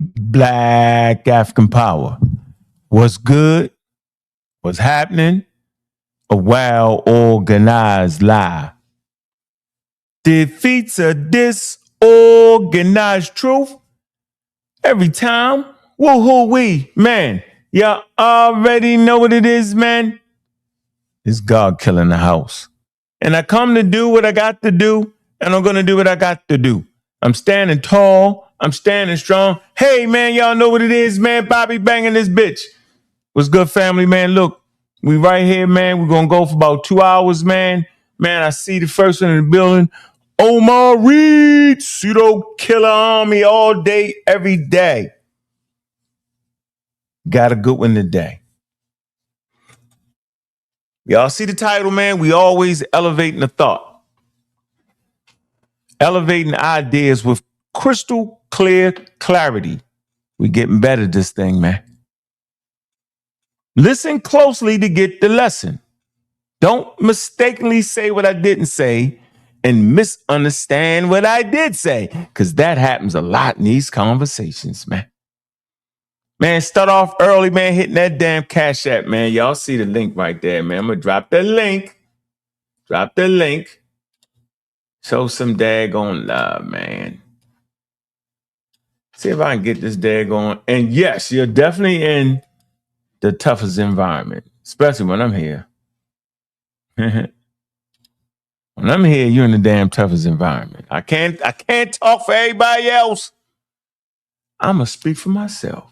Black African power. What's good? What's happening? A well-organized lie. Defeats a disorganized truth every time. Woo-hoo-wee, man. Y'all already know what it is, man. It's God killing the house. And I come to do what I got to do, and I'm going to do what I got to do. I'm standing tall. I'm standing strong. Hey, man, y'all know what it is, man. Bobby banging this bitch. What's good, family, man? Look, we right here, man. We're going to go for about 2 hours, man. Man, I see the first one in the building. Omar Reed, pseudo killer army all day, every day. Got a good one today. Y'all see the title, man? We always elevating the thought. Elevating ideas with crystal clear clarity. We getting better at this thing, man. Listen closely to get the lesson. Don't mistakenly say what I didn't say and misunderstand what I did say, because that happens a lot in these conversations, man. Man, start off early, man, hitting that damn Cash App, man. Y'all see the link right there, man. I'm going to drop the link. Drop the link. Show some daggone love, man. See if I can get this daggone. And yes, you're definitely in the toughest environment, especially when I'm here. When I'm here, you're in the damn toughest environment. I can't talk for everybody else. I'm going to speak for myself.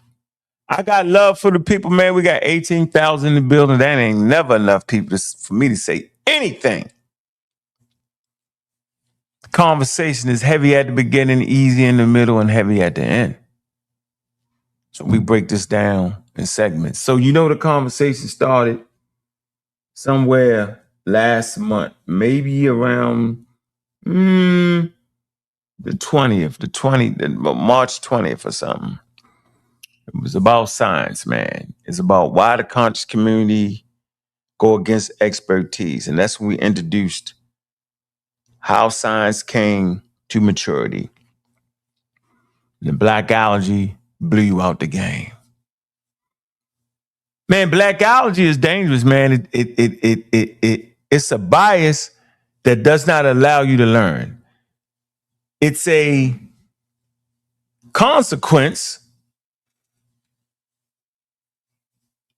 I got love for the people, man. We got 18,000 in the building. That ain't never enough people for me to say anything. The conversation is heavy at the beginning, easy in the middle, and heavy at the end. So we break this down in segments. So you know the conversation started somewhere last month, maybe around the 20th, March 20th or something. It was about science, man. It's about why the conscious community go against expertise. And that's when we introduced how science came to maturity. The black allergy blew you out the game. Man, black allergy is dangerous, man. It's a bias that does not allow you to learn. It's a consequence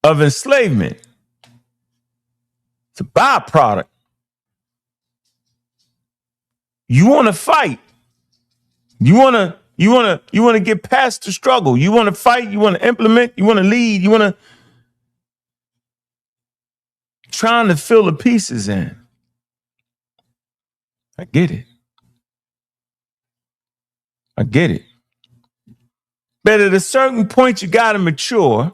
of enslavement. It's a byproduct. You want to fight. You want to get past the struggle. You want to fight. You want to implement. You want to lead. You want to trying to fill the pieces in. I get it. I get it. But at a certain point, you got to mature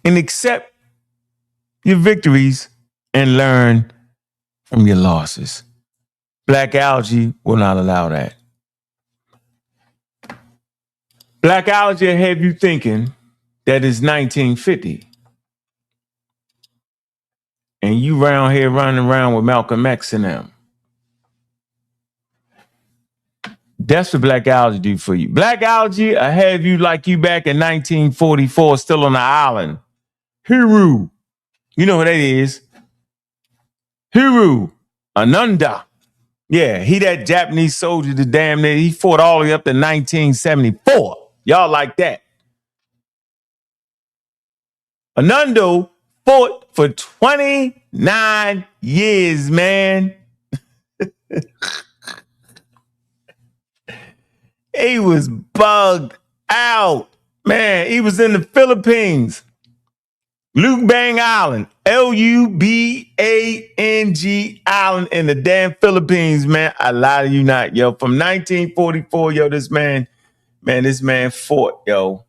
and accept your victories and learn from your losses. Black allergy will not allow that. Black allergy will have you thinking that it's 1950. And you around here running around with Malcolm X and them. That's what black allergy do for you. Black allergy will have you like you back in 1944, still on the island. Hiru. You know what that is. Hiru. Ananda. Yeah, he that Japanese soldier, the damn near, he fought all the way up to 1974. Y'all like that. Anando fought for 29 years, man. He was bugged out. Man, he was in the Philippines. Lubang Island. Lubang Island in the damn Philippines, man. I lie to you not, yo. From 1944, yo, this man fought, yo.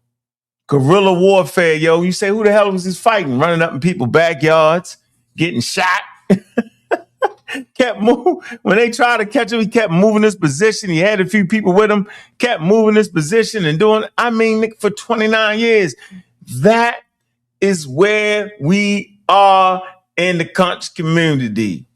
Guerrilla warfare, yo. You say, who the hell was this fighting? Running up in people's backyards, getting shot. Kept moving. When they tried to catch him, he kept moving his position. He had a few people with him, kept moving his position and doing, for 29 years. That is where we are in the conscious community.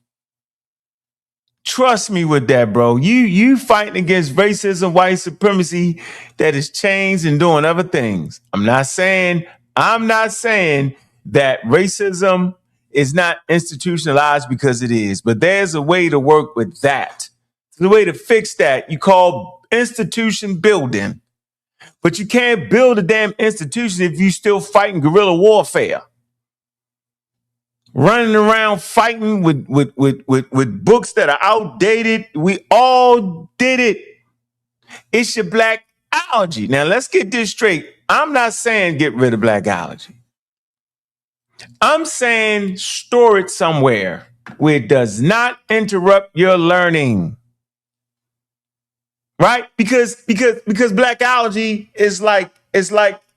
Trust me with that, bro. You fighting against racism, white supremacy that is changed and doing other things. I'm not saying that racism is not institutionalized, because it is, but there's a way to work with that. The way to fix that you call institution building. But you can't build a damn institution if you still fighting guerrilla warfare. Running around fighting with books that are outdated. We all did it. It's your black allergy. Now let's get this straight. I'm not saying get rid of black allergy. I'm saying store it somewhere where it does not interrupt your learning. Right? Because black allergy is like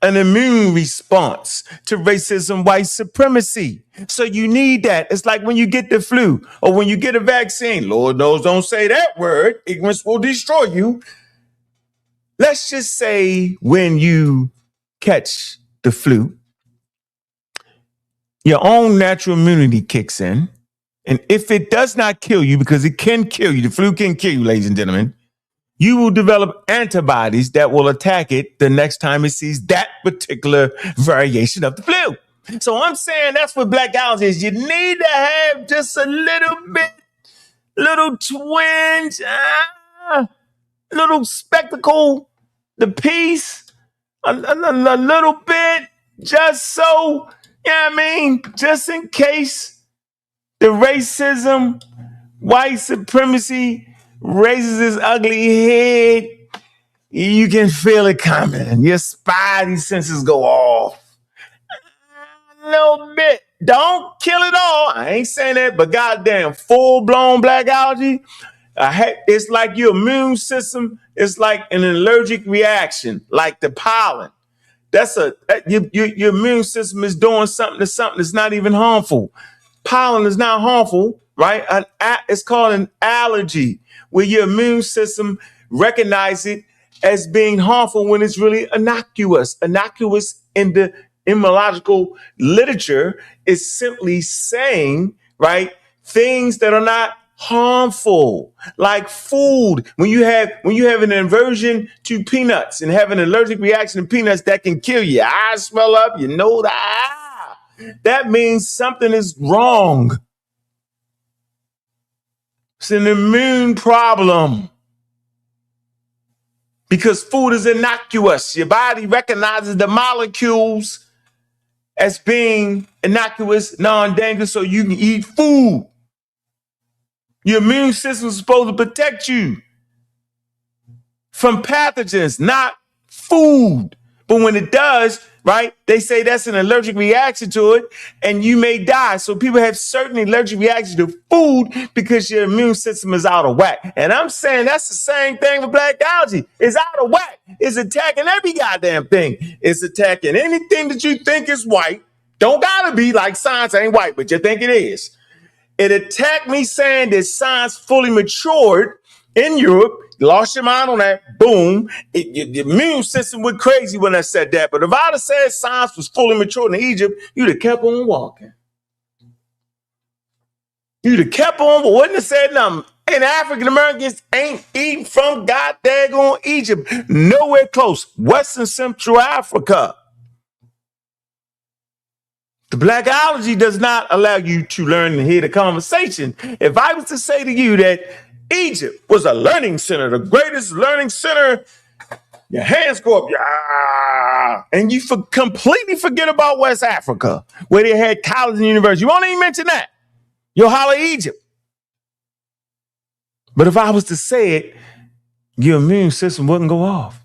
an immune response to racism, white supremacy. So you need that. It's like when you get the flu or when you get a vaccine. Lord knows, don't say that word. Ignorance will destroy you. Let's just say when you catch the flu, your own natural immunity kicks in. And if it does not kill you, because it can kill you, the flu can kill you, ladies and gentlemen, you will develop antibodies that will attack it the next time it sees that particular variation of the flu. So I'm saying that's what black allergy is. You need to have just a little bit, little twinge, little spectacle, the piece, a little bit, just so, you know what I mean? Just in case the racism, white supremacy raises its ugly head, you can feel it coming. Your spidey senses go off. A little bit. Don't kill it all. I ain't saying that, but goddamn, full-blown black allergy, it's like your immune system is like an allergic reaction, like the pollen. Your immune system is doing something that's not even harmful. Pollen is not harmful, right? It's called an allergy, where your immune system recognizes it as being harmful when it's really innocuous. Innocuous in the immunological literature is simply saying, right, things that are not harmful, like food. When you have an aversion to peanuts and have an allergic reaction to peanuts, that can kill you. Your eyes swell up, you know that. That means something is wrong. It's an immune problem. Because food is innocuous. Your body recognizes the molecules as being innocuous, non-dangerous, so you can eat food. Your immune system is supposed to protect you from pathogens, not food. But when it does, right, they say that's an allergic reaction to it, and you may die. So people have certain allergic reactions to food because your immune system is out of whack. And I'm saying that's the same thing with black allergy. It's out of whack. It's attacking every goddamn thing. It's attacking anything that you think is white. Don't gotta be, like science ain't white, but you think it is. It attacked me saying that science fully matured in Europe. Lost your mind on that. Boom. The immune system went crazy when I said that. But if I'd have said science was fully matured in Egypt, you'd have kept on walking. You'd have kept on, but wouldn't have said nothing. And African Americans ain't eating from goddamn Egypt. Nowhere close. Western Central Africa. The black allergy does not allow you to learn and hear the conversation. If I was to say to you that Egypt was a learning center, the greatest learning center, your hands go up, yeah, and you completely forget about West Africa, where they had colleges and universities. You won't even mention that. You'll holler Egypt. But if I was to say it, your immune system wouldn't go off.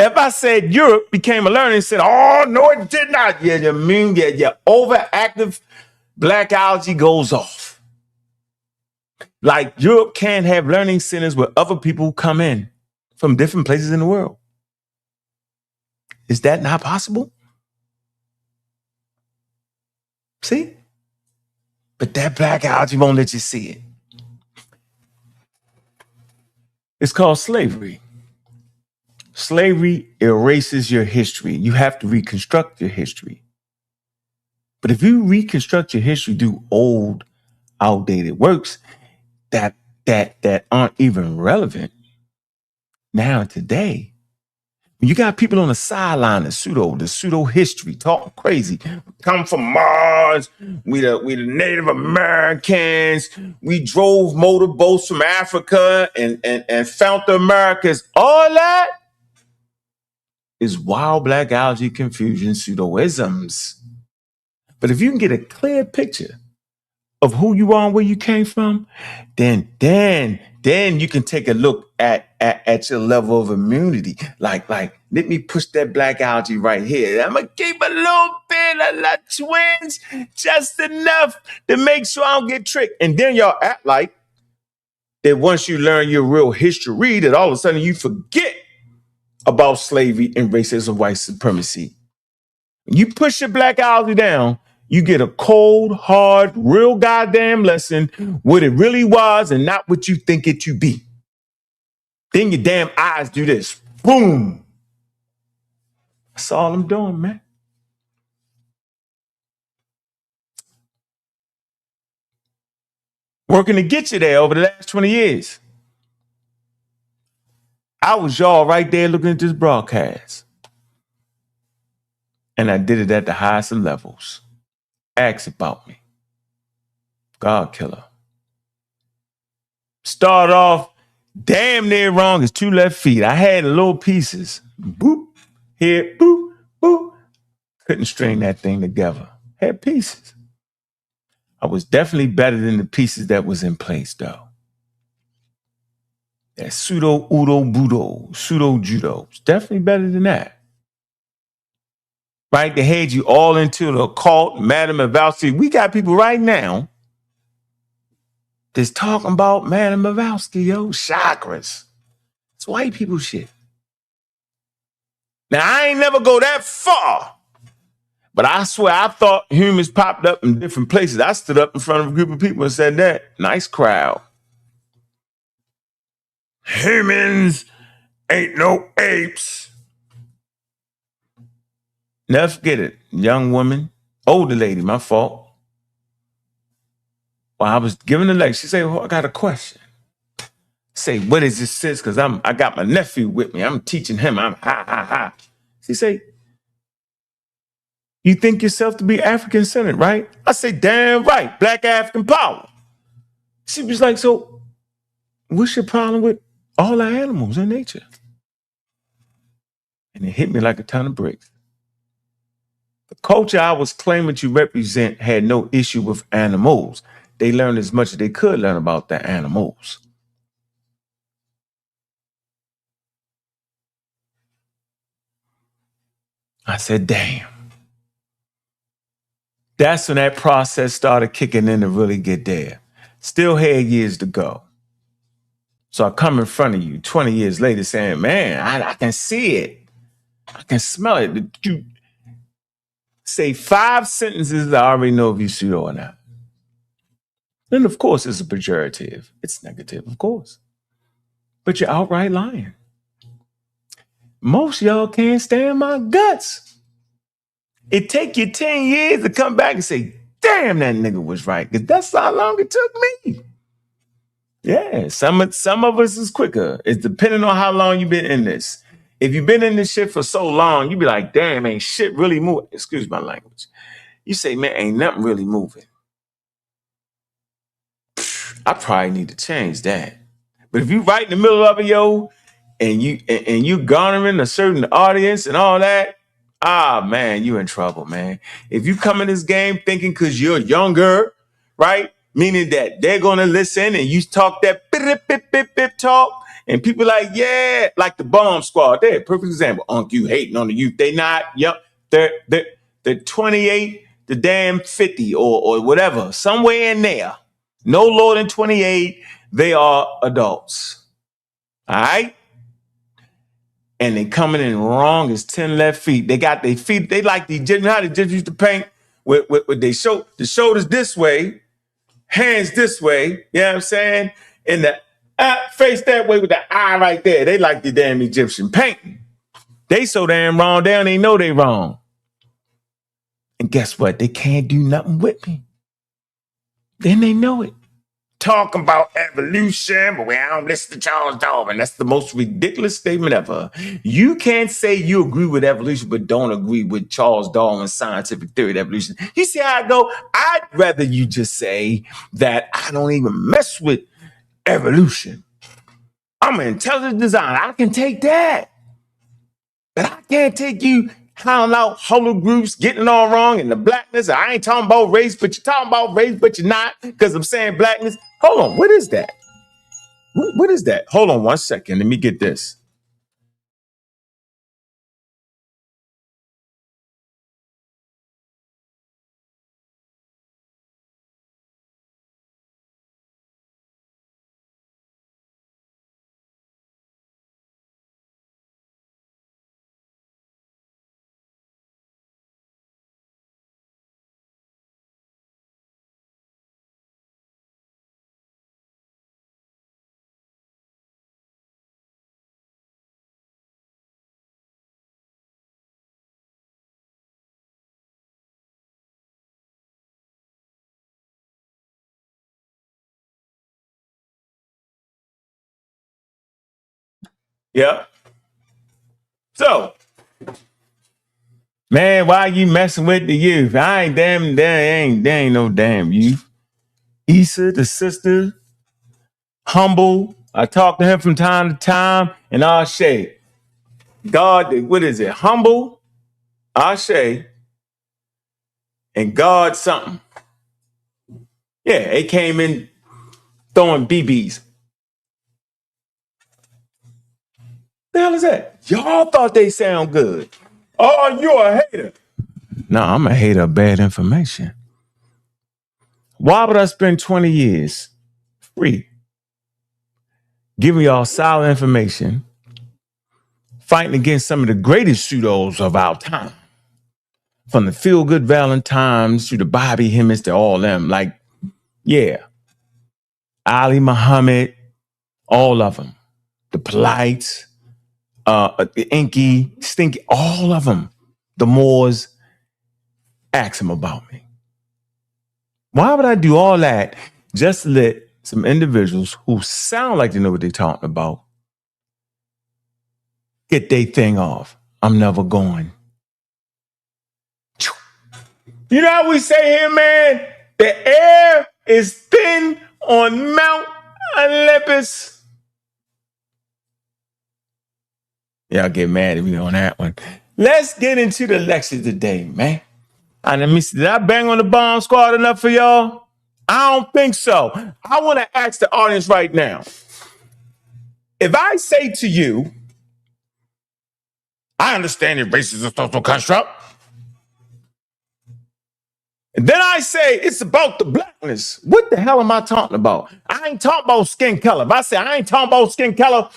If I said Europe became a learning center, oh, no, it did not. Yeah, your overactive black allergy goes off. Like Europe can't have learning centers where other people come in from different places in the world. Is that not possible? See? But that black allergy won't let you see it. It's called slavery. Slavery erases your history. You have to reconstruct your history. But if you reconstruct your history through old outdated works that aren't even relevant now today. You got people on the sideline, the pseudo history, talking crazy. Come from Mars. We the Native Americans. We drove motorboats from Africa and found the Americas. All that is wild black algae confusion pseudoisms. But if you can get a clear picture of who you are and where you came from, then you can take a look at your level of immunity. Like, let me push that black algae right here. I'm gonna keep a little bit of the twins, just enough to make sure I don't get tricked. And then y'all act like that once you learn your real history, that all of a sudden you forget about slavery and racism, white supremacy. You push your black algae down, you get a cold, hard, real goddamn lesson what it really was and not what you think it to be. Then your damn eyes do this. Boom. That's all I'm doing, man. Working to get you there over the last 20 years. I was y'all right there looking at this broadcast. And I did it at the highest of levels. Ask about me. God killer. Start off damn near wrong as 2 left feet. I had little pieces. Boop. Here, boop, boop. Couldn't string that thing together. Had pieces. I was definitely better than the pieces that was in place, though. That pseudo-udo-budo, pseudo-judo. It's definitely better than that. Right? They had you all into the occult, Madame Blavatsky. We got people right now that's talking about Madame Blavatsky, yo, chakras. It's white people shit. Now, I ain't never go that far. But I swear, I thought humans popped up in different places. I stood up in front of a group of people and said that. Nice crowd. Humans ain't no apes. Never forget it. Young woman, older lady, my fault. While I was giving the lecture, she said, well, I got a question. Say, what is this, sis? Because I got my nephew with me. I'm teaching him. I'm ha. She say, you think yourself to be African-centered, right? I say, damn right, Black African power. She was like, so what's your problem with all our animals in nature? And it hit me like a ton of bricks. The culture I was claiming to represent had no issue with animals. They learned as much as they could learn about the animals. I said, damn. That's when that process started kicking in to really get there. Still had years to go. So I come in front of you 20 years later saying, man, I can see it. I can smell it. You say 5 sentences, I already know if you pseudo or not. And of course, it's a pejorative. It's negative, of course. But you're outright lying. Most of y'all can't stand my guts. It take you 10 years to come back and say, damn, that nigga was right. Because that's how long it took me. Yeah, some of us is quicker. It's depending on how long you've been in this. If you've been in this shit for so long, you be like, damn, ain't shit really moving. Excuse my language. You say, man, ain't nothing really moving. I probably need to change that. But if you right in the middle of it, yo, and you garnering a certain audience and all that, man, you in trouble, man. If you come in this game thinking because you're younger, right? Meaning that they're gonna listen and you talk that bip talk, and people like, yeah, like the bomb squad. They're a perfect example. Ankh, you hating on the youth. They not, yep, they're 28 to damn 50 or whatever, somewhere in there. No lower than 28, they are adults. All right? And they coming in wrong as 10 left feet. They got their feet, they like the Egyptians, how the Egyptians used to paint with they show the shoulders this way, hands this way, you know what I'm saying? And the face that way with the eye right there. They like the damn Egyptian painting. They so damn wrong, they don't even know they wrong. And guess what? They can't do nothing with me. Then they know it. Talking about evolution, but we don't listen to Charles Darwin. That's the most ridiculous statement ever. You can't say you agree with evolution, but don't agree with Charles Darwin's scientific theory of evolution. You see how I go? I'd rather you just say that I don't even mess with evolution. I'm an intelligent designer. I can take that. But I can't take you hounding out hollow groups, getting it all wrong, and the blackness. I ain't talking about race, but you're talking about race, but you're not, because I'm saying blackness. Hold on, what is that? What is that? Hold on 1 second. Let me get this. Yeah. So, man, why you messing with the youth? I ain't damn, there ain't no damn youth. Issa, the sister, humble. I talk to him from time to time, and Ashe. God, what is it? Humble, Ashe, and God something. Yeah, they came in throwing BBs. The hell is that? Y'all thought they sound good. Oh, you a hater. No, I'm a hater of bad information. Why would I spend 20 years free giving y'all solid information, fighting against some of the greatest pseudos of our time? From the Feel Good Valentines to the Bobby Hemmings to all them. Like, yeah. Ali Muhammad, all of them. The Polites, the Inky, Stinky, all of them. The Moors, ask them about me. Why would I do all that just to let some individuals who sound like they know what they're talking about get their thing off? I'm never going. You know how we say here, man? The air is thin on Mount Olympus. Y'all get mad at me on that one. Let's get into the lecture today, man. And let me see, did I bang on the bomb squad enough for y'all? I don't think so. I want to ask the audience right now. If I say to you, I understand that race is a social construct. And then I say it's about the blackness. What the hell am I talking about? I ain't talking about skin color. If I say I ain't talking about skin color,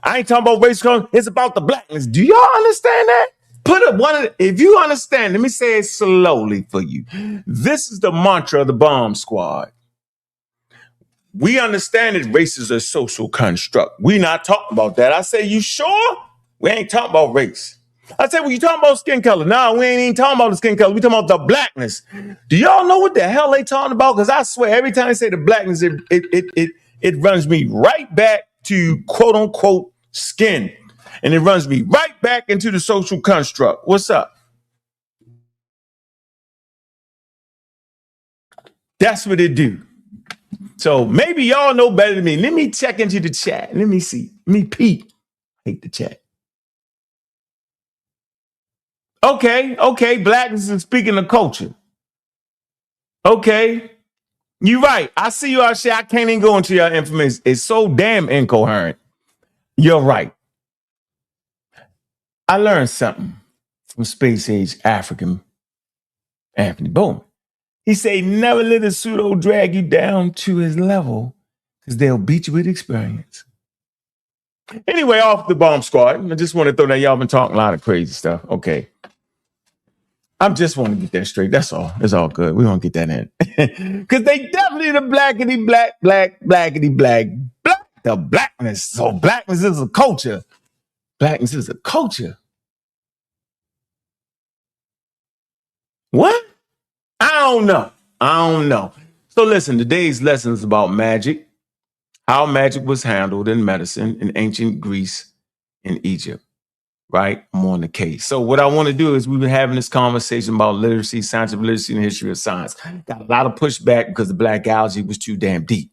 I ain't talking about race color, it's about the blackness. Do y'all understand that? Put up one of the, if you understand, let me say it slowly for you. This is the mantra of the bomb squad. We understand that race is a social construct. We not talking about that. I say, you sure? We ain't talking about race. I said, well, you talking about skin color. No, we ain't even talking about the skin color. We talking about the blackness. Do y'all know what the hell they talking about? Because I swear, every time they say the blackness, it runs me right back to quote unquote skin. And it runs me right back into the social construct. What's up? That's what it do. So maybe y'all know better than me. Let me check into the chat. Let me see. Let me peek. Hate the chat. Okay. Blackness is speaking of culture. Okay. You're right. I see you out there. I can't even go into your information. It's so damn incoherent. You're right. I learned something from space age African Anthony Bowman. He said, never let a pseudo drag you down to his level because they'll beat you with experience. Anyway, off the bomb squad. I just want to throw that. Y'all been talking a lot of crazy stuff. Okay. I just want to get that straight. That's all. It's all good. We won't get that in. Because they definitely the blackity blackity black. The blackness. So blackness is a culture. Blackness is a culture. What? I don't know. So listen, today's lesson is about magic, how magic was handled in medicine in ancient Greece and Egypt, right? I'm on the case. So what I want to do is we've been having this conversation about literacy, science of literacy, and history of science. Got a lot of pushback because the black algae was too damn deep.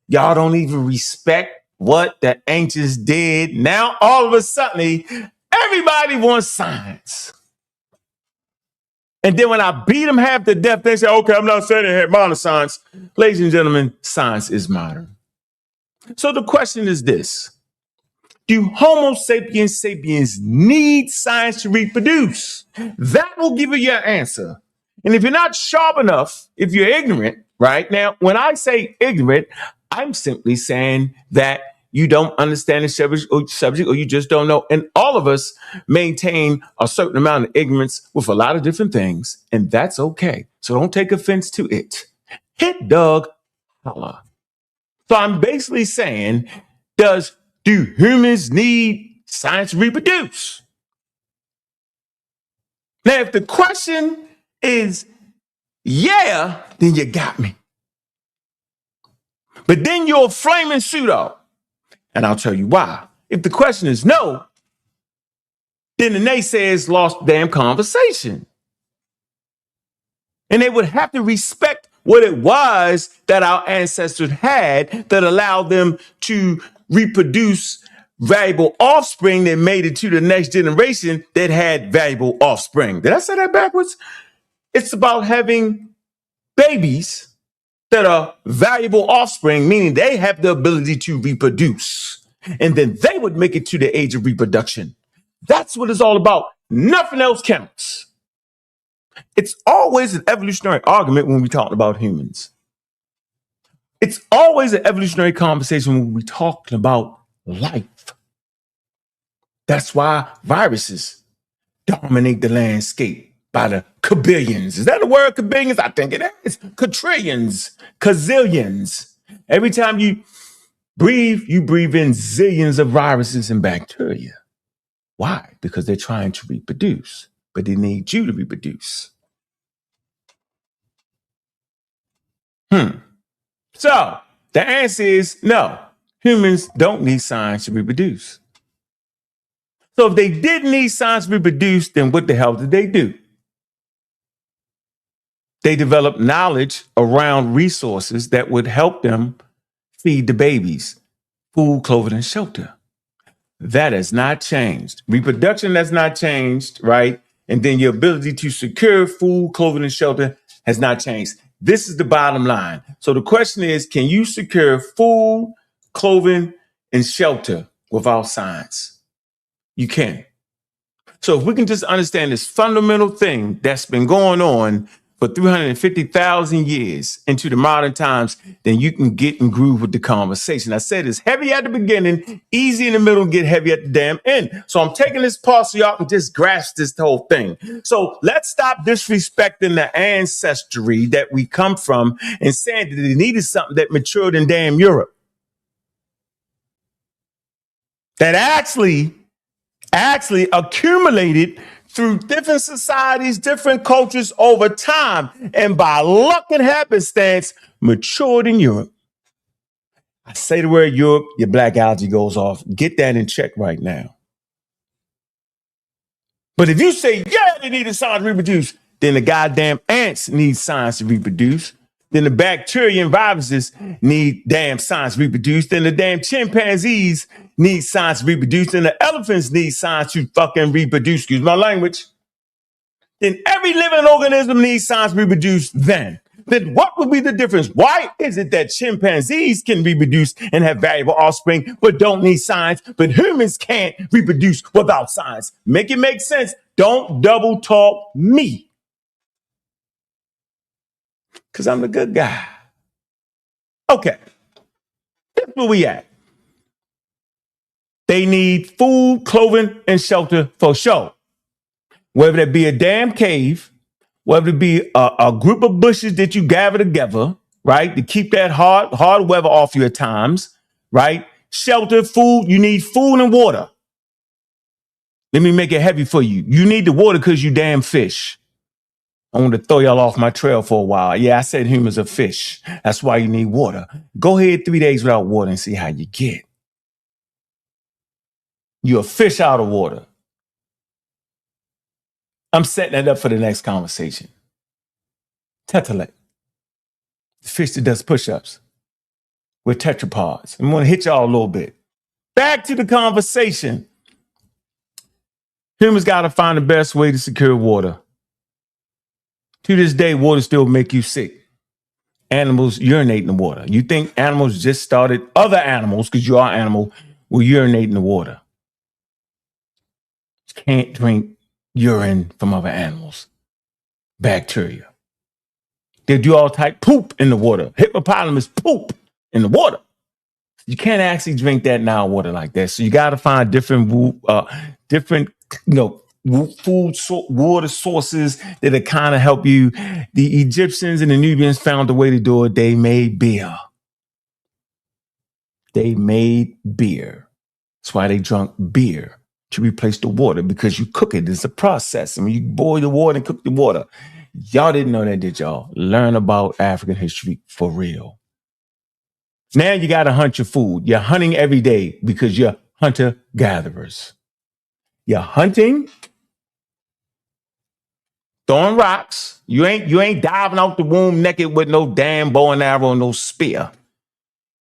Y'all don't even respect what the ancients did. Now, all of a sudden, everybody wants science. And then when I beat them half to death, they say, okay, I'm not saying they had modern science. Ladies and gentlemen, science is modern. So the question is this. Do Homo sapiens sapiens need science to reproduce? That will give you your answer. And if you're not sharp enough, if you're ignorant, right? Now, when I say ignorant, I'm simply saying that you don't understand the subject or you just don't know. And all of us maintain a certain amount of ignorance with a lot of different things, and that's okay. So don't take offense to it. Hit Doug, holla. So I'm basically saying, do humans need science to reproduce? Now, if the question is yeah, then you got me. But then you're a flaming pseudo. And I'll tell you why. If the question is no, then the naysayers lost the damn conversation. And they would have to respect what it was that our ancestors had that allowed them to reproduce valuable offspring that made it to the next generation that had valuable offspring. Did I say that backwards? It's about having babies that are valuable offspring, meaning they have the ability to reproduce. And then they would make it to the age of reproduction. That's what it's all about. Nothing else counts. It's always an evolutionary argument when we talk about humans. It's always an evolutionary conversation when we talk about life. That's why viruses dominate the landscape by the kabillions. Is that a word, kabillions? I think it is. Quadrillions, gazillions. Every time you breathe in zillions of viruses and bacteria. Why? Because they're trying to reproduce, but they need you to reproduce. So the answer is no. Humans don't need science to reproduce. So if they didn't need science to reproduce, then what the hell did they do? They developed knowledge around resources that would help them feed the babies, food, clothing, and shelter. That has not changed. Reproduction has not changed, right? And then your ability to secure food, clothing, and shelter has not changed. This is the bottom line. So the question is, can you secure food, clothing, and shelter without science? You can. So if we can just understand this fundamental thing that's been going on for 350,000 years into the modern times, then you can get and groove with the conversation. I said it's heavy at the beginning, easy in the middle, get heavy at the damn end. So I'm taking this part so y'all can just grasp this whole thing. So let's stop disrespecting the ancestry that we come from and saying that they needed something that matured in damn Europe. That actually accumulated through different societies, different cultures over time, and by luck and happenstance, matured in Europe. I say the word Europe, your black algae goes off. Get that in check right now. But if you say, yeah, they need science to reproduce, then the goddamn ants need science to reproduce. Then the bacteria and viruses need damn science to reproduce. Then the damn chimpanzees need science to reproduce. Then the elephants need science to fucking reproduce. Excuse my language. Then every living organism needs science to reproduce then. Then what would be the difference? Why is it that chimpanzees can reproduce and have valuable offspring, but don't need science, but humans can't reproduce without science? Make it make sense. Don't double talk me. Because I'm the good guy. Okay. That's where we at. They need food, clothing, and shelter for sure. Whether it be a damn cave, whether it be a group of bushes that you gather together, right, to keep that hard weather off you at times, right? Shelter, food, you need food and water. Let me make it heavy for you. You need the water because you damn fish. I want to throw y'all off my trail for a while. Yeah, I said humans are fish. That's why you need water. Go ahead 3 days without water and see how you get. You're a fish out of water. I'm setting that up for the next conversation. Tetralek, the fish that does push-ups. We're tetrapods. I'm going to hit y'all a little bit. Back to the conversation. Humans got to find the best way to secure water. To this day, water still make you sick. Animals urinate in the water. You think animals just started, other animals, because you are an animal, will urinate in the water. You can't drink urine from other animals. Bacteria. They do all type poop in the water. Hippopotamus poop in the water. You can't actually drink that now water like that. So you got to find different water sources that'll kind of help you. The Egyptians and the Nubians found a way to do it. They made beer. That's why they drank beer, to replace the water, because you cook it. It's a process. I mean, you boil the water and cook the water. Y'all didn't know that, did y'all? Learn about African history for real. Now you got to hunt your food. You're hunting every day because you're hunter-gatherers. You're hunting, throwing rocks. You ain't diving out the womb naked with no damn bow and arrow and no spear.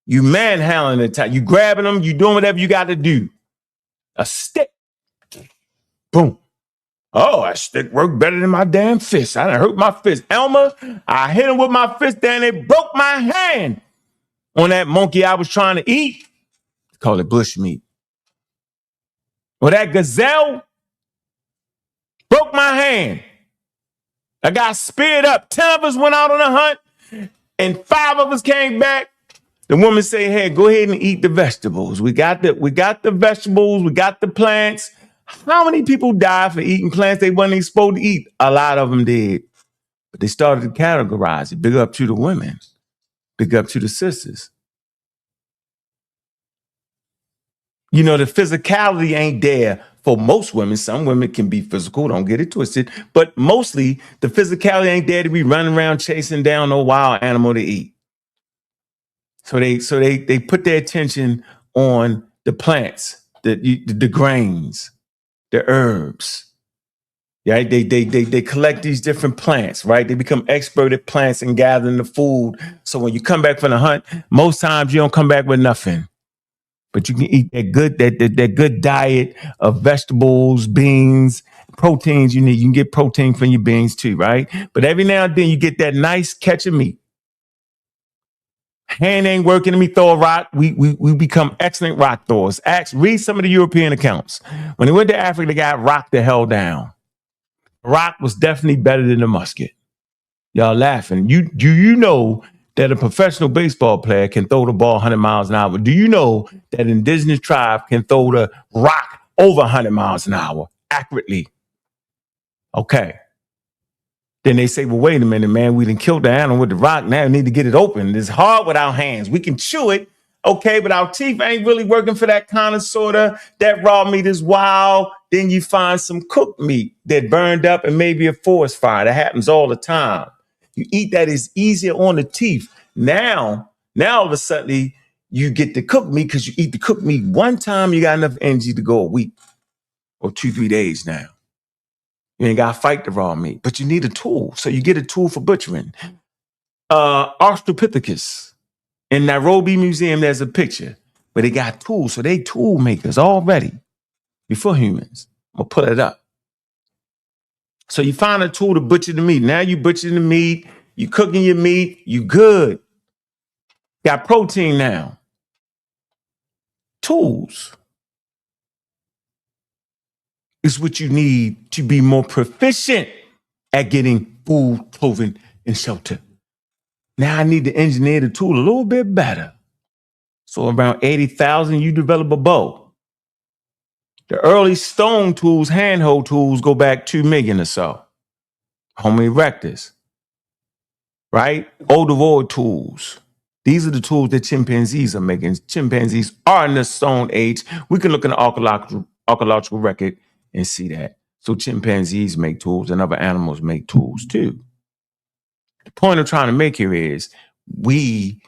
You manhandling the time. You grabbing them. You doing whatever you got to do. A stick. Boom. Oh, that stick worked better than my damn fist. I done hurt my fist. Elmer, I hit him with my fist and it broke my hand on that monkey I was trying to eat. Call it bush meat. Well, that gazelle broke my hand. I got speared up. 10 of us went out on a hunt and 5 of us came back. The woman say, hey, go ahead and eat the vegetables. We got the vegetables. We got the plants. How many people died for eating plants they wasn't even supposed to eat? A lot of them did. But they started to categorize it. Big up to the women. Big up to the sisters. You know, the physicality ain't there for most women. Some women can be physical, don't get it twisted. But mostly, the physicality ain't there to be running around chasing down no wild animal to eat. So they put their attention on the plants, the grains, the herbs. Right? They collect these different plants, right? They become expert at plants and gathering the food. So when you come back from the hunt, most times you don't come back with nothing. But you can eat that good diet of vegetables, beans, proteins you need. You can get protein from your beans too, right? But every now and then you get that nice catch of meat. Hand ain't working, let me throw a rock. We become excellent rock throwers. Read some of the European accounts. When they went to Africa, they got rocked the hell down. Rock was definitely better than a musket. Y'all laughing. You know that a professional baseball player can throw the ball 100 miles an hour? Do you know that an indigenous tribe can throw the rock over 100 miles an hour accurately? Okay. Then they say, well, wait a minute, man. We done killed the animal with the rock. Now we need to get it open. It's hard with our hands. We can chew it, okay, but our teeth ain't really working for that kind of sorta. That raw meat is wild. Then you find some cooked meat that burned up and maybe a forest fire. That happens all the time. You eat that, it's easier on the teeth. Now all of a sudden, you get the cooked meat because you eat the cooked meat one time, you got enough energy to go a week or 2-3 days now. You ain't got to fight the raw meat, but you need a tool. So you get a tool for butchering. Australopithecus. In Nairobi Museum, there's a picture where they got tools. So they tool makers already before humans. I'm going to pull it up. So you find a tool to butcher the meat. Now you butchering the meat. You cooking your meat. You good. Got protein now. Tools is what you need to be more proficient at getting food, clothing, and shelter. Now I need to engineer the tool a little bit better. So around 80,000, you develop a bow. The early stone tools, handhold tools, go back 2 million or so. Homo erectus, right? Old tools. These are the tools that chimpanzees are making. Chimpanzees are in the Stone Age. We can look in the archaeological record and see that. So chimpanzees make tools and other animals make tools too. The point I'm trying to make here is we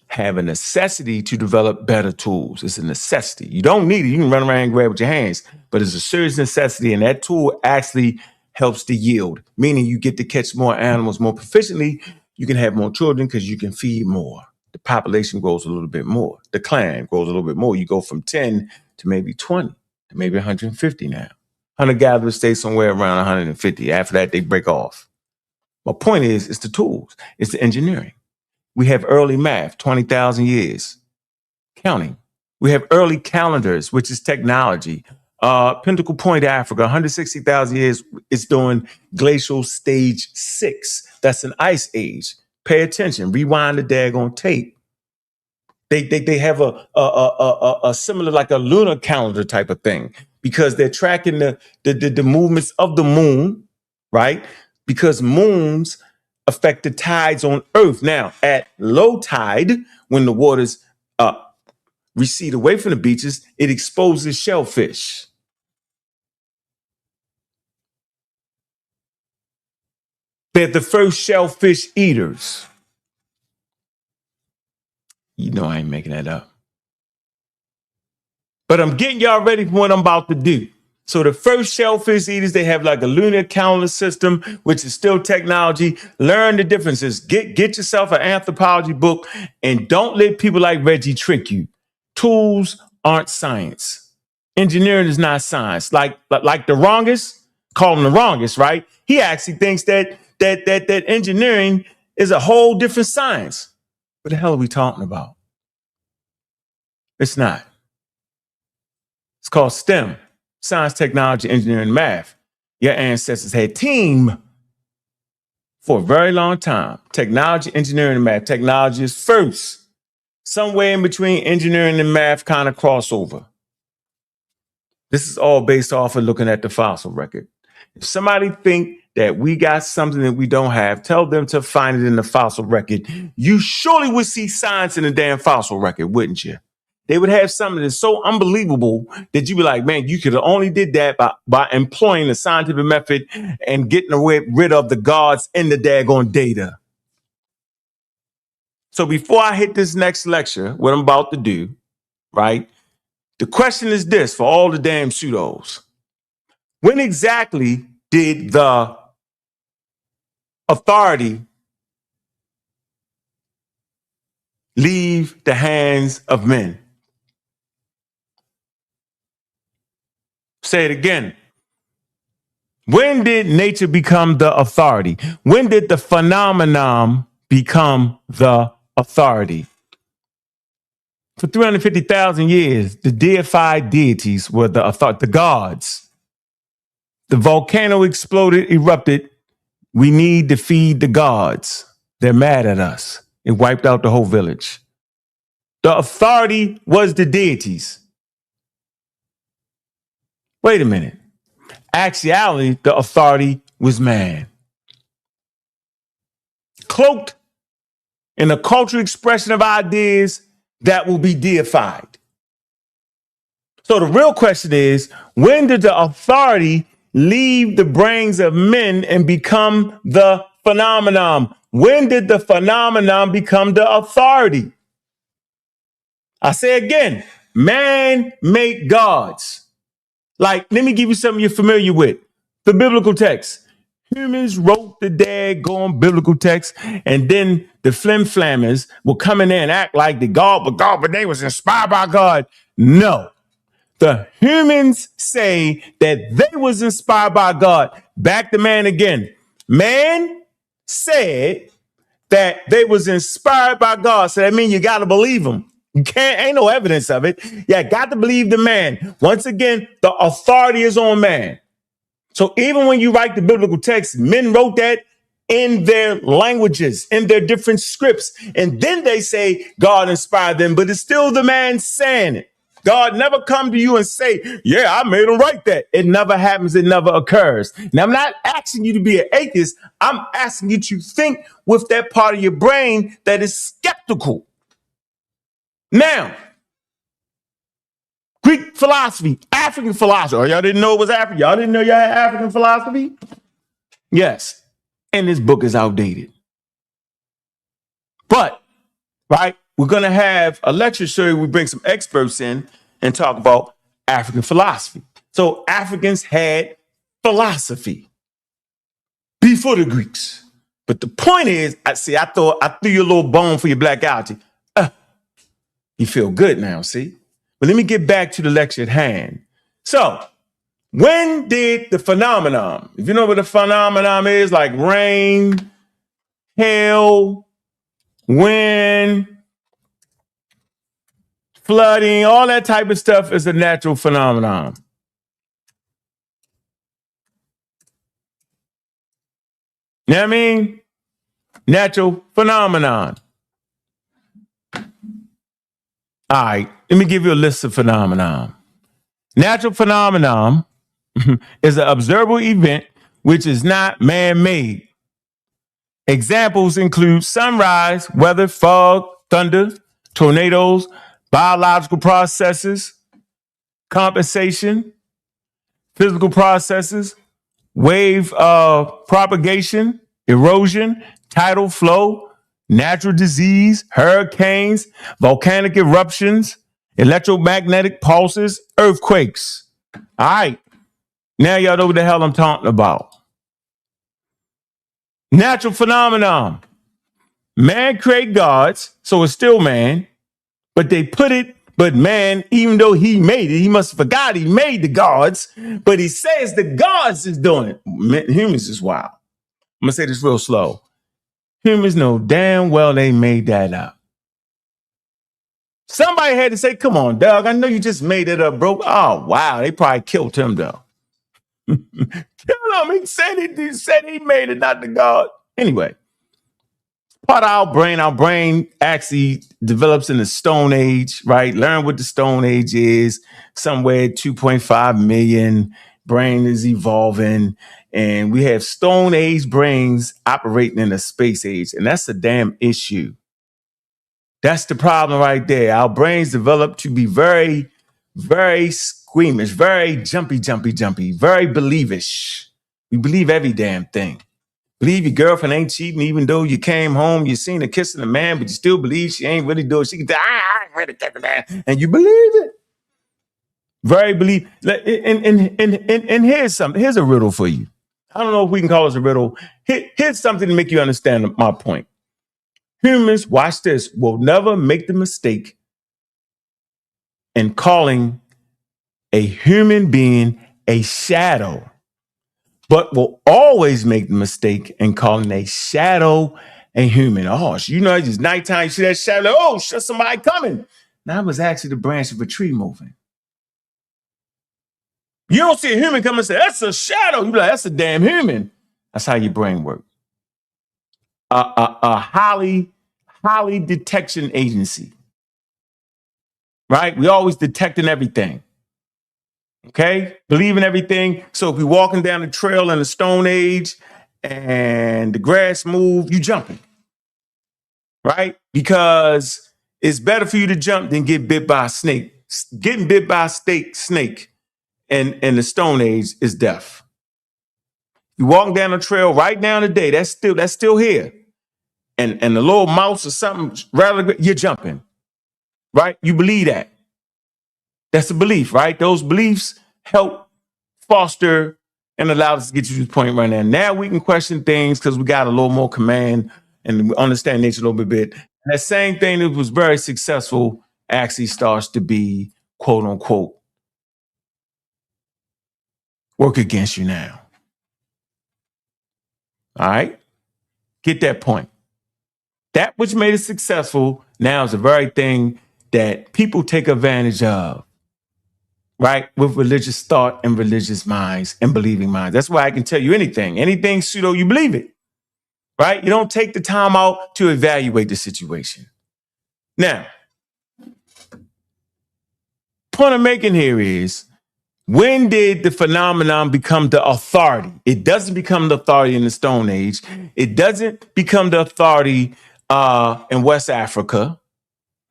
have a necessity to develop better tools. It's a necessity. You don't need it. You can run around and grab with your hands, but it's a serious necessity. And that tool actually helps the yield, meaning you get to catch more animals more proficiently. You can have more children because you can feed more. The population grows a little bit more. The clan grows a little bit more. You go from 10 to maybe 20 to maybe 150 now. Hunter-gatherers stay somewhere around 150. After that, they break off. My point is, it's the tools. It's the engineering. We have early math, 20,000 years, counting. We have early calendars, which is technology. Pinnacle Point, Africa, 160,000 years, it's doing glacial stage 6. That's an ice age. Pay attention. Rewind the daggone tape. They have a similar, like a lunar calendar type of thing, because they're tracking the movements of the moon, right? Because moons affect the tides on Earth. Now, at low tide, when the waters recede away from the beaches, it exposes shellfish. They're the first shellfish eaters. You know I ain't making that up. But I'm getting y'all ready for what I'm about to do. So the first shellfish eaters, they have like a lunar calendar system, which is still technology. Learn the differences. Get yourself an anthropology book and don't let people like Reggie trick you. Tools aren't science. Engineering is not science. Like the wrongest, call him the wrongest, right? He actually thinks that engineering is a whole different science. What the hell are we talking about? It's not. It's called STEM. Science, technology, engineering, math. Your ancestors had team for a very long time. Technology, engineering, and math. Technology is first. Somewhere in between engineering and math kind of crossover. This is all based off of looking at the fossil record. If somebody think that we got something that we don't have, tell them to find it in the fossil record. You surely would see science in the damn fossil record, wouldn't you? They would have something that's so unbelievable that you'd be like, man, you could have only did that by employing the scientific method and getting rid of the gods in the daggone data. So before I hit this next lecture, what I'm about to do, right? The question is this for all the damn pseudos. When exactly did the authority leave the hands of men? Say it again. When did nature become the authority? When did the phenomenon become the authority? For 350,000 years, the deified deities were the authority, the gods. The volcano exploded, erupted. We need to feed the gods. They're mad at us. It wiped out the whole village. The authority was the deities. Wait a minute. Actuality, the authority was man. Cloaked in a cultural expression of ideas that will be deified. So the real question is, when did the authority leave the brains of men and become the phenomenon? When did the phenomenon become the authority? I say again, man make gods. Like, let me give you something you're familiar with. The biblical text. Humans wrote the daggone biblical text, and then the flim-flammers will come in there and act like but they was inspired by God. No. The humans say that they was inspired by God. Back to man again. Man said that they was inspired by God. So that means you got to believe them. You ain't no evidence of it. You got to believe the man. Once again, the authority is on man. So even when you write the biblical text, men wrote that in their languages, in their different scripts. And then they say God inspired them, but it's still the man saying it. God never come to you and say, yeah, I made him write that. It never happens. It never occurs. Now, I'm not asking you to be an atheist. I'm asking you to think with that part of your brain that is skeptical. Now, Greek philosophy, African philosophy. Oh, y'all didn't know it was African? Y'all didn't know y'all had African philosophy? Yes. And this book is outdated. But, right, we're going to have a lecture series. We bring some experts in and talk about African philosophy. So Africans had philosophy before the Greeks. But the point is, I threw you a little bone for your black allergy. You feel good now, see? But let me get back to the lecture at hand. So, when did the phenomenon, if you know what a phenomenon is, like rain, hail, wind, flooding, all that type of stuff is a natural phenomenon. You know what I mean? Natural phenomenon. All right, let me give you a list of phenomenon. Natural phenomenon is an observable event which is not man-made. Examples include sunrise, weather, fog, thunder, tornadoes, biological processes, compensation, physical processes, wave propagation, erosion, tidal flow, natural disease, hurricanes, volcanic eruptions, electromagnetic pulses, earthquakes. All right. Now y'all know what the hell I'm talking about. Natural phenomenon. Man create gods, so it's still man, but man, even though he made it, he must have forgot he made the gods, but he says the gods is doing it. Humans is wild. I'm going to say this real slow. Humans know damn well they made that up. Somebody had to say, come on, Doug, I know you just made it up, bro. Oh, wow. They probably killed him, though. Kill him. He said he made it, not the God. Anyway, part of our brain actually develops in the Stone Age, right? Learn what the Stone Age is. Somewhere 2.5 million. Brain is evolving. And we have Stone Age brains operating in a space age. And that's a damn issue. That's the problem right there. Our brains develop to be very, very squeamish, very jumpy, very believish. We believe every damn thing. Believe your girlfriend ain't cheating, even though you came home, you seen her kissing a man, but you still believe she ain't really doing it. She can say, I ain't really kissing a man. And you believe it. Very believe. And here's something. Here's a riddle for you. I don't know if we can call this a riddle. Here's something to make you understand my point. Humans, watch this, will never make the mistake in calling a human being a shadow, but will always make the mistake in calling a shadow a human. Oh, you know, it's nighttime, you see that shadow, oh, somebody coming. That was actually the branch of a tree moving. You don't see a human come and say, that's a shadow. You be like, that's a damn human. That's how your brain works. A highly detection agency, right? We always detecting everything. Okay, believe in everything. So if we're walking down the trail in the Stone Age and the grass move, you jumping, right? Because it's better for you to jump than get bit by a snake. Getting bit by a snake in the Stone Age is death. You walking down the trail right now today, that's still here. And the little mouse or something, rather, you're jumping, right? You believe that. That's a belief, right? Those beliefs help foster and allow us to get you to this point right now. Now we can question things because we got a little more command and we understand nature a little bit. And that same thing that was very successful actually starts to be, quote unquote, work against you now. All right? Get that point. That which made it successful now is the very thing that people take advantage of, right? With religious thought and religious minds and believing minds. That's why I can tell you anything pseudo, you believe it, right? You don't take the time out to evaluate the situation. Now, point I'm making here is, when did the phenomenon become the authority? It doesn't become the authority in the Stone Age. It doesn't become the authority in West Africa.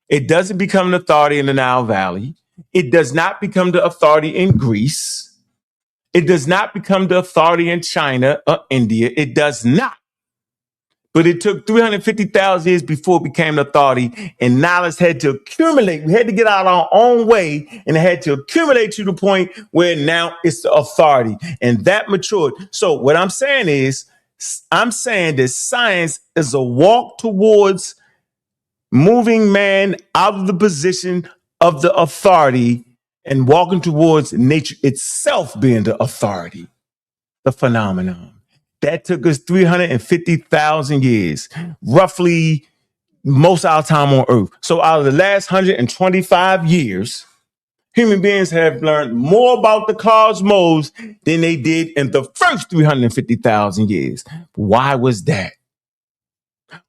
It doesn't become an authority in the Nile Valley. It does not become the authority in Greece. It does not become the authority in China or India. It does not. But it took 350,000 years before it became an authority, and knowledge had to accumulate. We had to get out our own way, and it had to accumulate to the point where now it's the authority, and that matured. So what I'm saying is, I'm saying that science is a walk towards moving man out of the position of the authority and walking towards nature itself being the authority, the phenomenon. That took us 350,000 years, roughly most of our time on Earth. So out of the last 125 years, human beings have learned more about the cosmos than they did in the first 350,000 years. Why was that?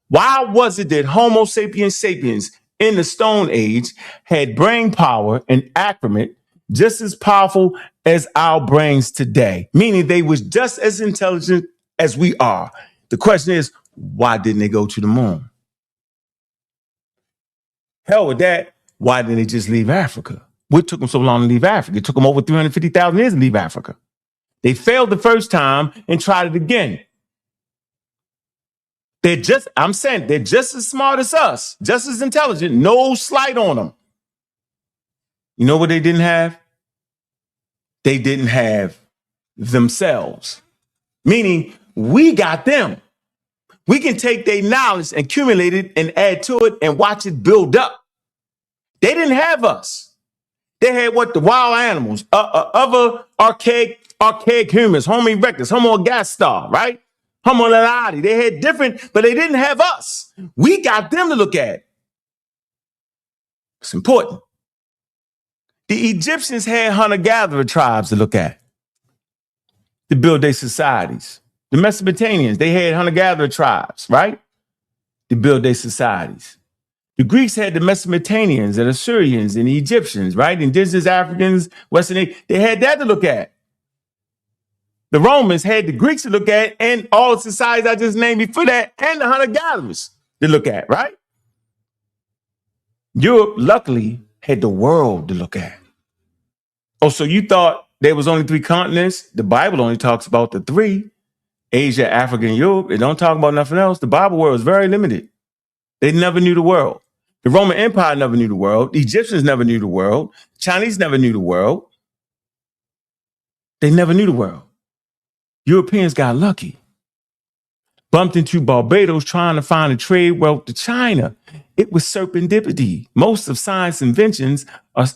Why was it that Homo sapiens sapiens in the Stone Age had brain power and acclimate just as powerful as our brains today? Meaning they was just as intelligent as we are. The question is, why didn't they go to the moon? Hell with that. Why didn't they just leave Africa? What took them so long to leave Africa? It took them over 350,000 years to leave Africa. They failed the first time and tried it again. I'm saying they're just as smart as us, just as intelligent, no slight on them. You know what they didn't have? They didn't have themselves. Meaning we got them. We can take their knowledge and accumulate it and add to it and watch it build up. They didn't have us. They had what the wild animals, other archaic humans, Homo erectus, Homo ergaster, right? Homo naledi. They had different, but they didn't have us. We got them to look at. It's important. The Egyptians had hunter-gatherer tribes to look at, to build their societies. The Mesopotamians, they had hunter-gatherer tribes, right? To build their societies. The Greeks had the Mesopotamians and Assyrians and the Egyptians, right? Indigenous Africans, Western Asia, they had that to look at. The Romans had the Greeks to look at and all the societies I just named before that and the hunter-gatherers to look at, right? Europe, luckily, had the world to look at. Oh, so you thought there was only 3 continents? The Bible only talks about the 3. Asia, Africa, and Europe. It don't talk about nothing else. The Bible world is very limited. They never knew the world. The Roman Empire never knew the world. The Egyptians never knew the world. Chinese never knew the world. They never knew the world. Europeans got lucky. Bumped into Barbados trying to find a trade route to China. It was serendipity. Most of science inventions are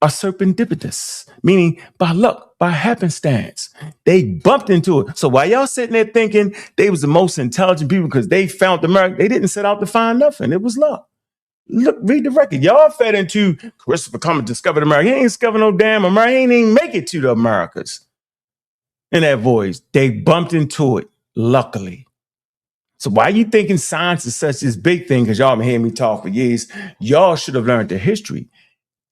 serendipitous, meaning by luck, by happenstance. They bumped into it. So while y'all sitting there thinking they was the most intelligent people because they found America, they didn't set out to find nothing. It was luck. Look, read the record. Y'all fed into Christopher Columbus discovered America. He ain't discovered no damn America. He ain't even make it to the Americas. In that voyage, they bumped into it, luckily. So why you thinking science is such this big thing? Because y'all been hearing me talk for years. Y'all should have learned the history.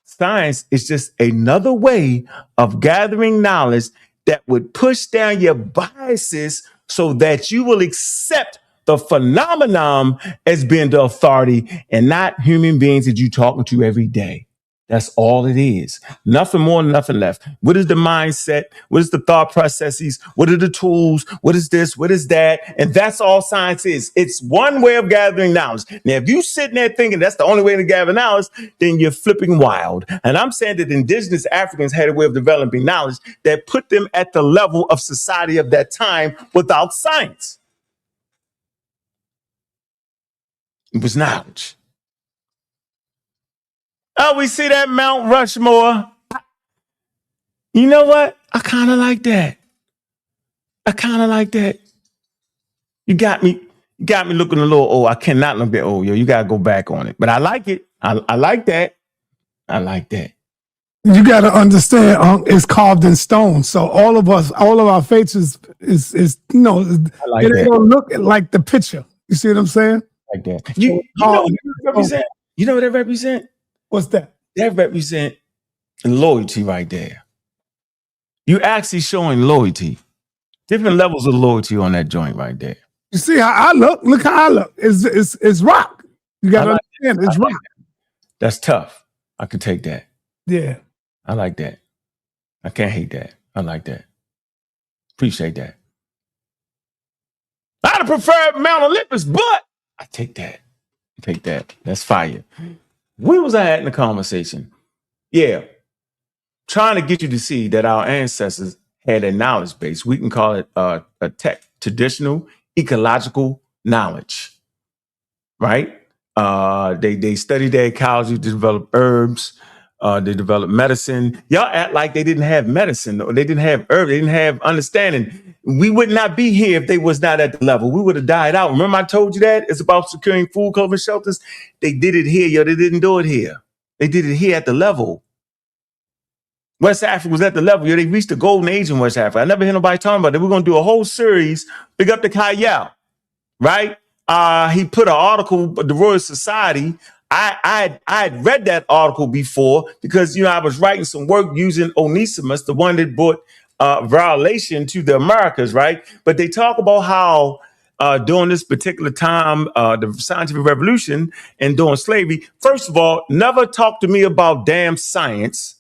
Science is just another way of gathering knowledge that would push down your biases so that you will accept the phenomenon as being the authority and not human beings that you're talking to every day. That's all it is. Nothing more, nothing less. What is the mindset? What is the thought processes? What are the tools? What is this? What is that? And that's all science is. It's one way of gathering knowledge. Now, if you sitting there thinking that's the only way to gather knowledge, then you're flipping wild. And I'm saying that indigenous Africans had a way of developing knowledge that put them at the level of society of that time without science. It was knowledge. Oh, we see that Mount Rushmore. You know what? I kind of like that. You got me looking a little old. I cannot look that old, yo. You got to go back on it. But I like it. I like that. You got to understand, it's carved in stone. So all of our faces is it don't look like the picture. You see what I'm saying? Like that. You know what that represent? You know what that represent? What's that? That represent loyalty right there. You actually showing loyalty. Different levels of loyalty on that joint right there. You see how I look? Look how I look. It's rock. You got to understand, it's rock. That's tough. I could take that. Yeah. I like that. I can't hate that. I like that. Appreciate that. I'd have preferred Mount Olympus, but I take that. Take that. That's fire. Where was I at in the conversation? Yeah. Trying to get you to see that our ancestors had a knowledge base. We can call it a tech, traditional ecological knowledge, right? They studied their ecology to develop herbs. They developed medicine. Y'all act like they didn't have medicine or they didn't have herbs. They didn't have understanding. We would not be here if they was not at the level. We would have died out. Remember I told you that? It's about securing food, clothing, shelters. They did it here. Yo, they didn't do it here. They did it here at the level. West Africa was at the level. Yo, they reached the golden age in West Africa. I never hear nobody talking about that. We're going to do a whole series. Big up to Kayal, right? He put an article, the Royal Society. I had read that article before because, I was writing some work using Onesimus, the one that brought violation to the Americas, right? But they talk about how during this particular time, the scientific revolution and during slavery, first of all, never talk to me about damn science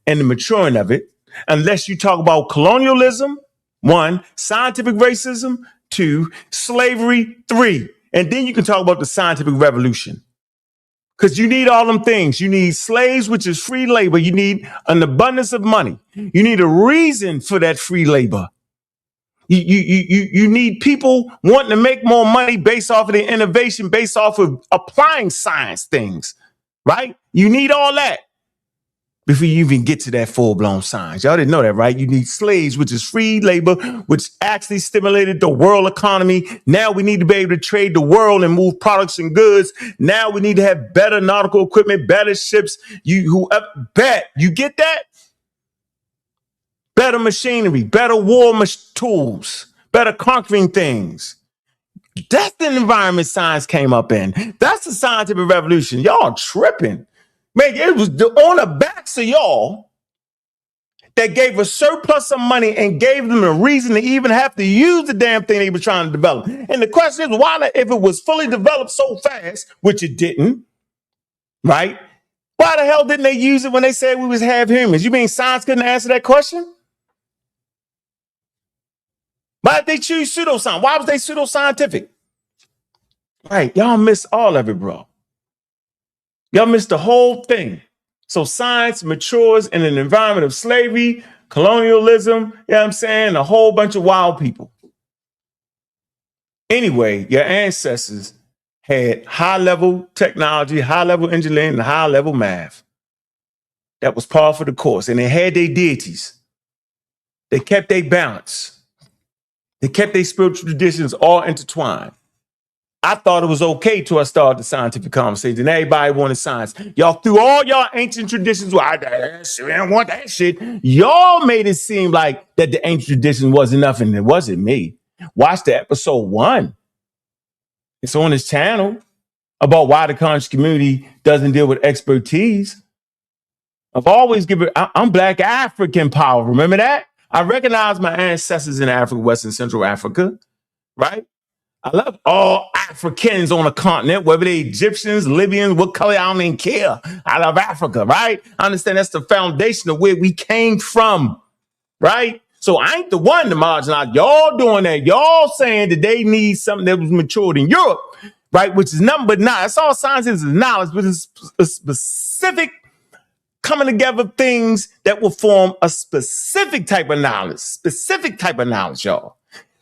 and the maturing of it unless you talk about colonialism, 1, scientific racism, 2, slavery, 3. And then you can talk about the scientific revolution. Because you need all them things. You need slaves, which is free labor. You need an abundance of money. You need a reason for that free labor. You need people wanting to make more money based off of their innovation, based off of applying science things, right? You need all that before you even get to that full-blown science. Y'all didn't know that, right? You need slaves, which is free labor, which actually stimulated the world economy. Now we need to be able to trade the world and move products and goods. Now we need to have better nautical equipment, better ships. You get that? Better machinery, better war tools, better conquering things. That's the environment science came up in. That's the scientific revolution. Y'all tripping. Man, it was on the backs of y'all that gave a surplus of money and gave them a reason to even have to use the damn thing they were trying to develop. And the question is, why, if it was fully developed so fast, which it didn't, right? Why the hell didn't they use it when they said we was half humans? You mean science couldn't answer that question? Why did they choose pseudoscience? Why was they pseudoscientific? Right, y'all missed all of it, bro. Y'all missed the whole thing. So science matures in an environment of slavery, colonialism, you know what I'm saying? A whole bunch of wild people. Anyway, your ancestors had high-level technology, high-level engineering, and high-level math. That was par for the course. And they had their deities. They kept their balance. They kept their spiritual traditions all intertwined. I thought it was okay till I started the scientific conversation. Everybody wanted science. Y'all threw all y'all ancient traditions. Well, I don't want that shit. Y'all made it seem like that the ancient tradition wasn't enough, and it wasn't me. Watch the episode 1. It's on this channel about why the conscious community doesn't deal with expertise. I've always given. I'm Black African power. Remember that? I recognize my ancestors in Africa, West and Central Africa, right? I love all Africans on the continent, whether they Egyptians, Libyans, what color, I don't even care. I love Africa, right? I understand that's the foundation of where we came from, right? So I ain't the one to marginalize. Y'all doing that. Y'all saying that they need something that was matured in Europe, right? Which is nothing but knowledge. That's all science is knowledge, but it's a specific coming together things that will form a specific type of knowledge, y'all.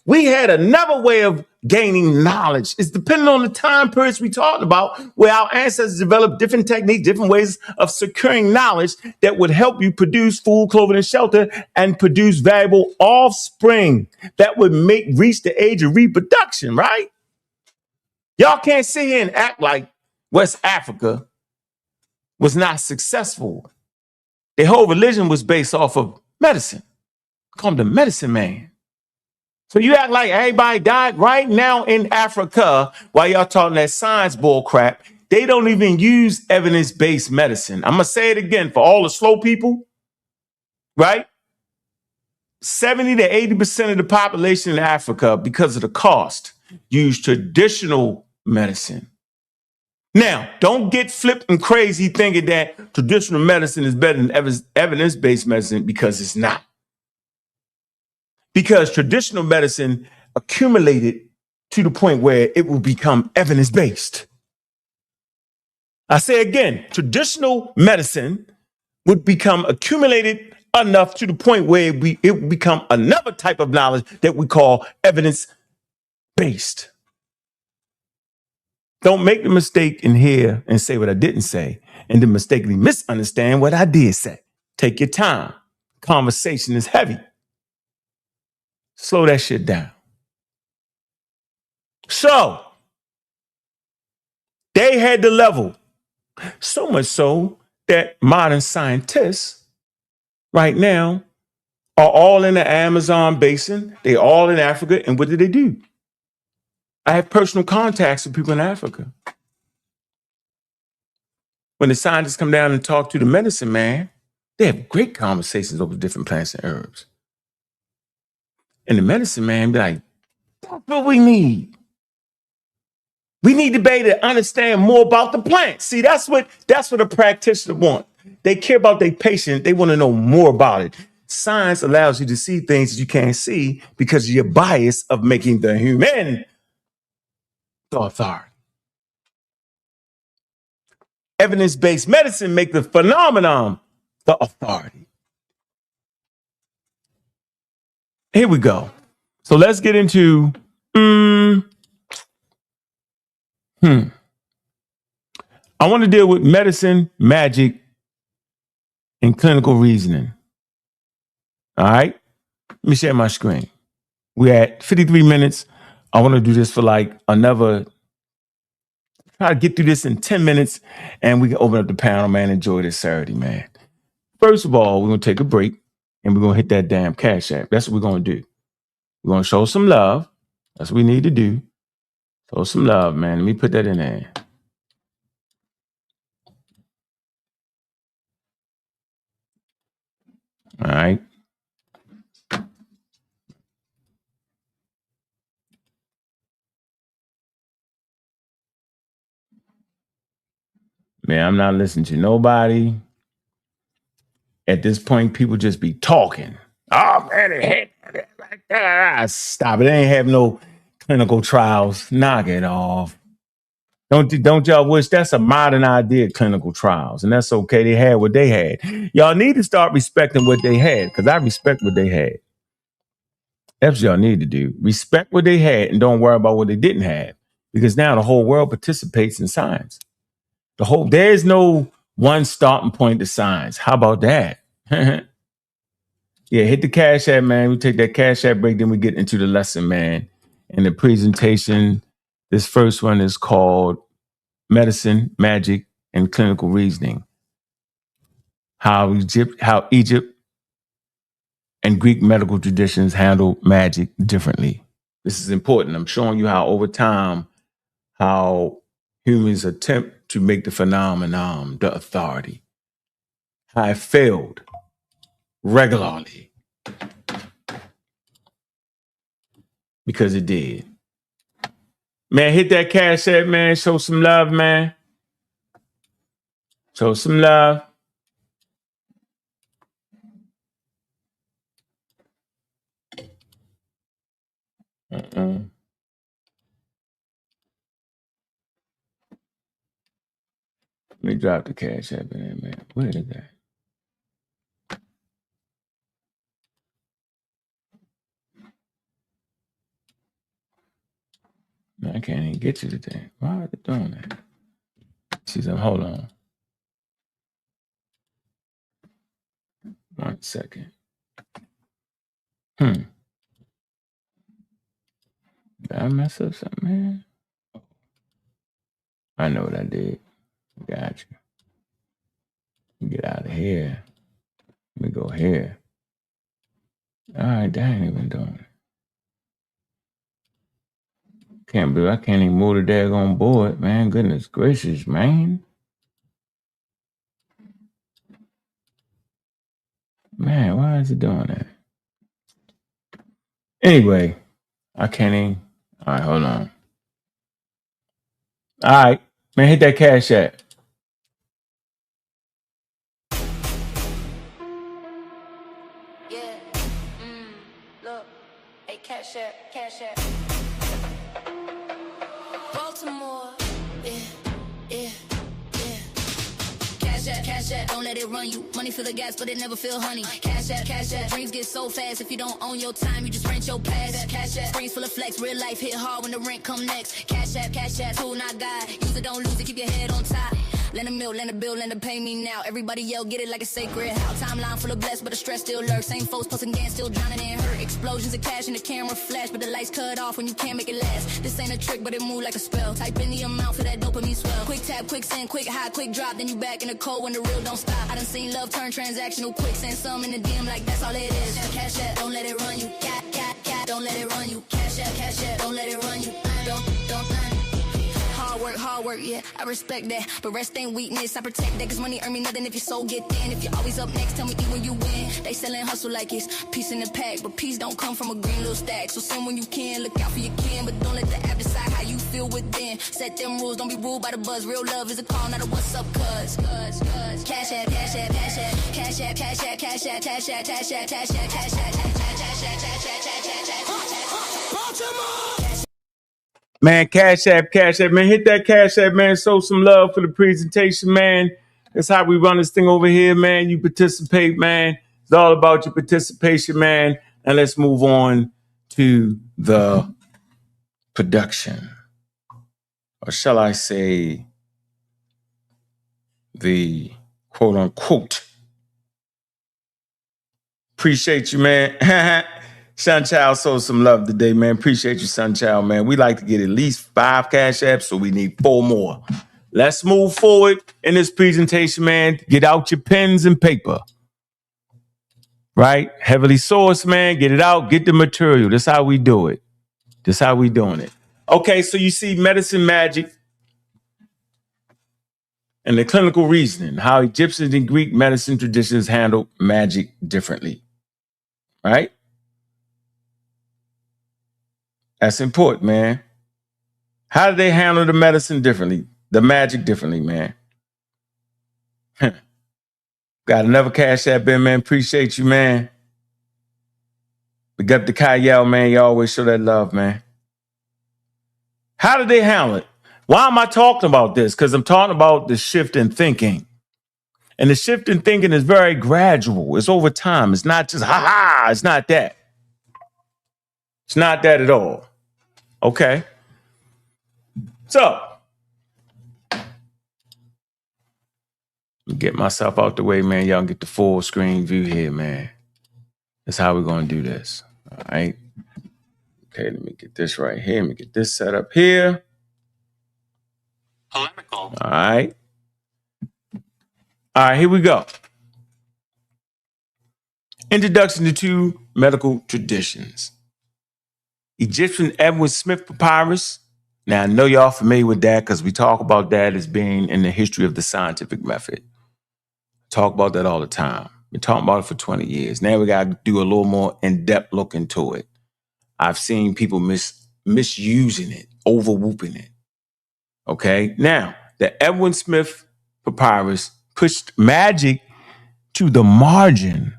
We had another way of gaining knowledge. It's depending on the time periods we talked about, where our ancestors developed different techniques, different ways of securing knowledge that would help you produce food, clothing, and shelter, and produce valuable offspring that would reach the age of reproduction, right? Y'all can't sit here and act like West Africa was not successful. Their whole religion was based off of medicine. Call him the medicine man. So you act like everybody died right now in Africa while y'all talking that science bull crap. They don't even use evidence-based medicine. I'm going to say it again for all the slow people, right? 70 to 80% of the population in Africa, because of the cost, use traditional medicine. Now, don't get flipped and crazy thinking that traditional medicine is better than evidence-based medicine, because it's not. Because traditional medicine accumulated to the point where it will become evidence-based. I say again, traditional medicine would become accumulated enough to the point where it would become another type of knowledge that we call evidence-based. Don't make the mistake in here and say what I didn't say, and then mistakenly misunderstand what I did say. Take your time. Conversation is heavy. Slow that shit down. So, they had the level, so much so that modern scientists right now are all in the Amazon basin. They all in Africa. And what do? I have personal contacts with people in Africa. When the scientists come down and talk to the medicine man, they have great conversations over different plants and herbs. And the medicine man be like, that's what we need. We need to be able to understand more about the plant. See, that's what a practitioner wants. They care about their patient. They want to know more about it. Science allows you to see things that you can't see because of your bias of making the human the authority. Evidence-based medicine make the phenomenon the authority. Here we go. So let's get into I want to deal with medicine, magic, and clinical reasoning. All right. Let me share my screen. We're at 53 minutes. I want to do this for like another, try to get through this in 10 minutes, and we can open up the panel, man. Enjoy this Saturday, man. First of all, we're going to take a break, and we're going to hit that damn Cash App. That's what we're going to do. We're going to show some love. That's what we need to do. Show some love, man. Let me put that in there. All right. Man, I'm not listening to nobody. At this point, people just be talking. Oh, man, it hit. Stop it. They ain't have no clinical trials. Knock it off. Don't y'all wish that's a modern idea, clinical trials, and that's okay. They had what they had. Y'all need to start respecting what they had, because I respect what they had. That's what y'all need to do. Respect what they had and don't worry about what they didn't have, because now the whole world participates in science. There's no one starting point to science. How about that? Yeah, hit the Cash App, man. We take that Cash App break, then we get into the lesson, man. And the presentation, this first one is called Medicine, Magic, and Clinical Reasoning. How Egypt and Greek medical traditions handle magic differently. This is important. I'm showing you how over time, how humans attempt to make the phenomenon the authority. How it failed regularly. Because it did. Man, hit that Cash App, man. Show some love, man. Show some love. Let me drop the Cash App in there, man. Where is that? Man, I can't even get you today. Why are they doing that? She said, hold on. 1 second. Did I mess up something, man? I know what I did. Got you. Get out of here. Let me go here. All right, that ain't even doing it. Can't believe I can't even move the daggone board, man. Goodness gracious, man. Man, why is it doing that? Anyway, I can't even. All right, hold on. All right. Man, hit that Cash App. Yeah. Look. Hey, Cash App. Cash App. Baltimore. Yeah. Cash App, don't let it run you. Money fill the gas, but it never feel honey. Cash App, dreams get so fast. If you don't own your time, you just rent your past. Cash App, screens full of flex. Real life hit hard when the rent come next. Cash App, tool not God. Use it, don't lose it, keep your head on top. Lend a mill, lend a bill, lend a pay me now. Everybody yell, get it like a sacred house. Timeline full of blessed, but the stress still lurks. Same folks posting gas, still drowning in hurt. Explosions of cash and the camera flash, but the lights cut off when you can't make it last. This ain't a trick, but it move like a spell. Type in the amount for that dopamine swell. Quick tap, quick send, quick high, quick drop. Then you back in the cold when the real don't stop. I done seen love turn transactional quick. Send some in the DM like that's all it is. Cash App, don't let it run you. Cat, don't let it run you. Cash App, don't let it run you. Don't. Hard work, yeah, I respect that. But rest ain't weakness, I protect that. Cause money earn me nothing if your soul get thin. If you're always up next, tell me eat when you win. They sellin' hustle like it's peace in the pack. But peace don't come from a green little stack. So send when you can, look out for your kin. But don't let the app decide how you feel within. Set them rules, don't be ruled by the buzz. Real love is a call, not a what's up, cuz. Cash App. Man, Cash App, man. Hit that Cash App, man. Show some love for the presentation, man. That's how we run this thing over here, man. You participate, man. It's all about your participation, man. And let's move on to the production. Or shall I say the quote unquote. Appreciate you, man. Sunchild showed some love today, man. Appreciate you, Sunchild, man. We like to get at least 5 Cash Apps, so we need 4 more. Let's move forward in this presentation, man. Get out your pens and paper. Right? Heavily sourced, man. Get it out. Get the material. That's how we do it. That's how we doing it. Okay, so you see medicine magic and the clinical reasoning, how Egyptian and Greek medicine traditions handle magic differently. Right? That's important, man. How do they handle the medicine differently? The magic differently, man. Got another Cash App in, man. Appreciate you, man. We got the Kyle, man. You always show that love, man. How do they handle it? Why am I talking about this? Because I'm talking about the shift in thinking. And the shift in thinking is very gradual. It's over time. It's not just, ha-ha. It's not that. It's not that at all. Okay. So, get myself out the way, man. Y'all get the full screen view here, man. That's how we're going to do this. All right. Okay, let me get this right here. Let me get this set up here. Polemical. All right. All right, here we go. Introduction to 2 medical traditions. Egyptian Edwin Smith papyrus. Now, I know y'all familiar with that because we talk about that as being in the history of the scientific method. Talk about that all the time. Been talking about it for 20 years. Now we got to do a little more in-depth look into it. I've seen people misusing it, over-whooping it. Okay? Now, the Edwin Smith papyrus pushed magic to the margin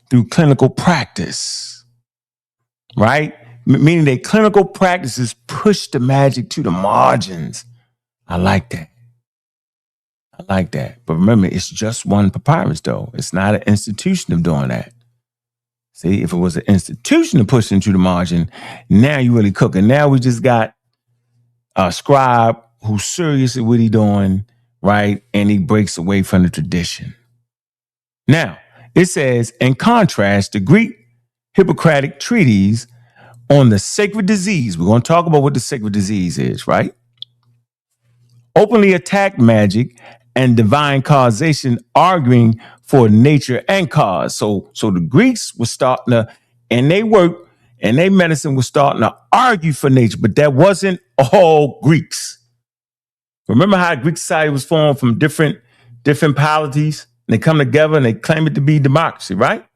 through clinical practice. Right? Meaning that clinical practices push the magic to the margins. I like that. But remember, it's just one papyrus, though. It's not an institution of doing that. See, if it was an institution to push into the margin, now you really cooking. Now we just got a scribe who's serious at what he's doing, right? And he breaks away from the tradition. Now, it says, in contrast, the Greek Hippocratic treatise on the sacred disease. We're going to talk about what the sacred disease is, right? Openly attacked magic and divine causation, arguing for nature and cause. So the Greeks were starting to, and they work, and their medicine was starting to argue for nature, but that wasn't all Greeks. Remember how Greek society was formed from different polities? And they come together and they claim it to be democracy, right?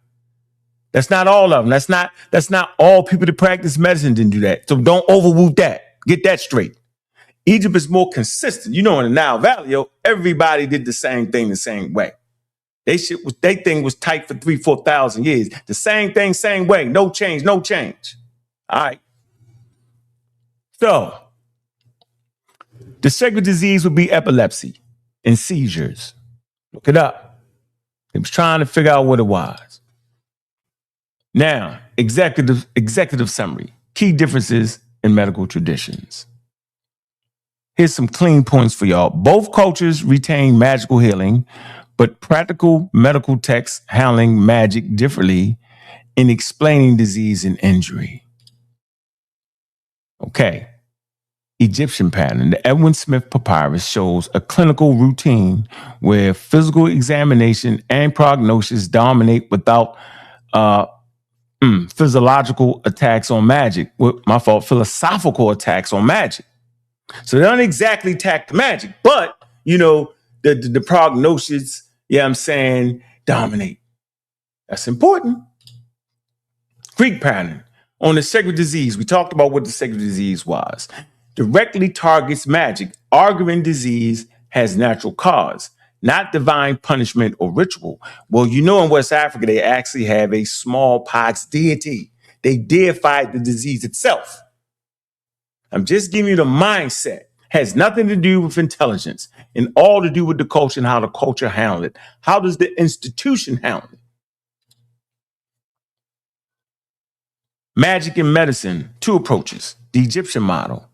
That's not all of them. That's not all people that practice medicine didn't do that. So don't overwhoop that. Get that straight. Egypt is more consistent. In the Nile Valley, everybody did the same thing the same way. They thing was tight for 3,000-4,000 years. The same thing, same way. No change, no change. All right. So the sacred disease would be epilepsy and seizures. Look it up. They was trying to figure out what it was. Now, executive summary. Key differences in medical traditions. Here's some clean points for y'all. Both cultures retain magical healing, but practical medical texts handling magic differently in explaining disease and injury. Okay. Egyptian pattern. The Edwin Smith Papyrus shows a clinical routine where physical examination and prognosis dominate without physiological attacks on magic. Philosophical attacks on magic. So they don't exactly attack the magic, but, the prognosis, dominate. That's important. Greek pattern. On the sacred disease, we talked about what the sacred disease was. Directly targets magic, arguing disease has natural cause, not divine punishment or ritual. Well, in West Africa, they actually have a smallpox deity. They deified the disease itself. I'm just giving you the mindset. Has nothing to do with intelligence and all to do with the culture and how the culture handled it. How does the institution handle it? Magic and medicine, 2 approaches. The Egyptian model,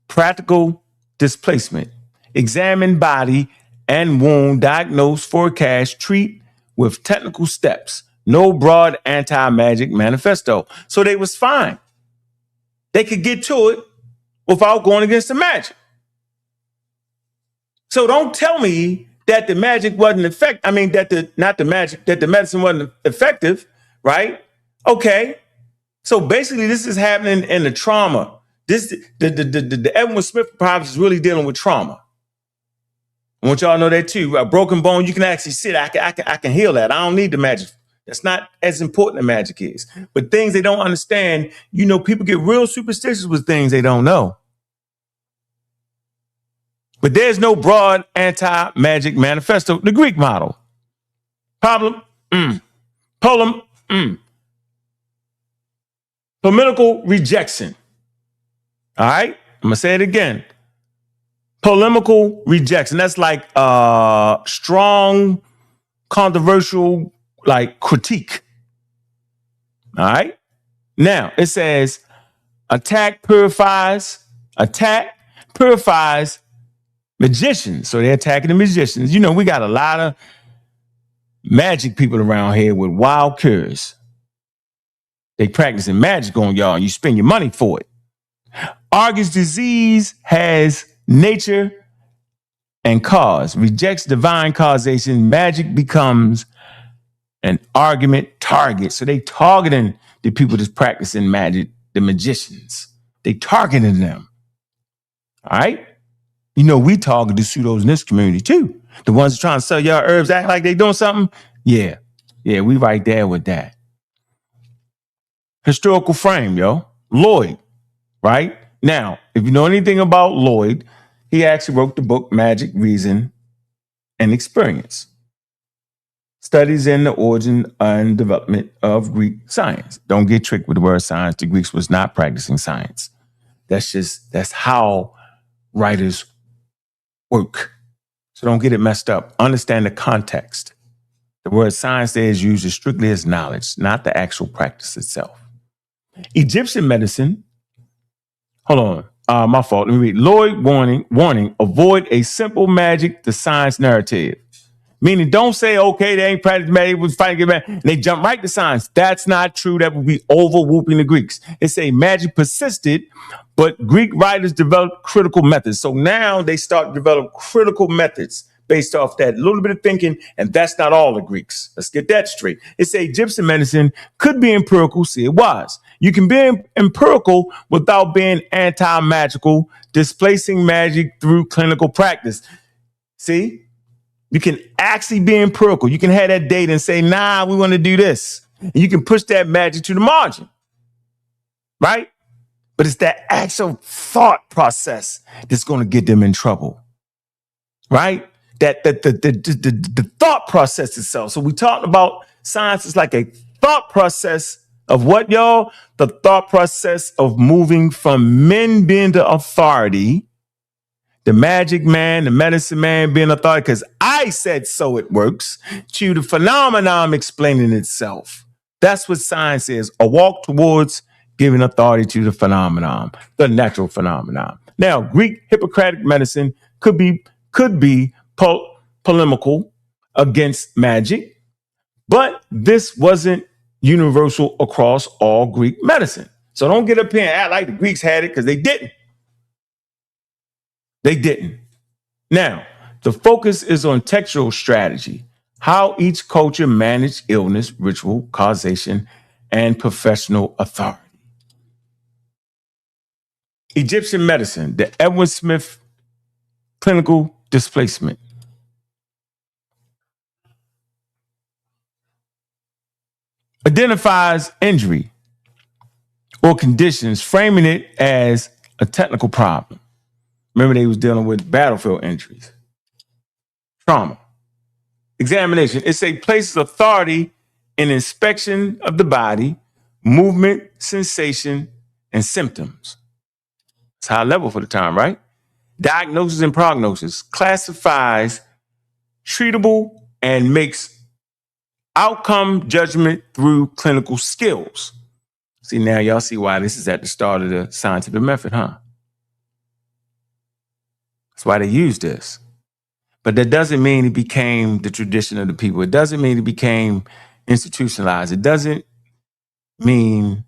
practical displacement, examine body and wound, diagnose, forecast, treat with technical steps. No broad anti-magic manifesto. So they was fine. They could get to it without going against the magic. So don't tell me that the magic wasn't effective. That the medicine wasn't effective, right? Okay. So basically, this is happening in the trauma. The Edwin Smith Papyrus is really dealing with trauma. I want y'all to know that too. A broken bone, you can actually sit. I can heal that. I don't need the magic. That's not as important as magic is. But things they don't understand, people get real superstitious with things they don't know. But there's no broad anti-magic manifesto. The Greek model. Problem. Polemical rejection. All right? I'm going to say it again. Polemical rejection. That's like strong, controversial, critique. All right? Now, it says, attack purifies magicians. So they're attacking the magicians. We got a lot of magic people around here with wild cures. They practicing magic on y'all and you spend your money for it. Argues disease has nature and cause. Rejects divine causation. Magic becomes an argument target. So they targeting the people that's practicing magic, the magicians. They targeting them. All right? We target the pseudos in this community too. The ones trying to sell y'all herbs, act like they doing something. Yeah, we right there with that. Historical frame, Lloyd, right? Now, if you know anything about Lloyd, he actually wrote the book Magic, Reason, and Experience. Studies in the origin and development of Greek science. Don't get tricked with the word science. The Greeks was not practicing science. That's how writers work. So don't get it messed up. Understand the context. The word science there is used strictly as knowledge, not the actual practice itself. Egyptian medicine. Hold on. My fault. Let me read. Lloyd warning, avoid a simple magic to science narrative. Meaning don't say, okay, they ain't practicing magic, was fighting magic, and they jump right to science. That's not true. That would be over-whooping the Greeks. They say magic persisted, but Greek writers developed critical methods. So now they start to develop critical methods based off that little bit of thinking, and that's not all the Greeks. Let's get that straight. It say Egyptian medicine could be empirical. See, it was. You can be empirical without being anti-magical, displacing magic through clinical practice. See? You can actually be empirical. You can have that data and say, nah, we want to do this. And you can push that magic to the margin. Right? but it's that actual thought process that's going to get them in trouble, right? That the thought process itself. So we talked about science is like a thought process of what, y'all? The thought process of moving from men being the authority, the magic man, the medicine man being authority, because I said so it works, to the phenomenon explaining itself. That's what science is, a walk towards giving authority to the phenomenon, the natural phenomenon. Now, Greek Hippocratic medicine could be polemical against magic, but this wasn't universal across all Greek medicine. So don't get up here and act like the Greeks had it, because they didn't. They didn't. Now, the focus is on textual strategy, how each culture managed illness, ritual, causation, and professional authority. Egyptian medicine, the Edwin Smith clinical displacement. Identifies injury or conditions, framing it as a technical problem. Remember, they was dealing with battlefield injuries. Trauma. Examination. It's a places authority in inspection of the body, movement, sensation, and symptoms. It's high level for the time, right? Diagnosis and prognosis. Classifies treatable and makes outcome judgment through clinical skills. See, now y'all see why this is at the start of the scientific method, huh? That's why they use this. But that doesn't mean it became the tradition of the people. It doesn't mean it became institutionalized. It doesn't mean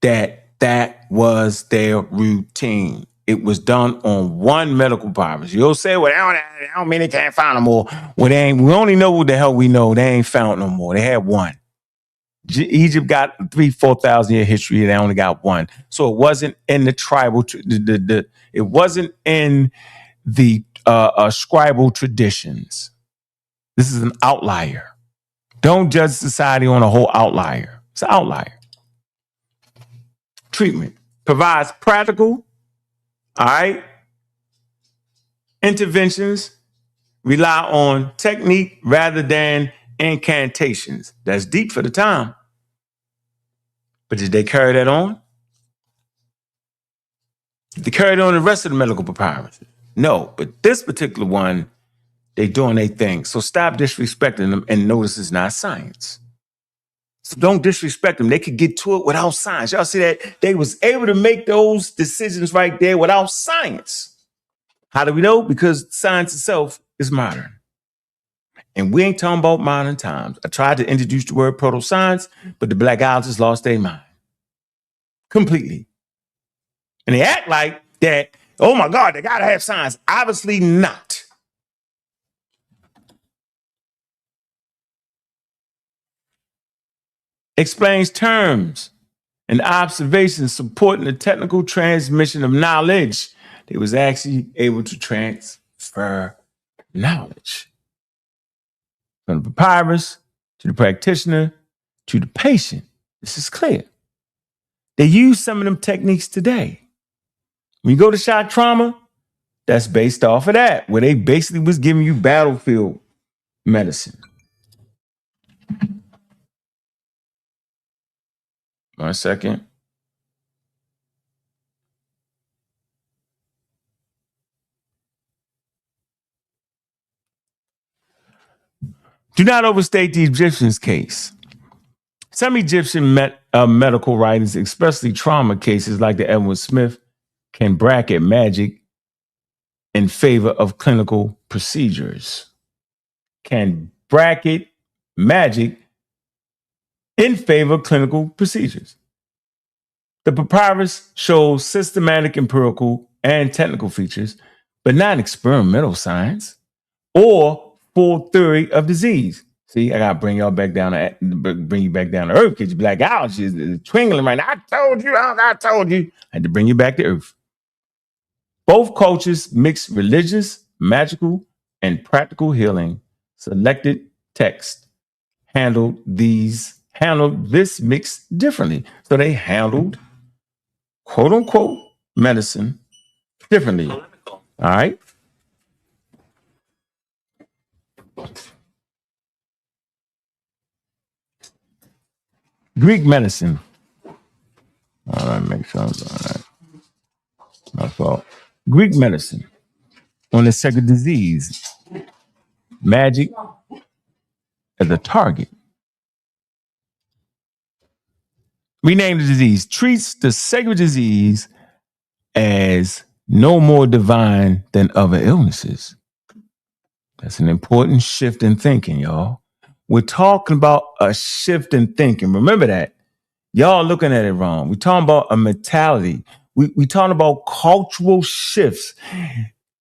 that that was their routine. It was done on one medical purpose. You'll say, well, I don't mean they can't find no more. Well, we only know what the hell we know. They ain't found no more. They had one. Egypt got 3,000-4,000 year history. They only got one. So it wasn't in the tribal, it wasn't in the scribal traditions. This is an outlier. Don't judge society on a whole outlier. It's an outlier. Treatment provides practical, all right, interventions, rely on technique rather than incantations. That's deep for the time. But did they carry that on? Did they carry it on the rest of the medical papyrus? No, but this particular one, they doing their thing. So stop disrespecting them and notice it's not science. So don't disrespect them. They could get to it without science. Y'all see that? They was able to make those decisions right there without science. How do we know? Because science itself is modern. And we ain't talking about modern times. I tried to introduce the word proto-science, but the blackologists lost their mind. Completely. And they act like that, oh my God, they gotta have science. Obviously not. Explains terms and observations supporting the technical transmission of knowledge. They was actually able to transfer knowledge from the papyrus to the practitioner to the patient. This is clear. They use some of them techniques today. When you go to shock trauma, that's based off of that, where they basically was giving you battlefield medicine. 1 second. Do not overstate the Egyptians' case. Some Egyptian medical writings, especially trauma cases like the Edwin Smith, can bracket magic in favor of clinical procedures. Can bracket magic in favor of clinical procedures. The papyrus shows systematic, empirical, and technical features, but not experimental science or full theory of disease. See, I gotta bring you back down to earth because your black allergy is twinkling right now. I told you. I had to bring you back to earth. Both cultures mix religious, magical, and practical healing. Selected text handled this mix differently. So they handled quote unquote medicine differently. All right. Greek medicine. All right, make sure I'm doing that. My fault. Greek medicine on the sacred disease, magic as a target. Rename the disease, treats the sacred disease as no more divine than other illnesses. That's an important shift in thinking, y'all. We're talking about a shift in thinking. Remember that. Y'all looking at it wrong. We're talking about a mentality. We talking about cultural shifts.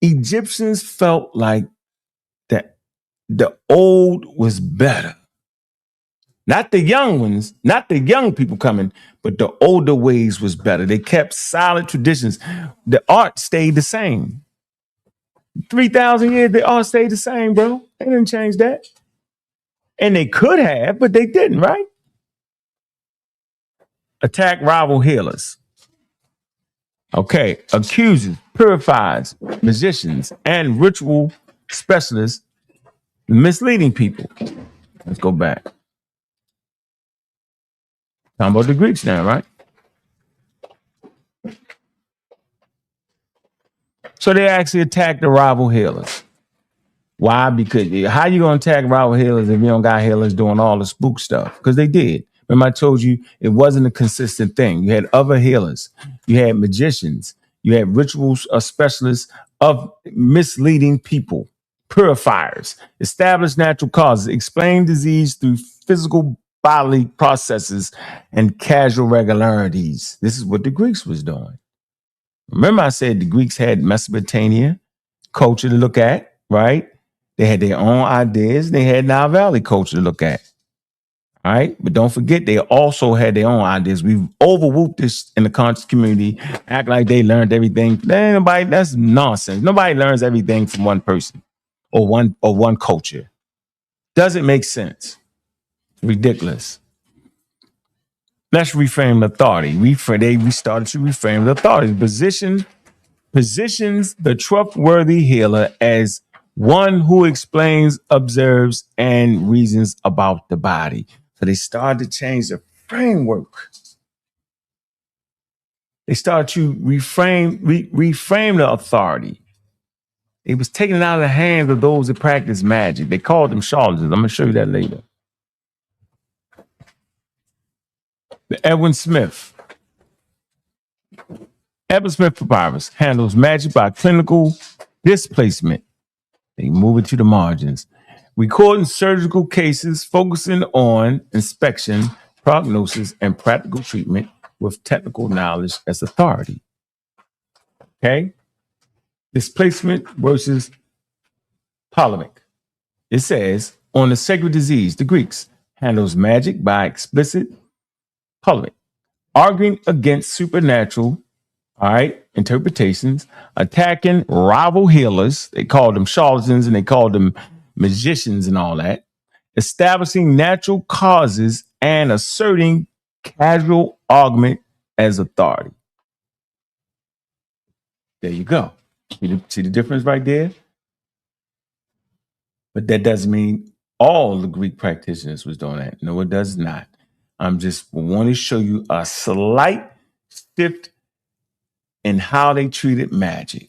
Egyptians felt like that the old was better. Not the young ones, not the young people coming, but the older ways was better. They kept solid traditions. The art stayed the same. 3,000 years, the art stayed the same, bro. They didn't change that. And they could have, but they didn't, right? Attack rival healers. Okay, accusers, purifiers, magicians, and ritual specialists misleading people. Let's go back. Talking about the Greeks now, right? So they actually attacked the rival healers. Why? Because how you gonna attack rival healers if you don't got healers doing all the spook stuff? Because they did. Remember, I told you it wasn't a consistent thing. You had other healers, you had magicians, you had ritual specialists of misleading people, purifiers, establish natural causes, explain disease through physical bodily processes and casual regularities. This is what the Greeks was doing. Remember, I said the Greeks had Mesopotamia culture to look at, right? They had their own ideas. They had Nile Valley culture to look at. All right. But don't forget, they also had their own ideas. We've overwhooped this in the conscious community, act like they learned everything. That's nonsense. Nobody learns everything from one person or one culture. Doesn't make sense. Ridiculous. Let's reframe authority. We started to reframe the authority. Positions the trustworthy healer as one who explains, observes, and reasons about the body. So they started to change the framework. They started to reframe the authority. It was taken out of the hands of those that practice magic. They called them charlatans. I'm going to show you that later. Edwin Smith Papyrus handles magic by clinical displacement. They move it to the margins. Recording surgical cases, focusing on inspection, prognosis, and practical treatment with technical knowledge as authority. Okay? Displacement versus polemic. It says, on the sacred disease, the Greeks handles magic by explicit polemic, arguing against supernatural, all right, interpretations, attacking rival healers. They called them charlatans and they called them magicians and all that, establishing natural causes and asserting casual argument as authority. There you go. See the difference right there? But that doesn't mean all the Greek practitioners was doing that. No, it does not. I'm just want to show you a slight shift in how they treated magic.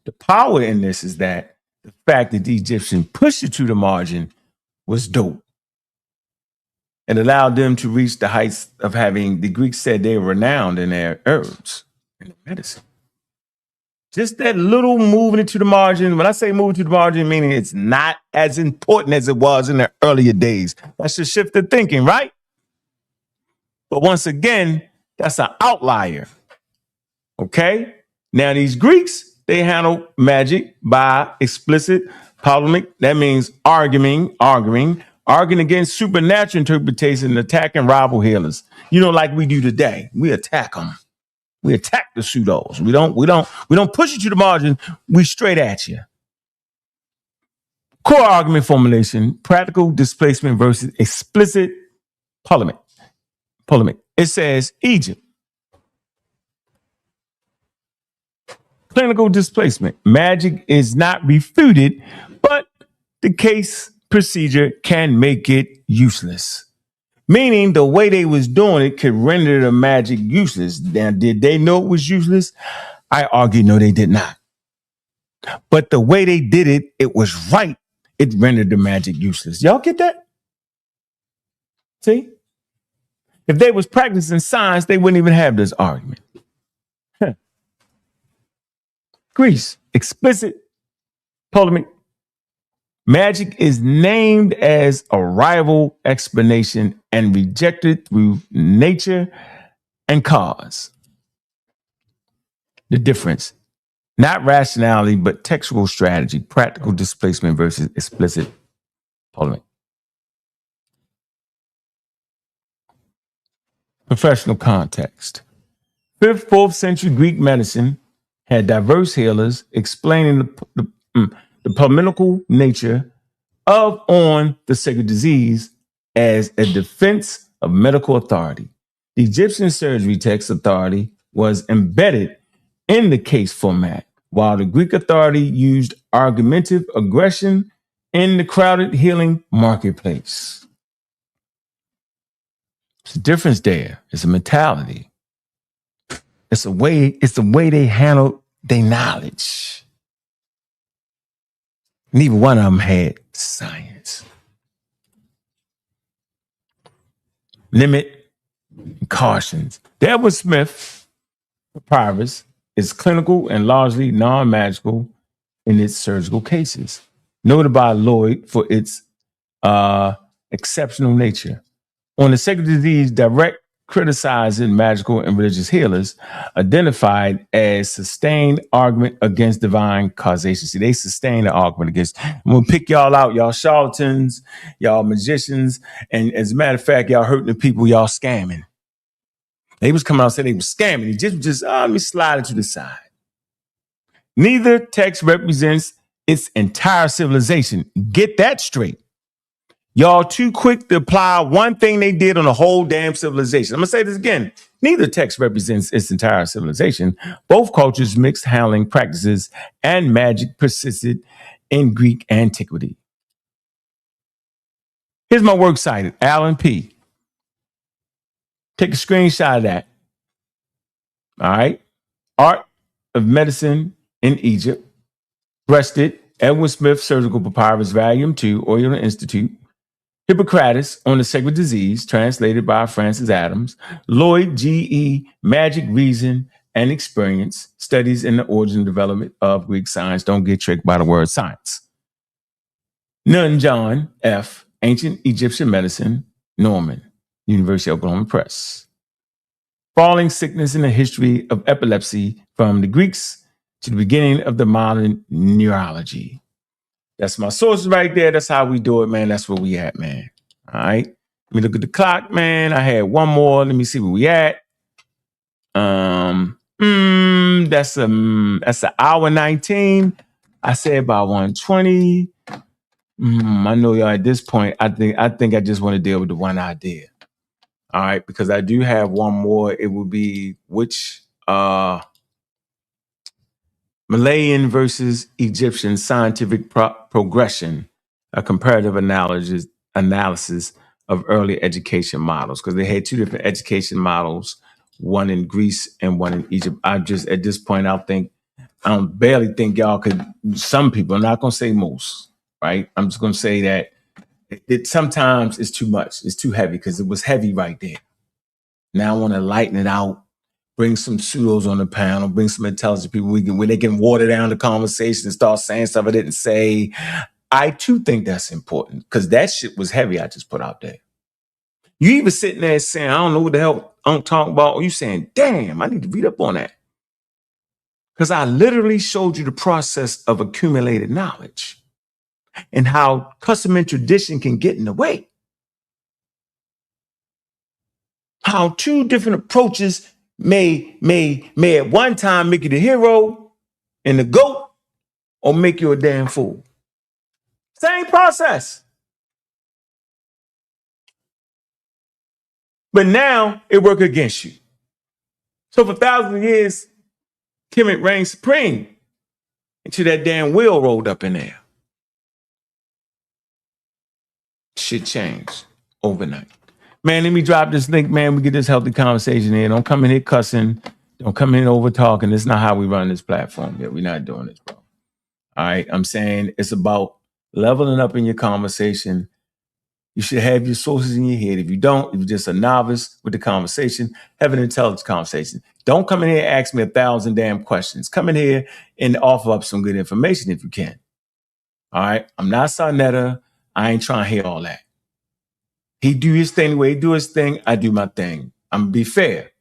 The power in this is that the fact that the Egyptian pushed it to the margin was dope. It allowed them to reach the heights of having, the Greeks said they were renowned in their herbs and medicine. Just that little moving it to the margin. When I say moving to the margin, meaning it's not as important as it was in the earlier days. That's a shift of thinking, right? But once again, that's an outlier. Okay? Now, these Greeks, they handle magic by explicit polemic. That means arguing against supernatural interpretation and attacking rival healers. You know, like we do today. We attack them. We attack the pseudos. We don't push you to the margin. We straight at you. Core argument formulation, practical displacement versus explicit polemic. It says Egypt. Clinical displacement. Magic is not refuted, but the case procedure can make it useless. Meaning the way they was doing it could render the magic useless. Now, did they know it was useless? I argue no, they did not. But the way they did it, it was right. It rendered the magic useless. Y'all get that? See? If they was practicing science, they wouldn't even have this argument. Greece, explicit polemic. Magic is named as a rival explanation and rejected through nature and cause. The difference, not rationality, but textual strategy, practical displacement versus explicit polemic. Professional context. 5th, 4th century Greek medicine had diverse healers explaining the polemical nature of on the sacred disease as a defense of medical authority. The Egyptian surgery text authority was embedded in the case format, while the Greek authority used argumentative aggression in the crowded healing marketplace. It's a difference there. It's a mentality. It's the way they handle their knowledge. Neither one of them had science. Limit and cautions. The Edward Smith papyrus is clinical and largely non-magical in its surgical cases, noted by Lloyd for its exceptional nature. On the sacred disease, direct criticizing magical and religious healers identified as sustained argument against divine causation. See, they sustained the argument against. I'm gonna pick y'all out, y'all charlatans, y'all magicians, and as a matter of fact, y'all hurting the people, y'all scamming. They was coming out saying they was scamming. He just let me slide it to the side. Neither text represents its entire civilization. Get that straight. Y'all too quick to apply one thing they did on a whole damn civilization. I'm going to say this again. Neither text represents its entire civilization. Both cultures mixed handling practices and magic persisted in Greek antiquity. Here's my works cited, Alan P. Take a screenshot of that. All right. Art of Medicine in Egypt. Breasted, Edwin Smith Surgical Papyrus, Volume 2, Oriental Institute. Hippocrates on the Sacred Disease, translated by Francis Adams. Lloyd G.E. Magic, Reason, and Experience, Studies in the Origin and Development of Greek Science. Don't get tricked by the word science. Nunn John F. Ancient Egyptian Medicine, Norman, University of Oklahoma Press. Falling Sickness in the History of Epilepsy from the Greeks to the beginning of the modern neurology. That's my sources right there. That's how we do it, man. That's where we at, man. All right. Let me look at the clock, man. I had one more. Let me see where we at. That's an hour 19. I said about 120. I know y'all at this point. I think I just want to deal with the one idea. All right, because I do have one more. It would be which Malayan versus Egyptian scientific progression, a comparative analysis of early education models, because they had two different education models, one in Greece and one in Egypt. I just, at this point, I barely think y'all could, some people, I'm not going to say most, right? I'm just going to say that it sometimes is too much. It's too heavy because it was heavy right there. Now I want to lighten it out. Bring some pseudos on the panel, bring some intelligent people when they can water down the conversation and start saying stuff I didn't say. I too think that's important because that shit was heavy I just put out there. You even sitting there saying, I don't know what the hell I'm talking about. Or you saying, damn, I need to read up on that. Because I literally showed you the process of accumulated knowledge and how custom and tradition can get in the way. How two different approaches may at one time make you the hero and the GOAT or make you a damn fool. Same process. But now it works against you. So for thousands of years, Kemet reigns supreme until that damn wheel rolled up in there. Shit changed overnight. Man, let me drop this link, man. We get this healthy conversation in. Don't come in here cussing. Don't come in over talking. This is not how we run this platform. Yeah, we're not doing this, bro. All right. I'm saying it's about leveling up in your conversation. You should have your sources in your head. If you don't, if you're just a novice with the conversation, have an intelligent conversation. Don't come in here and ask me 1,000 damn questions. Come in here and offer up some good information if you can. All right. I'm not sa.neter. I ain't trying to hear all that. He do his thing the way he do his thing. I do my thing. I'm gonna be fair.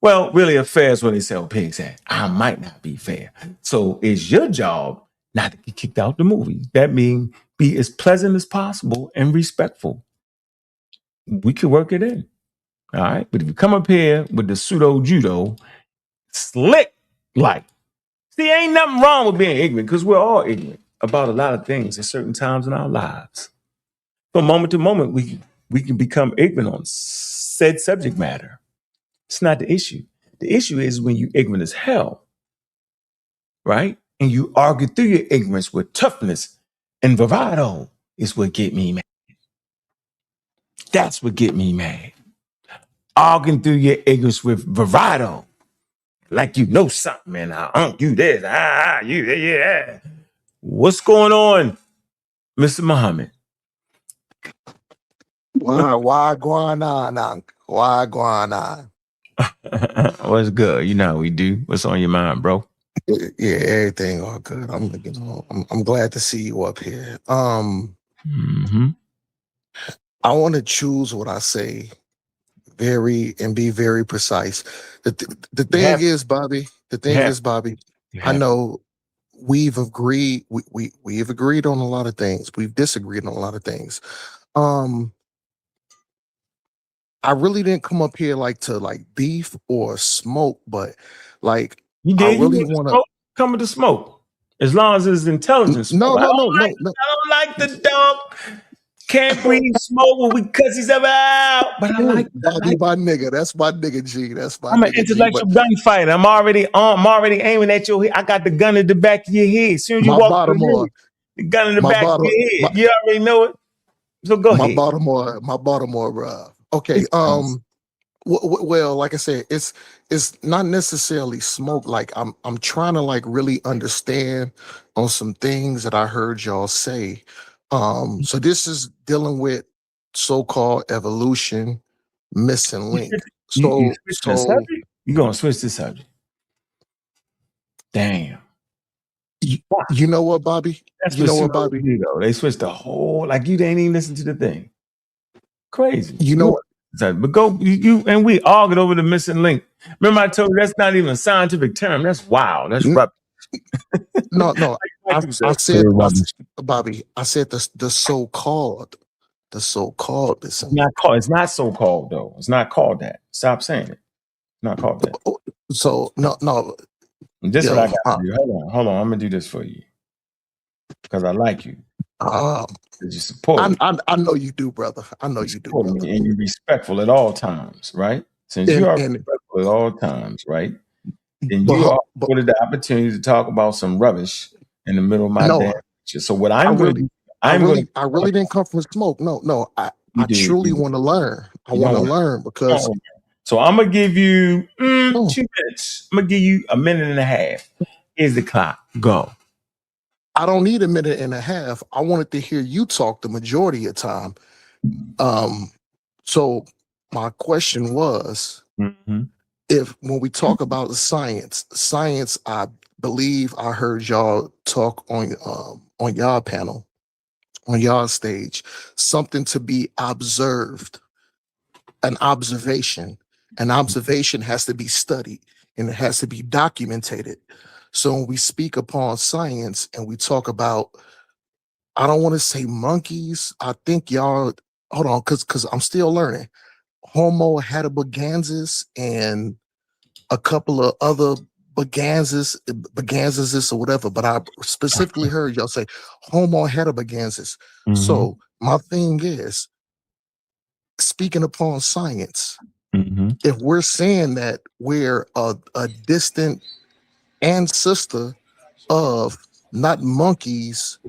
Well, really, a fair is where they sell pigs at. I might not be fair. So it's your job not to get kicked out the movie. That means be as pleasant as possible and respectful. We could work it in. All right. But if you come up here with the pseudo judo, slick like, see, ain't nothing wrong with being ignorant because we're all ignorant about a lot of things at certain times in our lives. From moment to moment, we can become ignorant on said subject matter. It's not the issue. The issue is when you ignorant as hell, right? And you argue through your ignorance with toughness and bravado is what get me mad. That's what get me mad. Arguing through your ignorance with bravado. Like you know something, man. You this, you that, yeah. What's going on, Mr. Muhammad? Why going on, Ankh? Why going on? What's good? You know how we do. What's on your mind, bro? Yeah, everything all good. I'm glad to see you up here. Mm-hmm. I want to choose what I say and be very precise. The thing is, Bobby, I know we've agreed, we've agreed on a lot of things. We've disagreed on a lot of things. I really didn't come up here to beef or smoke, but like you did. I really want to come with the smoke as long as it's intelligence. No. I don't like the dog. Can't breathe smoke because he's ever out. But I like my nigga. That's my nigga G. That's my I'm nigga an intellectual gunfighter. I'm already aiming at your head. I got the gun in the back of your head. As soon as you walk through the gun in the back of your head. You already know it. So go ahead. My Baltimore, bro. Okay. Well, like I said, it's not necessarily smoke. Like I'm trying to like really understand on some things that I heard y'all say. So this is dealing with so-called evolution, missing link. You gonna switch the subject? Damn. You know what, Bobby? You know what, Bobby? They switched the whole, like you didn't even listen to the thing. Crazy. You know what? But go you and we argued over the missing link. Remember, I told you that's not even a scientific term. That's wild. That's rubbish. No. I said, Bobby. I said the so-called. It's not so-called though. It's not called that. Stop saying it. It's not called that. So no. This is what I got for you. Hold on. I'm gonna do this for you because I like you. You support me. I know you do, brother. I know you do, brother. And you're respectful at all times, right? Since you are respectful at all times, right? And you are afforded the opportunity to talk about some rubbish in the middle of my damn lecture. So what I'm going to do, I really didn't come from smoke. No. I truly want to learn. I want to learn because. So I'm gonna give you 2 minutes. I'm gonna give you a minute and a half. Here's the clock. Go. I don't need a minute and a half. I wanted to hear you talk the majority of the time. So my question was, if when we talk about science, I believe I heard y'all talk on y'all panel, on y'all stage, something to be observed, an observation. An observation has to be studied and it has to be documented. So when we speak upon science and we talk about, I don't want to say monkeys. I think y'all, hold on, because I'm still learning. Homo habilis and a couple of other baganses or whatever, but I specifically heard y'all say Homo habilis. So my thing is, speaking upon science, If we're saying that we're a distant ancestor of not monkeys,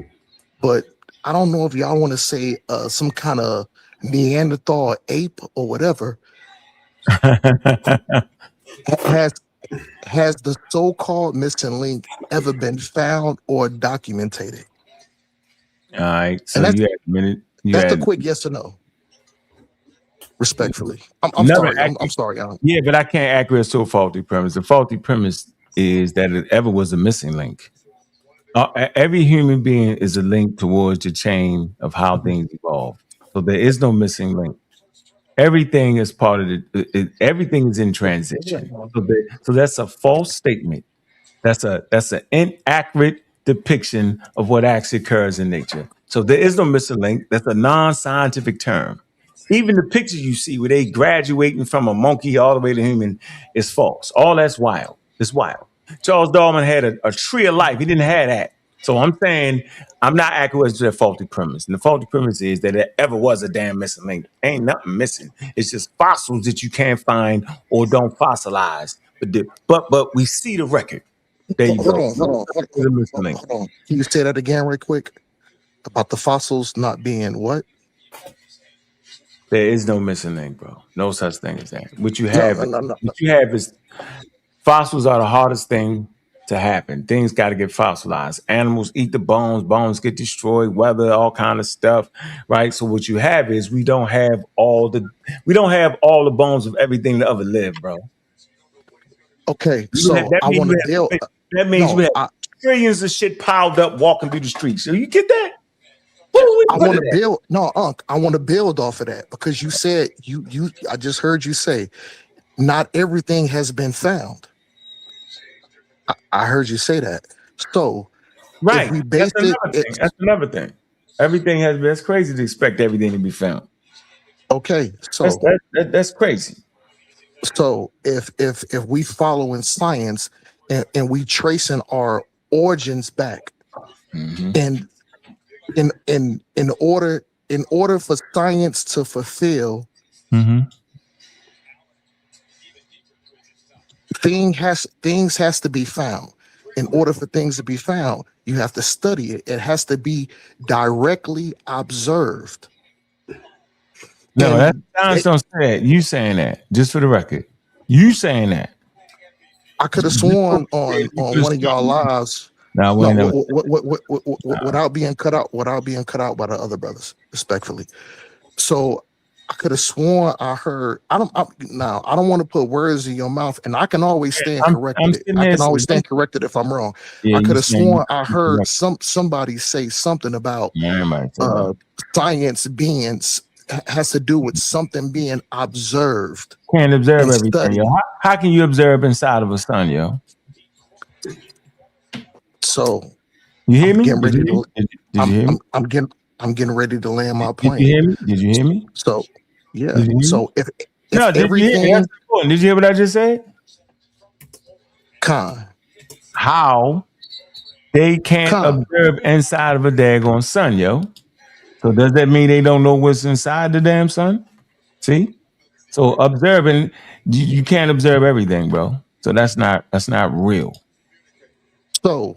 but I don't know if y'all want to say some kind of Neanderthal ape or whatever, has the so-called missing link ever been found or documented? All right. So And you had a minute. that's a quick yes or no. Respectfully, I'm sorry. I'm sorry, Alan. Yeah, but I can't accurate so faulty premise. The faulty premise is that it ever was a missing link. Every human being is a link towards the chain of how things evolve. So there is no missing link. Everything is part of it. Everything is in transition. So that's a false statement. That's an inaccurate depiction of what actually occurs in nature. So there is no missing link. That's a non-scientific term. Even the pictures you see where they graduating from a monkey all the way to human is false. All that's wild. It's wild. Charles Darwin had a tree of life. He didn't have that. So I'm saying I'm not accurate to that faulty premise. And the faulty premise is that there ever was a damn missing link. Ain't nothing missing. It's just fossils that you can't find or don't fossilize. But we see the record. There you go. Hold on. Can you say that again right quick? About the fossils not being what? There is no missing link, bro. No such thing as that. What you have is fossils are the hardest thing to happen. Things got to get fossilized. Animals eat the bones get destroyed, weather, all kind of stuff, right? So what you have is we don't have all the bones of everything that ever lived, bro. Okay, so I want to build. That means we have trillions of shit piled up walking through the streets. So you get that? I want to build. No, Unc, I want to build off of that because you said I just heard you say not everything has been found. I heard you say that. So right, if we base that's another thing. Everything has been. It's crazy to expect everything to be found. Okay, so that's crazy. So if we follow in science and we tracing our origins back, and in order for science to fulfill, things has to be found. In order for things to be found, you have to study it. It has to be directly observed. No, that's science don't say that. You saying that, just for the record. You saying that. I could have sworn on one of y'all lives. Without being cut out by the other brothers, respectfully. So I could have sworn I heard. I don't want to put words in your mouth, and I can always stand corrected. I can always stand corrected if I'm wrong. I could have sworn I heard somebody say something about science beings has to do with something being observed. Can't observe everything, yo. How can you observe inside of a sun, yo? So you hear me? Did you hear me? I'm getting ready to land my plane. Did you hear me? So yeah. So if everything, did you hear what I just said? How they can't observe inside of a daggone sun, yo. So does that mean they don't know what's inside the damn sun? See? So observing, you can't observe everything, bro. So that's not real. So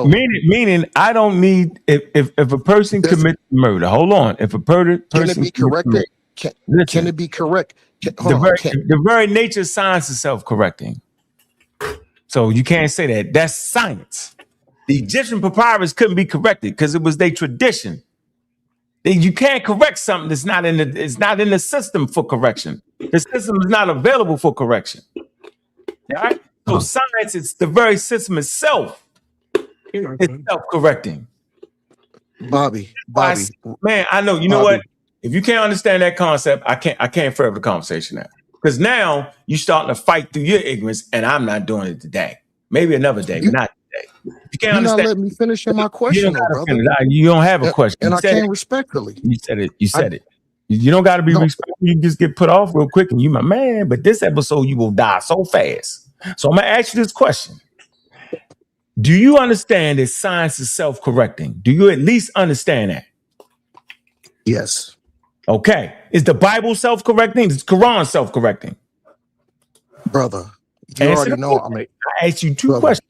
meaning I don't need if a person commits murder. Hold on. If a person can it be corrected? Can it be correct? The very nature of science is self-correcting. So you can't say that. That's science. The Egyptian papyrus couldn't be corrected because it was their tradition. You can't correct something that's not in the system for correction. The system is not available for correction. All right? So science is the very system itself. It's self-correcting. Bobby. Man, I know. You know what? If you can't understand that concept, I can't further the conversation now. Because now you're starting to fight through your ignorance, and I'm not doing it today. Maybe another day, but not today. You can't understand. Not let me finish my question, brother. You don't have a question. And I can't respectfully. You said it. You don't got to be respectful. You just get put off real quick, and you my man. But this episode, you will die so fast. So I'm gonna ask you this question: do you understand that science is self-correcting? Do you at least understand that? Yes. Okay. Is the Bible self-correcting? Is the Quran self-correcting? brother. You Answer already the know question. I asked you two brother, questions.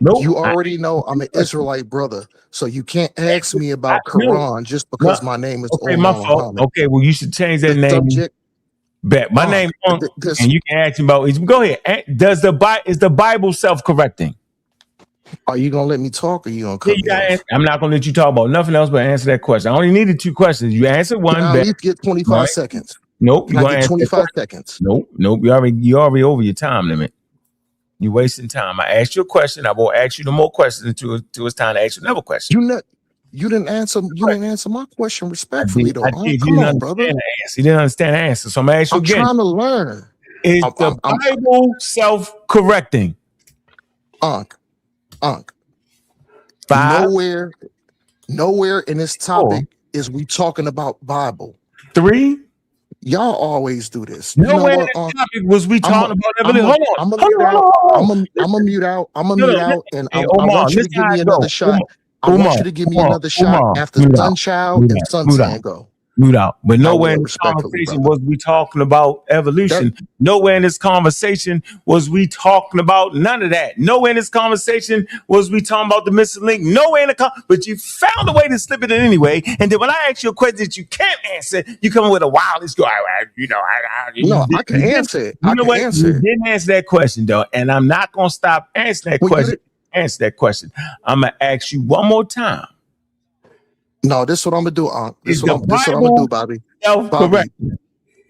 Nope. You already know I'm an Israelite brother, so you can't ask me about No. Quran just because my name is Okay, my Omar fault. Muhammad. Okay, well, you should change that The name. subject, Bet my name, and you can ask me about. Go ahead. Is the Bible self-correcting? Are you gonna let me talk, or you gonna cut me off? I'm not gonna let you talk about nothing else but answer that question. I only needed two questions. You answered one. Can I at least get 25 seconds? Nope. Can I get 25 seconds? Nope. You already over your time limit. You're wasting time. I asked you a question. I will ask you no more questions until it's time to ask you another question. You didn't answer my question respectfully, though. Come on, brother. You didn't understand the answer. So I'm gonna ask you again. I'm trying to learn. Is the Bible self-correcting? Ankh. Nowhere in this topic is we talking about Bible. 3. Y'all always do this. Nowhere in this topic was we talking about evolution. I'm gonna mute out, and I want you to give me another shot. I want you to give me another shot after Sunchild and Suntan go. Mute out. But nowhere in this conversation was we talking about evolution. Nowhere in this conversation was we talking about none of that. Nowhere in this conversation was we talking about the missing link. Nowhere in the but you found a way to slip it in anyway. And then when I ask you a question that you can't answer, you come with a wildest go. I can answer it. You didn't answer that question though, and I'm not gonna stop answering that question. Answer that question. I'm gonna ask you one more time. No, this is what I'm gonna do, Ankh. This is what I'm gonna do, Bobby.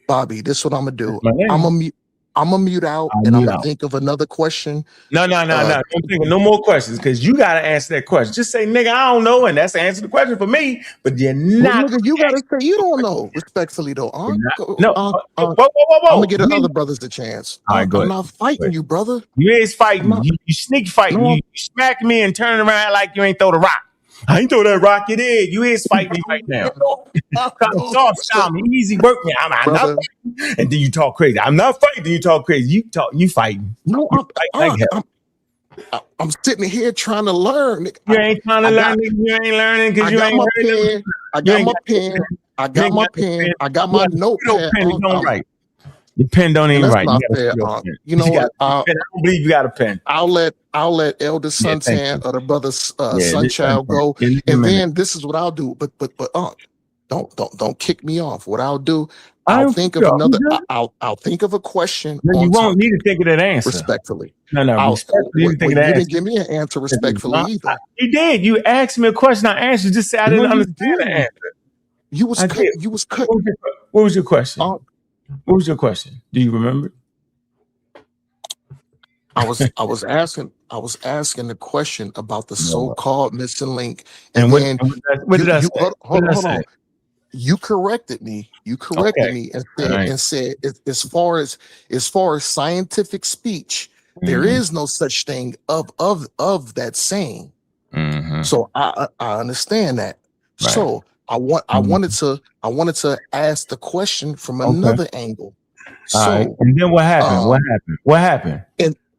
Bobby, this is what I'm gonna do. I'm gonna mute out, and I'm gonna think of another question. No. Don't think of no more questions because you gotta answer that question. Just say, nigga, I don't know, and that's the answer to the question for me. But you're not. Nigga, you gotta say you don't know. Respectfully, though, Ankh. Whoa. I'm gonna give the other brothers a chance. All right, go ahead. I'm not fighting you, brother. You ain't fighting. You sneak fighting. You smack me and turn around like you ain't throw the rock. I ain't throw that rock. You did. You is fighting me right now. Soft style me, easy work me. I'm not fighting. And then you talk crazy. I'm not fighting. Then you talk crazy. You fighting. No, I'm sitting here trying to learn. You ain't trying to learn. You ain't learning because you ain't pen. I got my pen. I got my pen. I got my notepad. Don't write. Your pen don't even write. You know what? I don't believe you got a pen. I'll let Elder Suntan or the brother Sunchild go, and then this is what I'll do. But don't kick me off. What I'll do, I'll think of another. I'll think of a question. You won't need to think of that answer. Respectfully. No. You didn't give me an answer respectfully either. You did. You asked me a question. I answered. Just say I didn't understand the answer. You was cut. What was your question? What was your question? Do you remember? I was asking the question about the so-called missing link, and what did I say? Hold on. You corrected me. And said as far as scientific speech, there is no such thing of that saying. Mm-hmm. So I understand that. Right. So I wanted to ask the question from another angle. So right. And then what happened? What happened?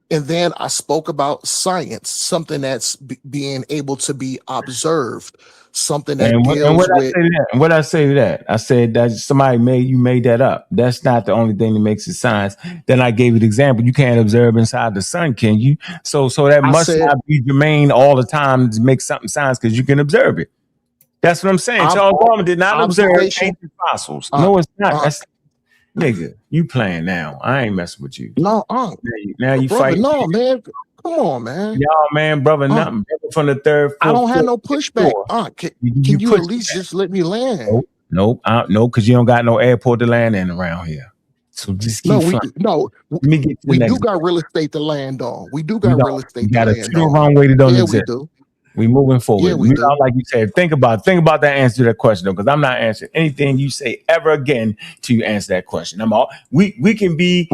And then I spoke about science, something that's being able to be observed, something that deals with. And what I say to that? I said that somebody made that up. That's not the only thing that makes it science. Then I gave you the example. You can't observe inside the sun, can you? So that must not be germane all the time to make something science because you can observe it. That's what I'm saying. Charles Darwin did not observe ancient fossils. No, it's not. That's nigga. You playing now? I ain't messing with you. No, now you fighting. No, man. Come on, man. Y'all, man, brother, nothing. Brother from the third. I don't have no pushback. Can you at least just let me land? Nope, because you don't got no airport to land in around here. So just keep we do got real estate to land on. We do got real estate to land on. You got a wrong way to don't exist. We do. We moving forward. Yeah, we do. Like you said, think about that answer to that question though, because I'm not answering anything you say ever again to you answer that question. We can be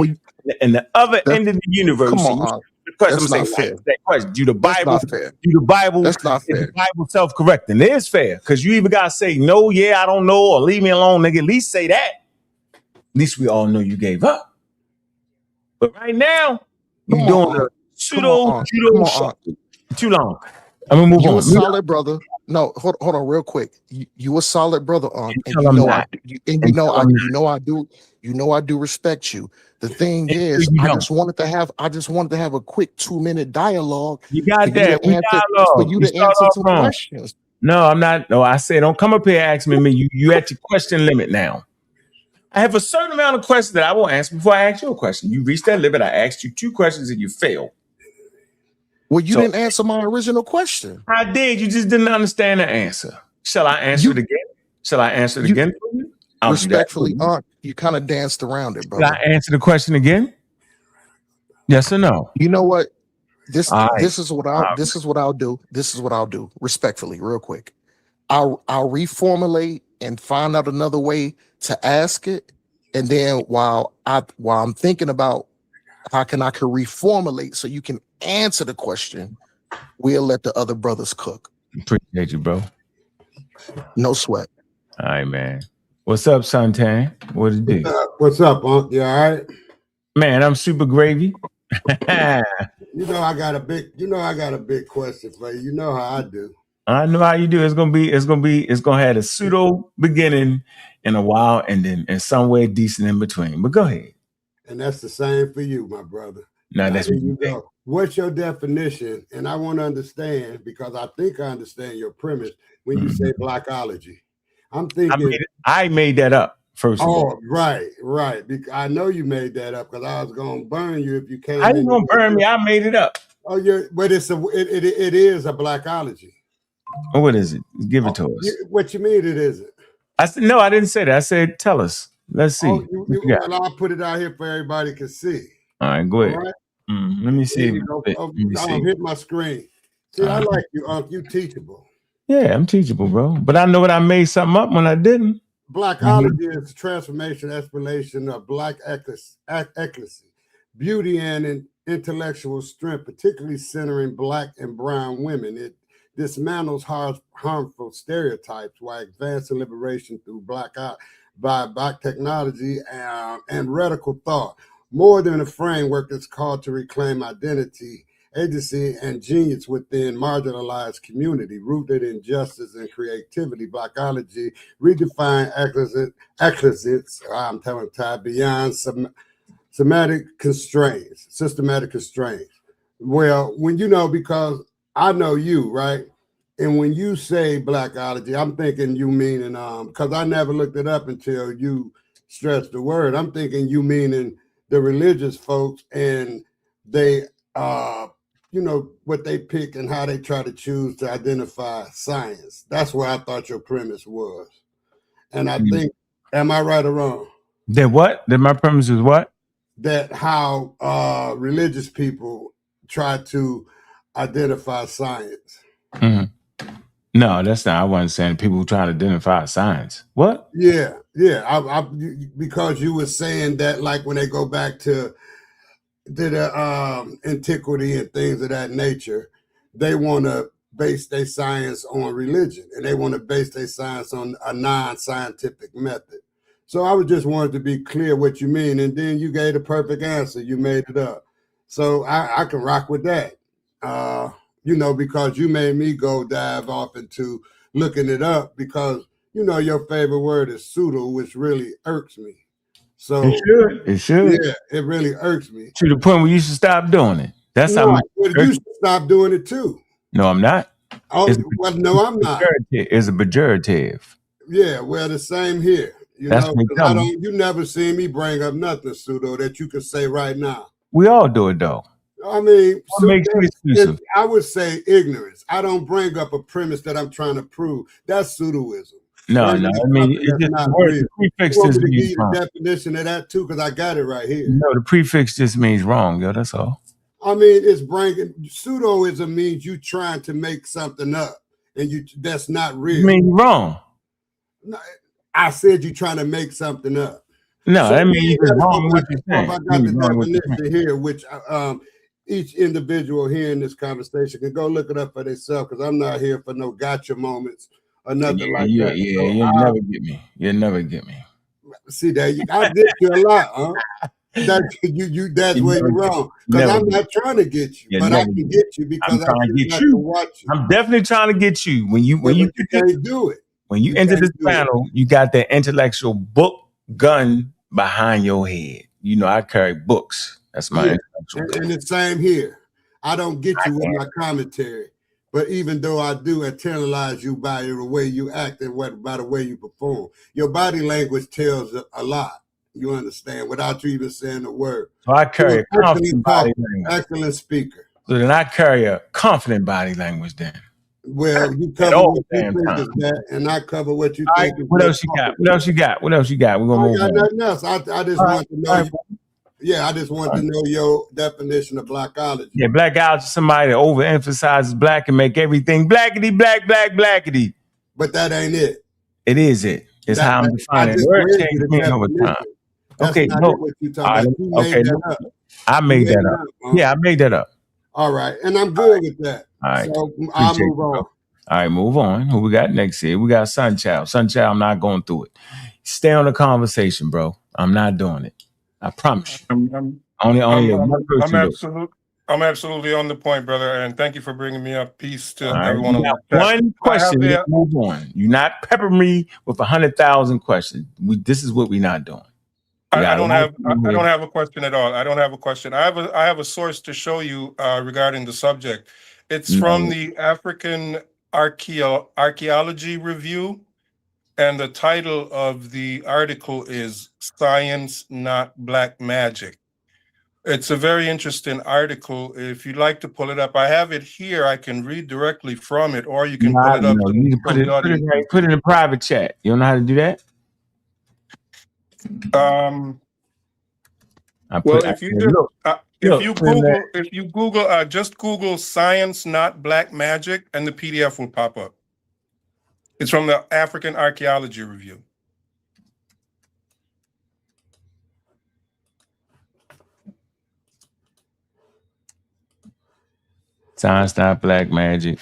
in the other end of the universe. Come on, that's not fair. That question. Do the Bible? That's not fair. Is the Bible self-correcting? It is fair because you either gotta say no, I don't know, or leave me alone, nigga. At least say that. At least we all know you gave up. But right now, you're doing a pseudo. Too long. I'm gonna move on. You a solid brother. No, hold on, real quick. You a solid brother, and Until I'm not. I do respect you. The thing Until is, you I don't. just wanted to have a quick 2-minute dialogue You for got you that. to We answer dialogue. You start off some wrong. questions. No, I'm not. No, I said don't come up here asking me. You at your question limit now. I have a certain amount of questions that I will answer before I ask you a question. You reached that limit. I asked you 2 questions and you failed. Well, you didn't answer my original question. I did. You just didn't understand the answer. Shall I answer it again? Shall I answer it again for you? I'll do that for Respectfully, you. you kind of danced around it, Shall brother. I answer the question again? Yes or no? You know what? This All right. is what I'll do. Respectfully, real quick. I'll reformulate and find out another way to ask it. And then while I'm thinking about how I can reformulate so you can answer the question, we'll let the other brothers cook. Appreciate you, bro. No sweat. All right, man. What's up, Suntan? What it do? What's up, Unc? You all right? Man, I'm super gravy. You know I got a big question for you. You know how I do. I know how you do. It's gonna have a pseudo beginning and a wild ending and somewhere decent in between. But go ahead. And that's the same for you, my brother. Now that's what you think. What's your definition? And I want to understand, because I think I understand your premise when you say blackology. I'm thinking I made that up, first of all. Right. I know you made that up because I was gonna burn you if you came. How you gonna burn me? I made it up. Oh, but it is a blackology. What is it? Give it to us. What you mean it isn't? I said no, I didn't say that. I said tell us. Let's see. Well, I'll put it out here for everybody to see. All right, go ahead. All right? Let me see. I'll hit my screen. See, I like you, Unc. You teachable. Yeah, I'm teachable, bro. But I know when I made something up when I didn't. Blackology is transformation, explanation of black ecstasy, beauty and intellectual strength, particularly centering black and brown women. It dismantles harmful stereotypes while advancing liberation through black technology and radical thought. More than a framework, it's called to reclaim identity, agency, and genius within marginalized community, rooted in justice and creativity. Blackology redefine excellence, I'm telling Ty, beyond systematic constraints. Well, because I know you, right? And when you say blackology, I'm thinking you meaning, because I never looked it up until you stressed the word. I'm thinking you meaning the religious folks, and they, what they pick and how they try to choose to identify science. That's where I thought your premise was. And I think, am I right or wrong? That what? That my premise is what? That how religious people try to identify science. Mm-hmm. No, that's not. I wasn't saying people who try to identify science. What? Yeah. Because you were saying that, like when they go back to the antiquity and things of that nature, they want to base their science on religion, and they want to base their science on a non-scientific method. So I was just wanted to be clear what you mean, and then you gave the perfect answer. You made it up, so I can rock with that. Because you made me go dive off into looking it up, because your favorite word is pseudo, which really irks me. So it should. Yeah, it really irks me. To the point where you should stop doing it. That's how much. You should stop doing it too. No, I'm not. No, I'm not. It's a pejorative. Yeah, well, the same here. You never seen me bring up nothing, pseudo, that you could say right now. We all do it though. I mean, I would say ignorance. I don't bring up a premise that I'm trying to prove. That's pseudoism. No. I mean, it's just the word. The prefix just means wrong. Definition of that too, because I got it right here. No, the prefix just means wrong, yo. That's all. I mean, it's bringing pseudoism means you trying to make something up, and that's not real. You mean wrong? No, I said you trying to make something up. No, that means it's wrong. What you're saying. I got the definition here, which each individual here in this conversation can go look it up for themselves, because I'm not here for no gotcha moments or nothing like that. Yeah, you'll never get me. You'll never get me. See that I did you a lot, huh? That's where you're wrong. Because never I'm not trying to get you, You but never I can get get you because I trying to choose get not you. to watch you. I'm definitely trying to get you. When you But you can't do it. when you You enter can't this do it. panel, you got that intellectual book gun behind your head. You know, I carry books. That's my Yeah, intellectual gun. and the same here. I don't get you with my commentary, but even though I do internalize you by the way you act and by the way you perform, your body language tells a lot. You understand without you even saying a word. So I carry a confident body language. Excellent speaker. So then I carry a confident body language then. Well, you cover all what you damn think time. is that, and I cover what you All think right, is what that. else you got? What else you got? What else you got? We're gonna I move got on. nothing else. I just want to know. Yeah, I just want to know your definition of blackology. Yeah, blackology is somebody that overemphasizes black and make everything blackity, black, black, blackity. But that ain't it. It is it. It's how I'm defining it. Word changes me over time. That's Okay, not no. it what you talking about. You made that up. I made that up. Yeah, I made that up. All right, and I'm good with that. All right. So I'll move on. All right, move on. Who we got next here? We got Sunchild. Sunchild, I'm not going through it. Stay on the conversation, bro. I'm not doing it. I promise you. I'm absolutely on the point, brother, and thank you for bringing me up. Peace to right, everyone. You got one question. Move on. You're not peppering me with 100,000 questions. This is what we're not doing. I don't have a question at all. I don't have a question. I have a source to show you regarding the subject. It's from the African Archaeology Review, and the title of the article is "Science, Not Black Magic." It's a very interesting article. If you'd like to pull it up, I have it here. I can read directly from it, or you can pull it up. You can put it in a private chat. You don't know how to do that? Well, if you Google, just Google "Science, Not Black Magic," and the PDF will pop up. It's from the African Archaeology Review. Science, not black magic.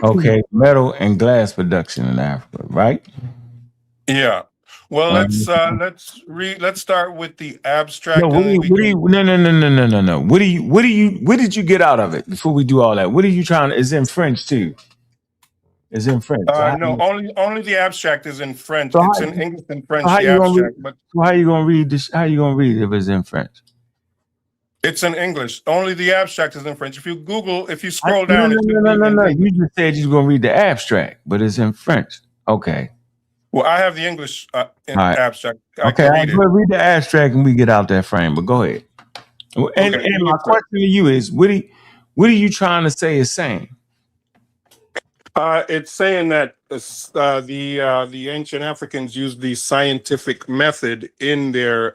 Okay, metal and glass production in Africa, right? Yeah. Well, let's start with the abstract. No. What did you get out of it before we do all that? What are you trying to? Is in French too? Is in French? No, only the abstract is in French. It's in English and French. The abstract, but how you gonna read this? How you gonna read it if it's in French? It's in English. Only the abstract is in French. If you scroll down, no. You just said you're gonna read the abstract, but it's in French. Okay. Well, I have the English abstract. Okay, I'm gonna read the abstract and we get out that frame. But go ahead. And my question to you is, what are you trying to say is saying? It's saying that the ancient Africans used the scientific method in their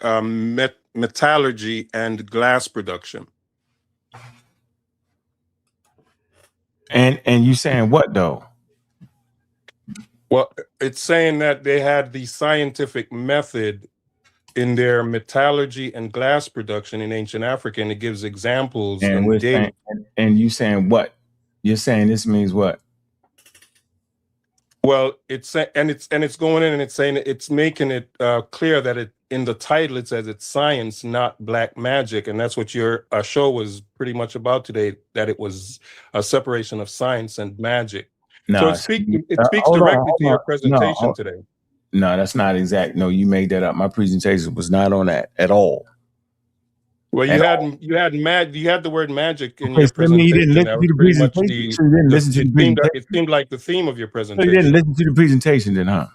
metallurgy and glass production. And you saying what though? Well, it's saying that they had the scientific method in their metallurgy and glass production in ancient Africa, and it gives examples and dates. And you saying what? You're saying this means what? Well, it's going in and it's saying it's making it clear that in the title it says it's science, not black magic, and that's what your show was pretty much about today. That it was a separation of science and magic. No, so it speaks directly to your presentation today. No, that's not exact. No, you made that up. My presentation was not on that at all. Well, you had the word magic in your presentation. You didn't listen to the presentation. It seemed like the theme of your presentation. So you didn't listen to the presentation then, huh?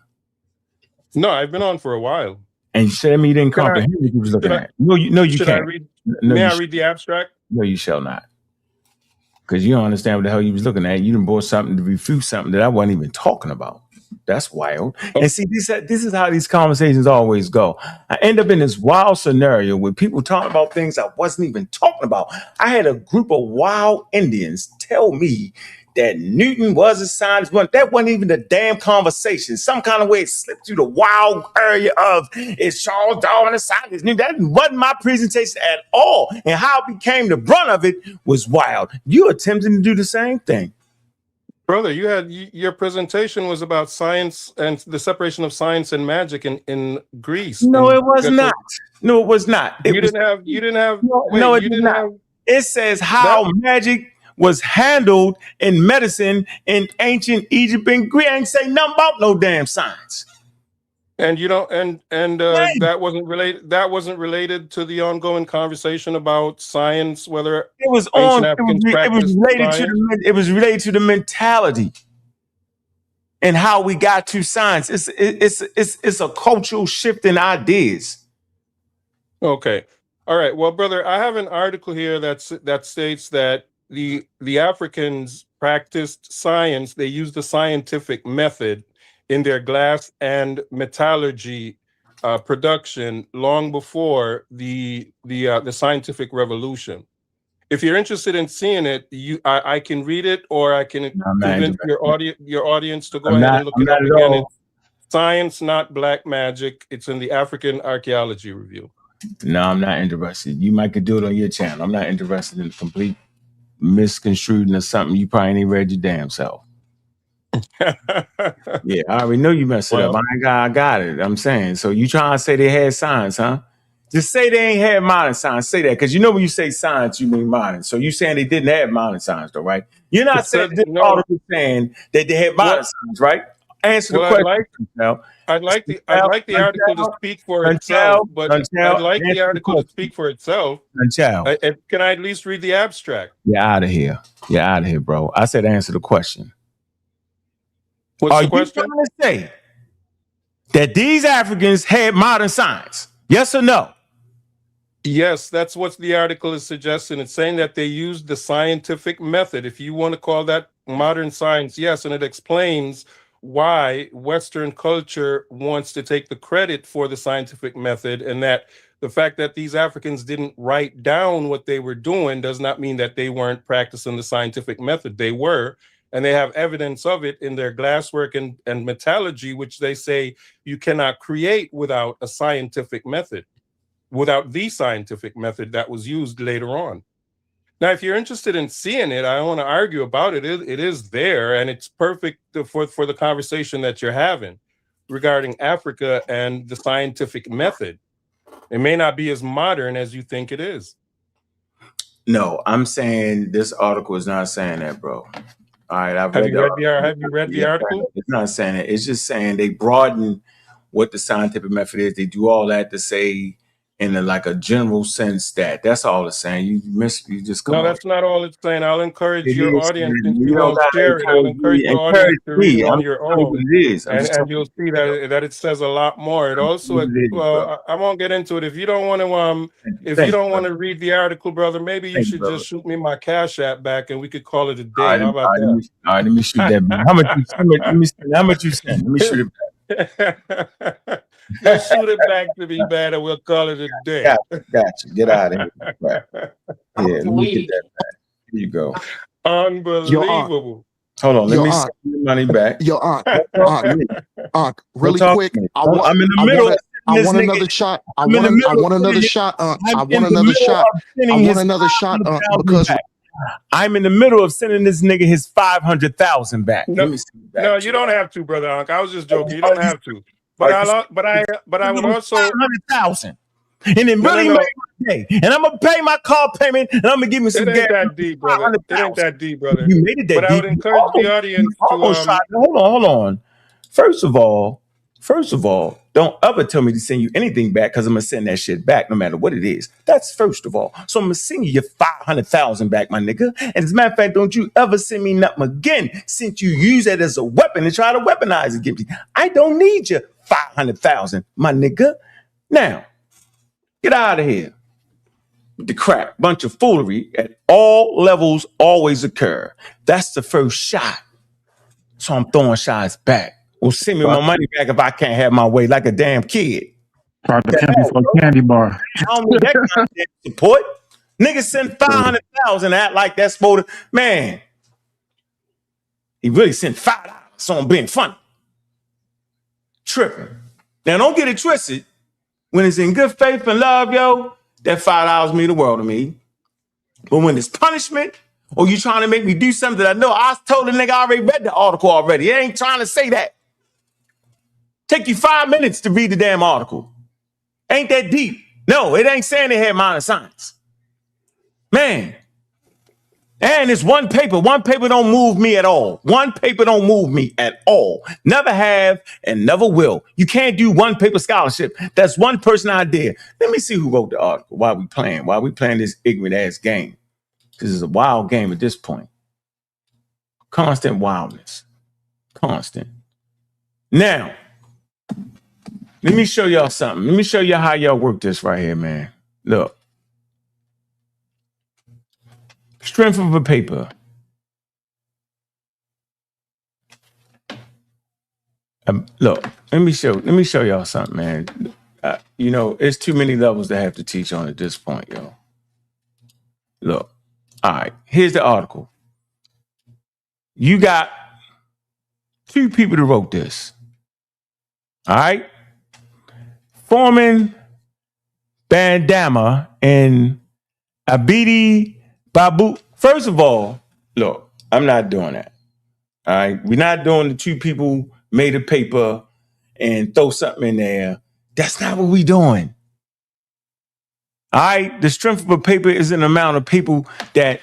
No, I've been on for a while. And you said me you didn't comprehend what you was looking at. No, you can't. May I read the abstract? No, you shall not. Because you don't understand what the hell you was looking at. You done brought something to refute something that I wasn't even talking about. That's wild. Oh. And see, this is how these conversations always go. I end up in this wild scenario where people talking about things I wasn't even talking about. I had a group of wild Indians tell me that Newton was a scientist. That wasn't even the damn conversation. Some kind of way it slipped through the wild area of is Charles Darwin a scientist? That wasn't my presentation at all. And how it became the brunt of it was wild. You're attempting to do the same thing. Brother, your presentation was about science and the separation of science and magic in Greece. No, And it was not. No, it was not. you didn't have No, it did not. It says how magic was handled in medicine in ancient Egypt and Greece. I ain't say nothing about no damn science. And you don't that wasn't related to the ongoing conversation about science, whether It was ancient Africans practiced science. it was related to the mentality and how we got to science. It's a cultural shift in ideas. Okay. All right. Well, brother, I have an article here that states that the Africans practiced science. They used the scientific method in their glass and metallurgy production long before the scientific revolution. If you're interested in seeing it, I can read it, or I can convince your audience to go ahead and look it up again. It's Science, Not Black Magic. It's in the African Archaeology Review. No, I'm not interested. You might could do it on your channel. I'm not interested in complete misconstruing or something you probably ain't read your damn self. Yeah, I already know you messed it up. I got it. I'm saying. So you trying to say they had science, huh? Just say they ain't had modern science. Say that, because you know when you say science, you mean modern. So you saying they didn't have modern science, though, right? You're not saying this article saying that they had modern science, right? Answer the question. I'd like the article to speak for itself, but I'd like the article to speak for itself. Can I at least read the abstract? You're out of here. You're out of here, bro. I said answer the question. What's the question? Are you trying to say that these Africans had modern science? Yes or no? Yes, that's what the article is suggesting. It's saying that they used the scientific method. If you want to call that modern science, yes, and it explains why Western culture wants to take the credit for the scientific method, and that the fact that these Africans didn't write down what they were doing does not mean that they weren't practicing the scientific method. They were, and they have evidence of it in their glasswork and metallurgy, which they say you cannot create without a scientific method, without the scientific method that was used later on. Now, if you're interested in seeing it, I don't want to argue about it. It is there, and it's perfect for the conversation that you're having regarding Africa and the scientific method. It may not be as modern as you think it is. No, I'm saying this article is not saying that, bro. All right, have you read the article? It's not saying it. It's just saying they broaden what the scientific method is. They do all that to say in a general sense that's all it's saying. You just come. No, that's not all it's saying. I'll encourage your audience, if you don't share it, I'll encourage your audience to read it on your own. And you'll see that it says a lot more. It also, I won't get into it. If you don't want to read the article, brother, maybe you should just shoot me my Cash App back and we could call it a day. How about that? All right, let me shoot that back. How much you send? Let me shoot it back. You shoot it back to me, man, and we'll call it a day. Gotcha. Get out of here. Right. Yeah, let me get that back. Here you go. Unbelievable. Hold on, let me send your money back. Ankh, really quick. I'm in the middle. I want another shot. I want another shot. Because I'm in the middle of sending this nigga his 500,000 back. No, you don't have to, brother Ankh. I was just joking. You don't have to. But I would also 500,000, and then really make my day. And I'm gonna pay my car payment, and I'm gonna give me some gas. It ain't that deep, brother. It ain't that deep, brother. You made it that deep. But I would encourage the audience to hold on. First of all, don't ever tell me to send you anything back, because I'm gonna send that shit back no matter what it is. That's first of all. So I'm gonna send you your 500,000 back, my nigga. And as a matter of fact, don't you ever send me nothing again, since you use it as a weapon and try to weaponize it. I don't need your 500,000, my nigga. Now, get out of here. The crap, bunch of foolery at all levels always occur. That's the first shot. So I'm throwing shots back. Well, send me my money back if I can't have my way, like a damn kid. For a candy bar. I don't need that kind of support. Niggas send 500,000, act like that's supposed to, man. He really sent $5, so I'm being funny. Tripping. Now, don't get it twisted. When it's in good faith and love, yo, that $5 mean the world to me. But when it's punishment Or you trying to make me do something that I know? I told the nigga I already read the article already. It ain't trying to say that. Take you 5 minutes to read the damn article. Ain't that deep. No, it ain't saying they had minor science. Man. And it's one paper. One paper don't move me at all. One paper don't move me at all. Never have and never will. You can't do one paper scholarship. That's one person idea. Let me see who wrote the article while we playing this ignorant ass game. Because it's a wild game at this point. Constant wildness. Constant. Now, let me show y'all something. Let me show you how y'all work this right here, man. Look. Strength of a paper. Look, let me show y'all something, man. You know, it's too many levels to have to teach on at this point, yo. Look, all right, here's the article. You got 2 people that wrote this. All right? Foreman Bandama and Abidi Babu. First of all, look, I'm not doing that. All right? We're not doing the 2 people made a paper and throw something in there. That's not what we doing. All right, the strength of a paper is an amount of people that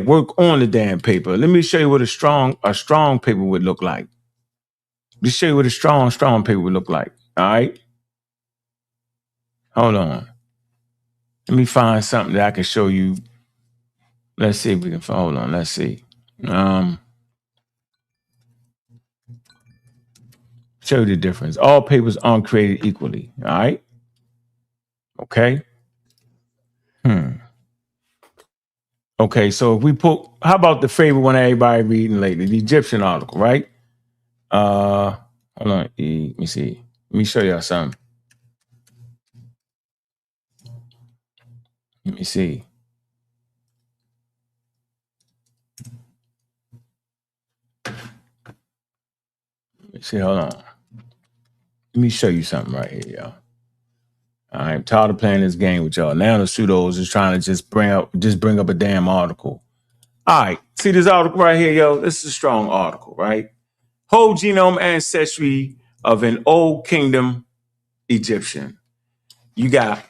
work on the damn paper. Let me show you what a strong paper would look like. Let me show you what a strong paper would look like. All right, hold on. Let me find something that I can show you. Let's see if we can. Hold on. Let's see. Show you the difference. All papers aren't created equally. All right. Okay. Okay, so if we put, how about the favorite one everybody reading lately, the Egyptian article, right? Hold on, let me see. Let me show y'all something. Let me see. Hold on. Let me show you something right here, y'all. I'm tired of playing this game with y'all. Now the pseudos is trying to just bring up a damn article. All right, see this article right here, yo? This is a strong article, right? Whole genome ancestry of an old kingdom Egyptian. You got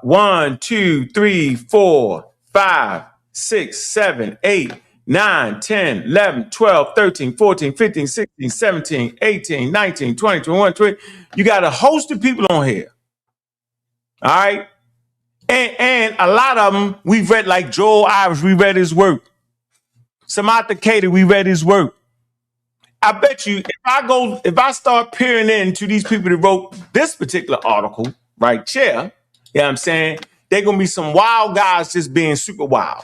1, 2, 3, 4, 5, 6, 7, 8, 9, 10, 11, 12, 13, 14, 15, 16, 17, 18, 19, 20, 21, 20. You got a host of people on here. All right. And a lot of them we've read, like Joel Irish, we read his work. sa.neter, we read his work. I bet you if I start peering into these people that wrote this particular article right here, you know what I'm saying? They're going to be some wild guys just being super wild.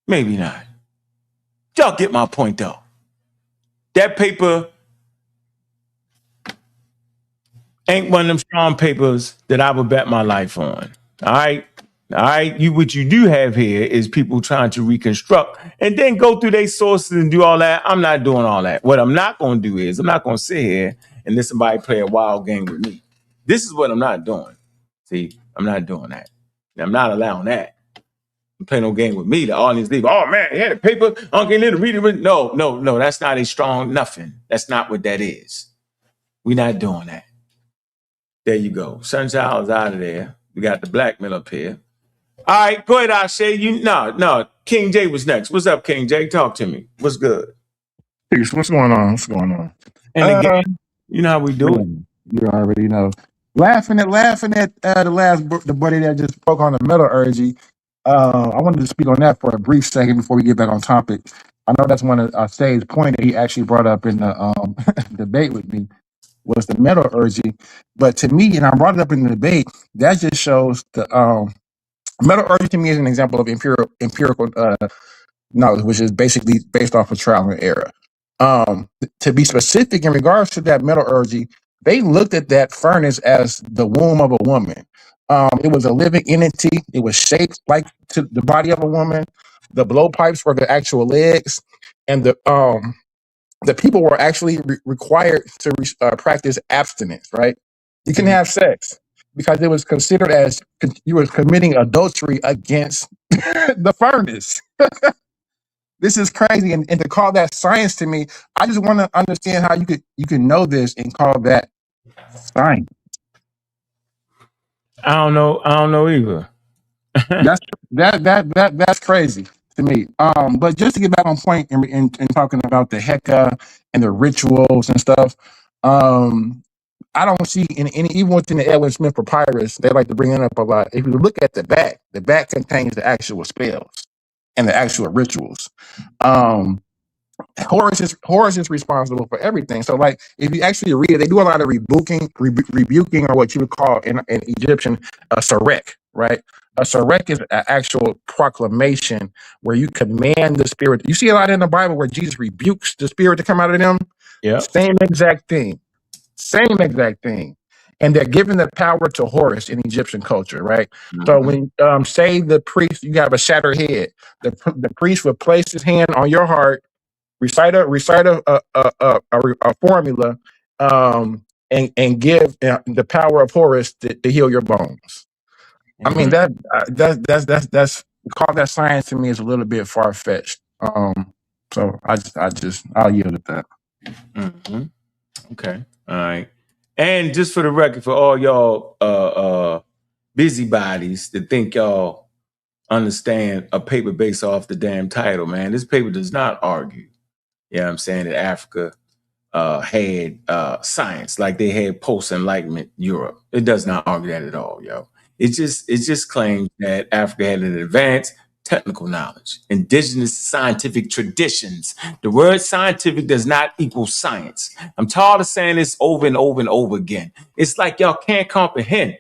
Maybe not. Y'all get my point, though. That paper ain't one of them strong papers that I would bet my life on. All right? All right? What you do have here is people trying to reconstruct and then go through their sources and do all that. I'm not doing all that. What I'm not going to do is I'm not going to sit here and let somebody play a wild game with me. This is what I'm not doing. See, I'm not doing that. I'm not allowing that. I'm playing no game with me. The audience leave. Oh man, he had a paper. I'm getting to read it. No. That's not a strong nothing. That's not what that is. We're not doing that. There you go. Sunchild is out of there. We got the blackmail up here. All right, go ahead, Ashay. No. King J was next. What's up, King J? Talk to me. What's good? What's going on? And again, you know how we do it. You already know. Laughing at the buddy that just spoke on the metallurgy. I wanted to speak on that for a brief second before we get back on topic. I know that's one of Say's point that he actually brought up in the debate with me was the metallurgy. But to me, and I brought it up in the debate, that just shows the metallurgy to me is an example of empirical knowledge, which is basically based off of trial and error. To be specific in regards to that metallurgy, they looked at that furnace as the womb of a woman. It was a living entity. It was shaped like to the body of a woman. The blowpipes were the actual legs, and the people were actually required to practice abstinence. Right? You can have sex, because it was considered as you were committing adultery against the furnace. This is crazy, and to call that science to me, I just want to understand how you could know this and call that science. I don't know either. That's crazy to me. But just to get back on point in talking about the Heka and the rituals and stuff, I don't see in any, even within the Edwin Smith papyrus, they like to bring it up a lot. If you look at the back contains the actual spells and the actual rituals. Horus is responsible for everything. So, like, if you actually read it, they do a lot of rebuking, or what you would call in Egyptian a sarek, right? A sarek is an actual proclamation where you command the spirit. You see a lot in the Bible where Jesus rebukes the spirit to come out of them. Yeah, Same exact thing. And they're giving the power to Horus in Egyptian culture, right? Mm-hmm. So when say the priest, you have a shattered head, the priest would place his hand on your heart, recite a formula, and give the power of Horus to heal your bones. Mm-hmm. I mean that's call that science to me is a little bit far fetched. So I'll yield at that. Mm-hmm. Okay. All right. And just for the record, for all y'all busybodies that think y'all understand a paper based off the damn title, man, this paper does not argue. You know what I'm saying? That Africa had science like they had post-Enlightenment Europe. It does not argue that at all, yo. It just claims that Africa had an advanced technical knowledge, indigenous scientific traditions. The word scientific does not equal science. I'm tired of saying this over and over and over again. It's like y'all can't comprehend.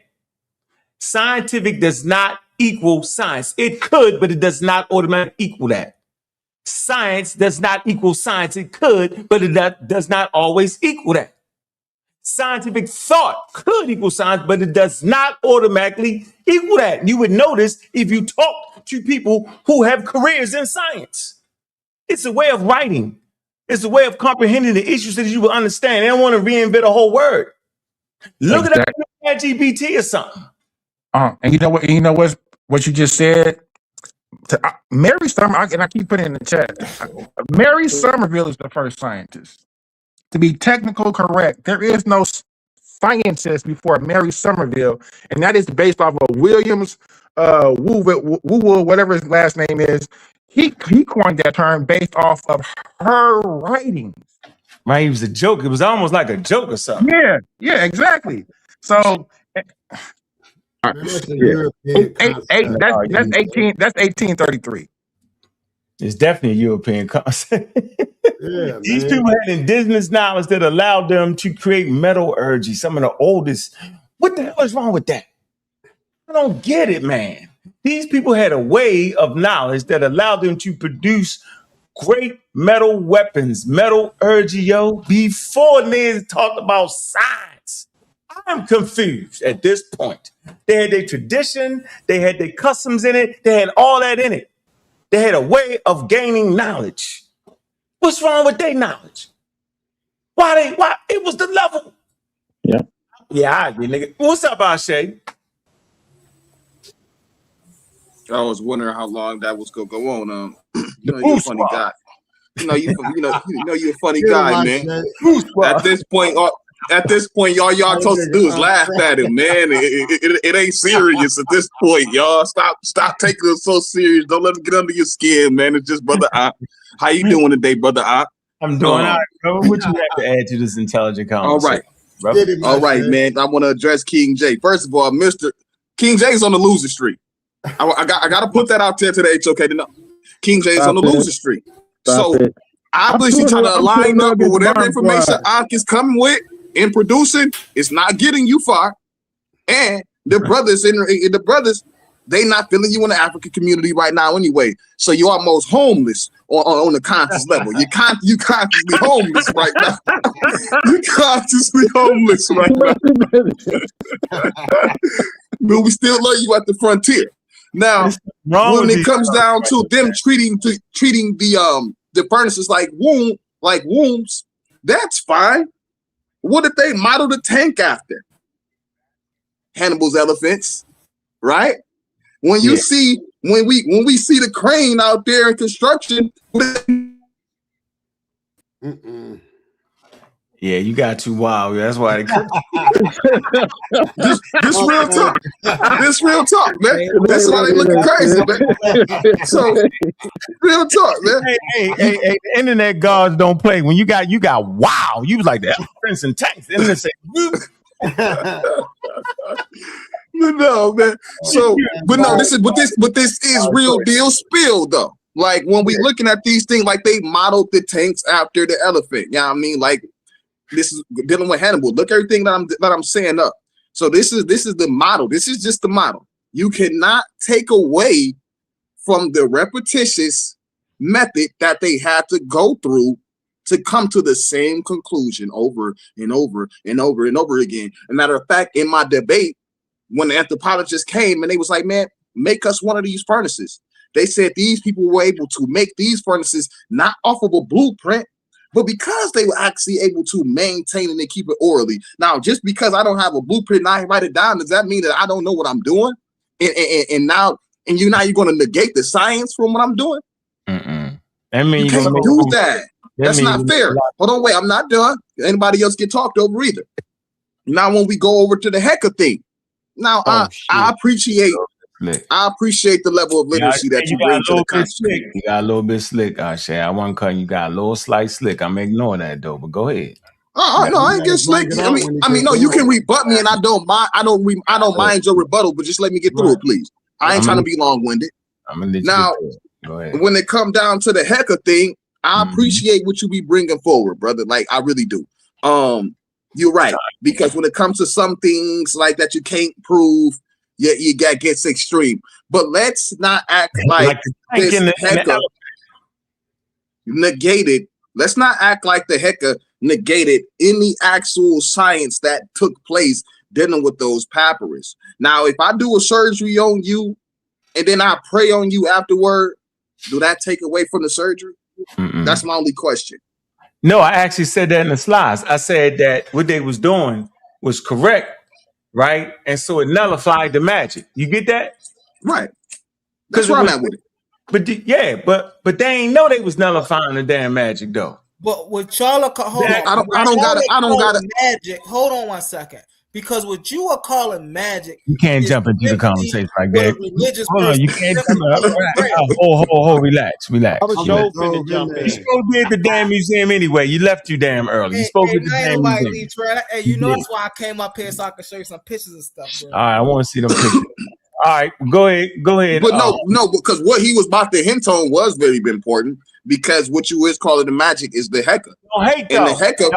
Scientific does not equal science. It could, but it does not automatically equal that. Science does not equal science. It could, but it does not always equal that. Scientific thought could equal science, but it does not automatically equal that. You would notice if you talk to people who have careers in science. It's a way of writing. It's a way of comprehending the issues that you will understand. They don't want to reinvent a whole word. Look at that LGBT or something. And you know what you just said? Mary Summer, and I keep putting it in the chat. Mary Somerville is the first scientist. To be technical correct, there is no scientist before Mary Somerville, and that is based off of Williams Woo, whatever his last name is. He coined that term based off of her writings. Right, it was a joke. It was almost like a joke or something. Yeah, exactly. So That's a European that's 1833. It's definitely a European concept. Yeah, These man. people had indigenous knowledge that allowed them to create metallurgy, some of the oldest. What the hell is wrong with that? I don't get it, man. These people had a way of knowledge that allowed them to produce great metal weapons, metallurgy, before they talked about science. I'm confused at this point. They had their tradition, they had their customs in it, they had all that in it. They had a way of gaining knowledge. What's wrong with their knowledge? Why it was the level. Yeah, I agree, nigga. What's up, Ashe? I was wondering how long that was gonna go on. You're a funny guy. You're a funny guy, man. At this point, all y'all supposed to do is laugh at him, man. It ain't serious at this point, y'all. Stop taking it so serious. Don't let it get under your skin, man. It's just Brother Ankh. How you doing today, Brother Ankh? I'm doing all right, bro. What you have to add to this intelligent conversation? All right, man. I want to address King J. First of all, Mr. King J's on the loser streak. I got to put that out there to the HOK to know. King J's on the loser streak. Obviously trying to line up with whatever information Ankh is coming with and producing. It's not getting you far. And the brothers, they not feeling you in the African community right now anyway. So you're almost homeless on the conscious level. You consciously homeless right now. You consciously homeless right now. But we still love you at the frontier. Now, when it comes down to them treating the furnaces like wombs, that's fine. What if they model the tank after? Hannibal's elephants, right? When you see when we see the crane out there in construction. Yeah, you got too wild. That's why they this real talk. This real talk, man. That's why they looking crazy, man. So real talk, man. Hey, the internet gods don't play. When you got wow, you was like the elephants and tanks. The internet say, no, man. So, but no, this is real deal spill though. Like when we looking at these things, like they modeled the tanks after the elephant. You know what I mean? Like this is dealing with Hannibal. Look everything that I'm saying up. So this is the model. This is just the model. You cannot take away from the repetitious method that they had to go through to come to the same conclusion over and over and over and over again. As a matter of fact, in my debate, when the anthropologists came and they was like, man, make us one of these furnaces. They said these people were able to make these furnaces not off of a blueprint, but because they were actually able to maintain and keep it orally. Now, just because I don't have a blueprint and I write it down, does that mean that I don't know what I'm doing? And now you're going to negate the science from what I'm doing? I mean, you can't do that. That's not fair. Hold on, wait, I'm not done. Anybody else get talked over either. Now, when we go over to the Heka thing, now I appreciate the level of literacy that you bring to the conversation. You got a little bit slick, Shay. I wasn't cutting you. Got a little slight slick. I'm ignoring that though, but go ahead. Oh no, I ain't get slick. I mean, no, you can rebut me, and I don't mind. I don't mind your rebuttal, but just let me get through it, please. I ain't trying to be long-winded. Now, go ahead. When it come down to the Heka thing, I appreciate what you be bringing forward, brother. Like I really do. You're right, because when it comes to some things like that you can't prove, you got gets extreme. But let's not act like this Heka negated. Let's not act like the Heka negated any actual science that took place dealing with those papyrus. Now, if I do a surgery on you and then I pray on you afterward, do that take away from the surgery? That's my only question. No, I actually said that in the slides. I said that what they was doing was correct, right? And so it nullified the magic. You get that? Right. That's where I'm at with it. But but they ain't know they was nullifying the damn magic though. But what y'all are hold on. I don't got it. Magic. Hold on one second. Because what you are calling magic, you can't jump into the conversation like that. Hold on, you can't relax. You spoke at the damn museum anyway. You left you damn early. You spoke at the damn museum. Hey, you know that's why I came up here so I could show you some pictures and stuff. Bro. All right, I want to see them pictures. All right, go ahead. But no, because what he was about to hint on was very important. Because what you is calling the magic is the Heka. Don't hate and the Heka.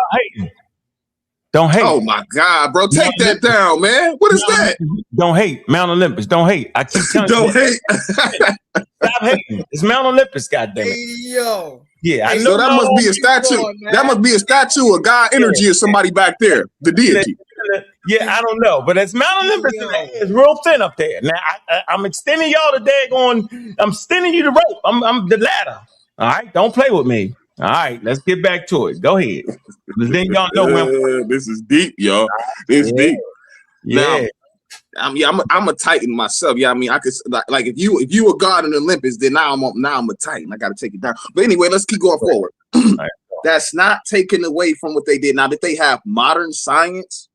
Don't hate. Oh my God, bro! Take that down, man. What is that? Don't hate Mount Olympus. Don't hate. I keep telling you. Don't hate. Stop hating. It's Mount Olympus. Goddamn it. Hey, yo. Yeah, I know. So that must be a statue. That must be a statue of God energy or somebody back there, the deity. Yeah, I don't know, but it's Mount Olympus. It's real thin up there. Now I'm extending y'all the daggone. I'm extending you the rope. I'm the ladder. All right, don't play with me. All right, let's get back to it. Go ahead. Then y'all know this is deep, y'all. This is deep. Yeah. Now, I'm a Titan myself. Yeah, I mean, I could like if you were God in Olympus, then now I'm a Titan. I got to take it down. But anyway, let's keep going forward. That's not taken away from what they did. Now, did they have modern science?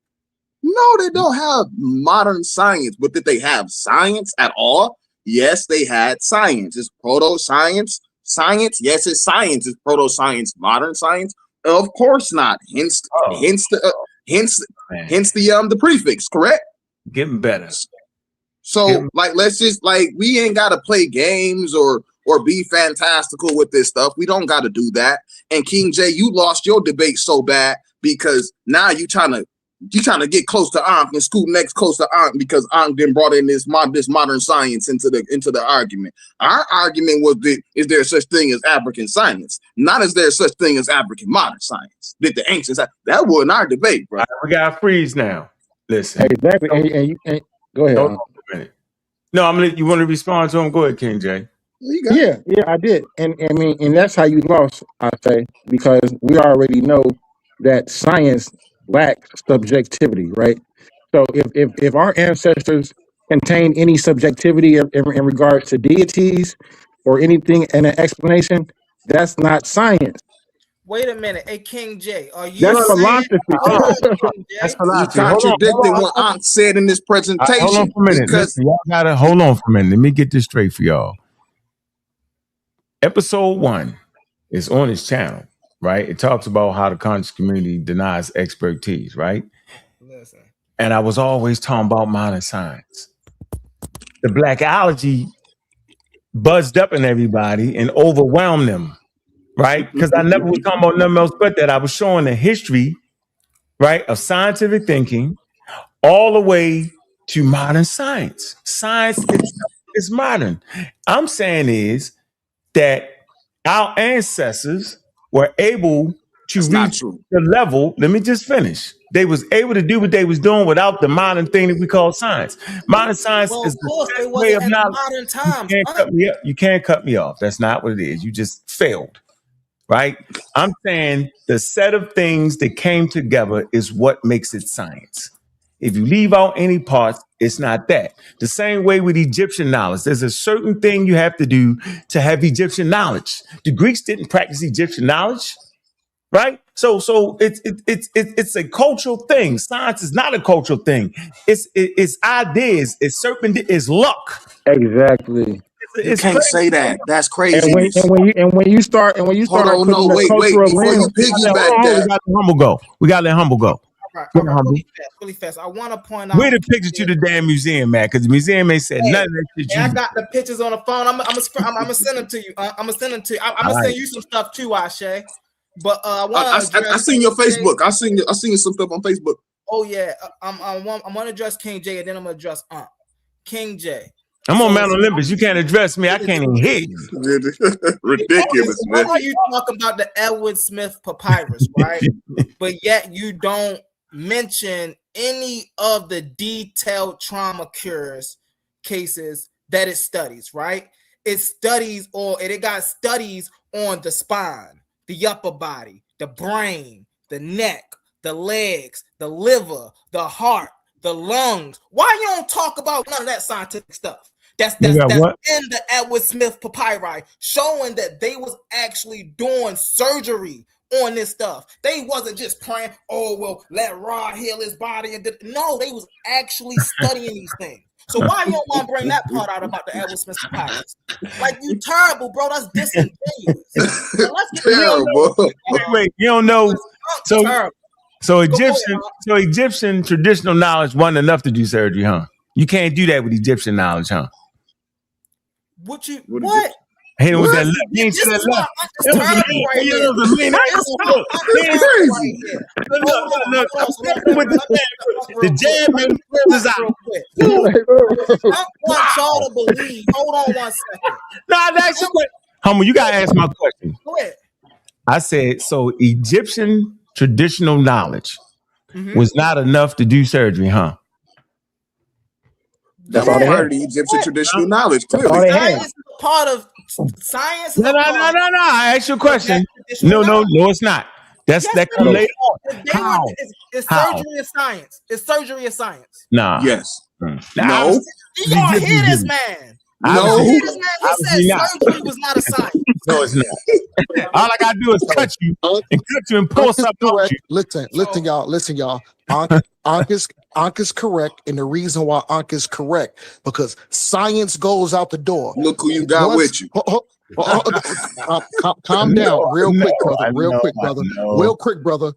No, they don't have modern science. But did they have science at all? Yes, they had science. It's proto-science. Science, yes, it's science. It's proto-science. Modern science, of course not. Hence the prefix. Correct. Getting better. So, let's just we ain't gotta play games or be fantastical with this stuff. We don't gotta do that. And King J, you lost your debate so bad because now you trying to get close to Ankh and scoot next close to Ankh because Ankh then brought in this modern science into the argument. Our argument was is there such thing as African science? Not is there such thing as African modern science? Did the ancients that wasn't our debate, bro? We got to freeze now. Listen. Exactly. And go ahead. Hold on a minute. No, you want to respond to him? Go ahead, King J. Yeah, I did. And I mean, and that's how you lost, I say, because we already know that science lacks subjectivity, right? So if our ancestors contain any subjectivity in regards to deities or anything in an explanation, that's not science. Wait a minute. Hey, King J, are you That's saying? philosophy. Hold on, King That's J. You philosophy. contradicted what Ankh said in this Hold on presentation for a minute. because Listen, y'all gotta hold on for a minute. Let me get this straight for y'all. Episode 1 is on his channel, right? It talks about how the conscious community denies expertise, right? Listen. And I was always talking about modern science. The black allergy buzzed up in everybody and overwhelmed them, right? Because I never was talking about nothing else but that. I was showing the history, right, of scientific thinking all the way to modern science. Science is modern. I'm saying is that our ancestors were able to that's not reach true. the level. Let me just finish. They was able to do what they was doing without the modern thing that we call science. Modern science Well, is of the course, they best way wasn't of in the knowledge. modern You times. can't cut me up. You can't cut me off. That's not what it is. You just failed. Right? I'm saying the set of things that came together is what makes it science. If you leave out any parts, it's not that. The same way with Egyptian knowledge, there's a certain thing you have to do to have Egyptian knowledge. The Greeks didn't practice Egyptian knowledge, right? So it's a cultural thing. Science is not a cultural thing. It's ideas. It's serpent. It's luck. Exactly. You It's can't crazy. say that. That's And craziness. when you start Hold on, putting no, the wait. cultural Before you lens, piggyback We that, got to let humble go. We got to let humble go. All right, really fast. I want to point out. Where the picture to the damn museum, man? Because the museum ain't said nothing of that shit. I got the pictures on the phone. I'm gonna send them to you. I'm gonna send them to you. I'm gonna send you some stuff too, Ashe. But I seen your Facebook. I seen some stuff on Facebook. Oh yeah, I'm gonna address King J and then I'm gonna address King J. I'm on Mount Olympus. You can't address me. I can't even hear you. Ridiculous, man. Why are you talking about the Edward Smith papyrus, right? But yet you don't mention any of the detailed trauma cures cases that it studies, right? It studies it got studies on the spine, the upper body, the brain, the neck, the legs, the liver, the heart, the lungs. Why you don't talk about none of that scientific stuff? That's in the Edward Smith papyri, showing that they was actually doing surgery on this stuff. They wasn't just praying, oh, well, let Ra heal his body. No, they was actually studying these things. So why you don't want to bring that part out about the Edward Smith papyrus? Like, you terrible, bro. That's disingenuous. Terrible. Wait, you don't know. So Egyptian traditional knowledge wasn't enough to do surgery, huh? You can't do that with Egyptian knowledge, huh? What? Hit him with that left. You ain't see that left. The jab made him close his eyes. I want y'all to believe. Hold on 1 second. Nah, that's your question. Humble, you gotta ask my question. Go ahead. I said, so Egyptian traditional knowledge was not enough to do surgery, huh? That's all part of the Egyptian traditional knowledge. Clearly, science is a part of science. No. I asked you a question. No, it's not. That comes later on. How? It's surgery of science. It's surgery of science. Nah. Yes. No. You gonna hear this man? No. He said surgery was not a science. No, it's not. All I gotta do is cut you and pull something out you. Listen, y'all. Ankh is correct, and the reason why Ankh is correct because science goes out the door. Look who you got with you. Calm down, real quick, brother.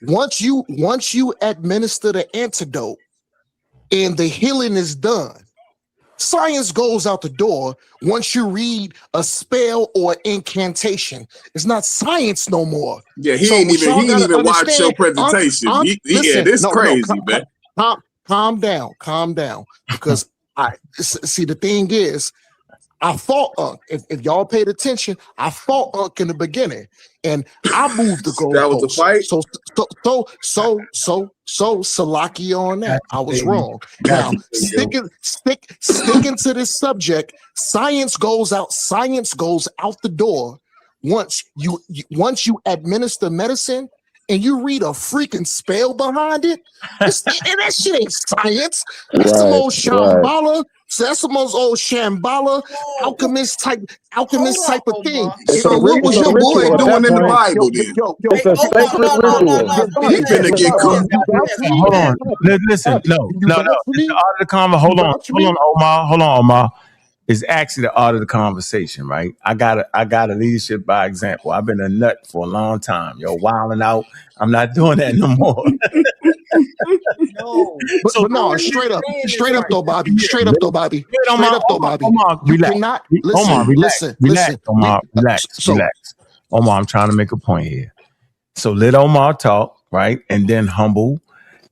Once you administer the antidote, and the healing is done. Science goes out the door once you read a spell or incantation. It's not science no more. Yeah, he ain't even watch your presentation. This crazy, man. Calm down. Because I see the thing is, I fought Ankh. If y'all paid attention, I fought Ankh in the beginning, and I moved the goalpost. That was the fight. So Salaki on that. I was wrong. Now sticking to this subject, science goes out the door once you administer medicine and you read a freaking spell behind it, and that shit ain't science. That's some old Shambhala. So that's some old Shambhala alchemist type of thing. So what was your boy doing in the Bible then? It's a sacred ritual. He finna get cooked. Hold on. Listen, no. It's the art of the conversation. Hold on, Omar. It's actually the art of the conversation, right? I got a leadership by example. I've been a nut for a long time. Yo, wilding out. I'm not doing that no more. No, but no, straight up though, Bobby. Straight up though, Bobby. Omar, You relax. cannot Omar, listen. Omar, relax. Omar, I'm trying to make a point here. So let Omar talk, right? And then humble.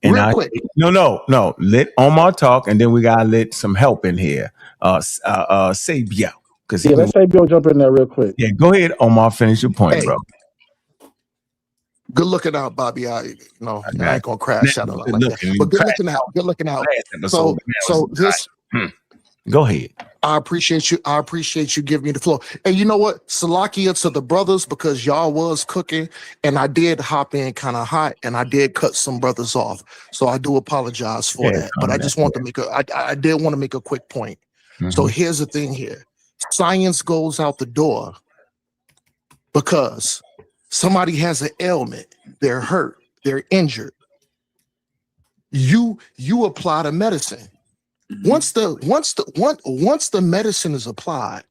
And real quick. No. Let Omar talk, and then we gotta let some help in here. Sabia. Let's say Bill jump in there real quick. Yeah, go ahead, Omar. Finish your point, bro. Good looking out, Bobby. I ain't gonna crash out like that. But good looking out. So this. Go ahead. I appreciate you giving me the floor. And you know what? Salakia to the brothers, because y'all was cooking, and I did hop in kind of hot, and I did cut some brothers off. So I do apologize for that. But I just want to make I did want to make a quick point. Mm-hmm. So here's the thing here. Science goes out the door because somebody has an ailment, they're hurt, they're injured. You apply the medicine. Once the medicine is applied,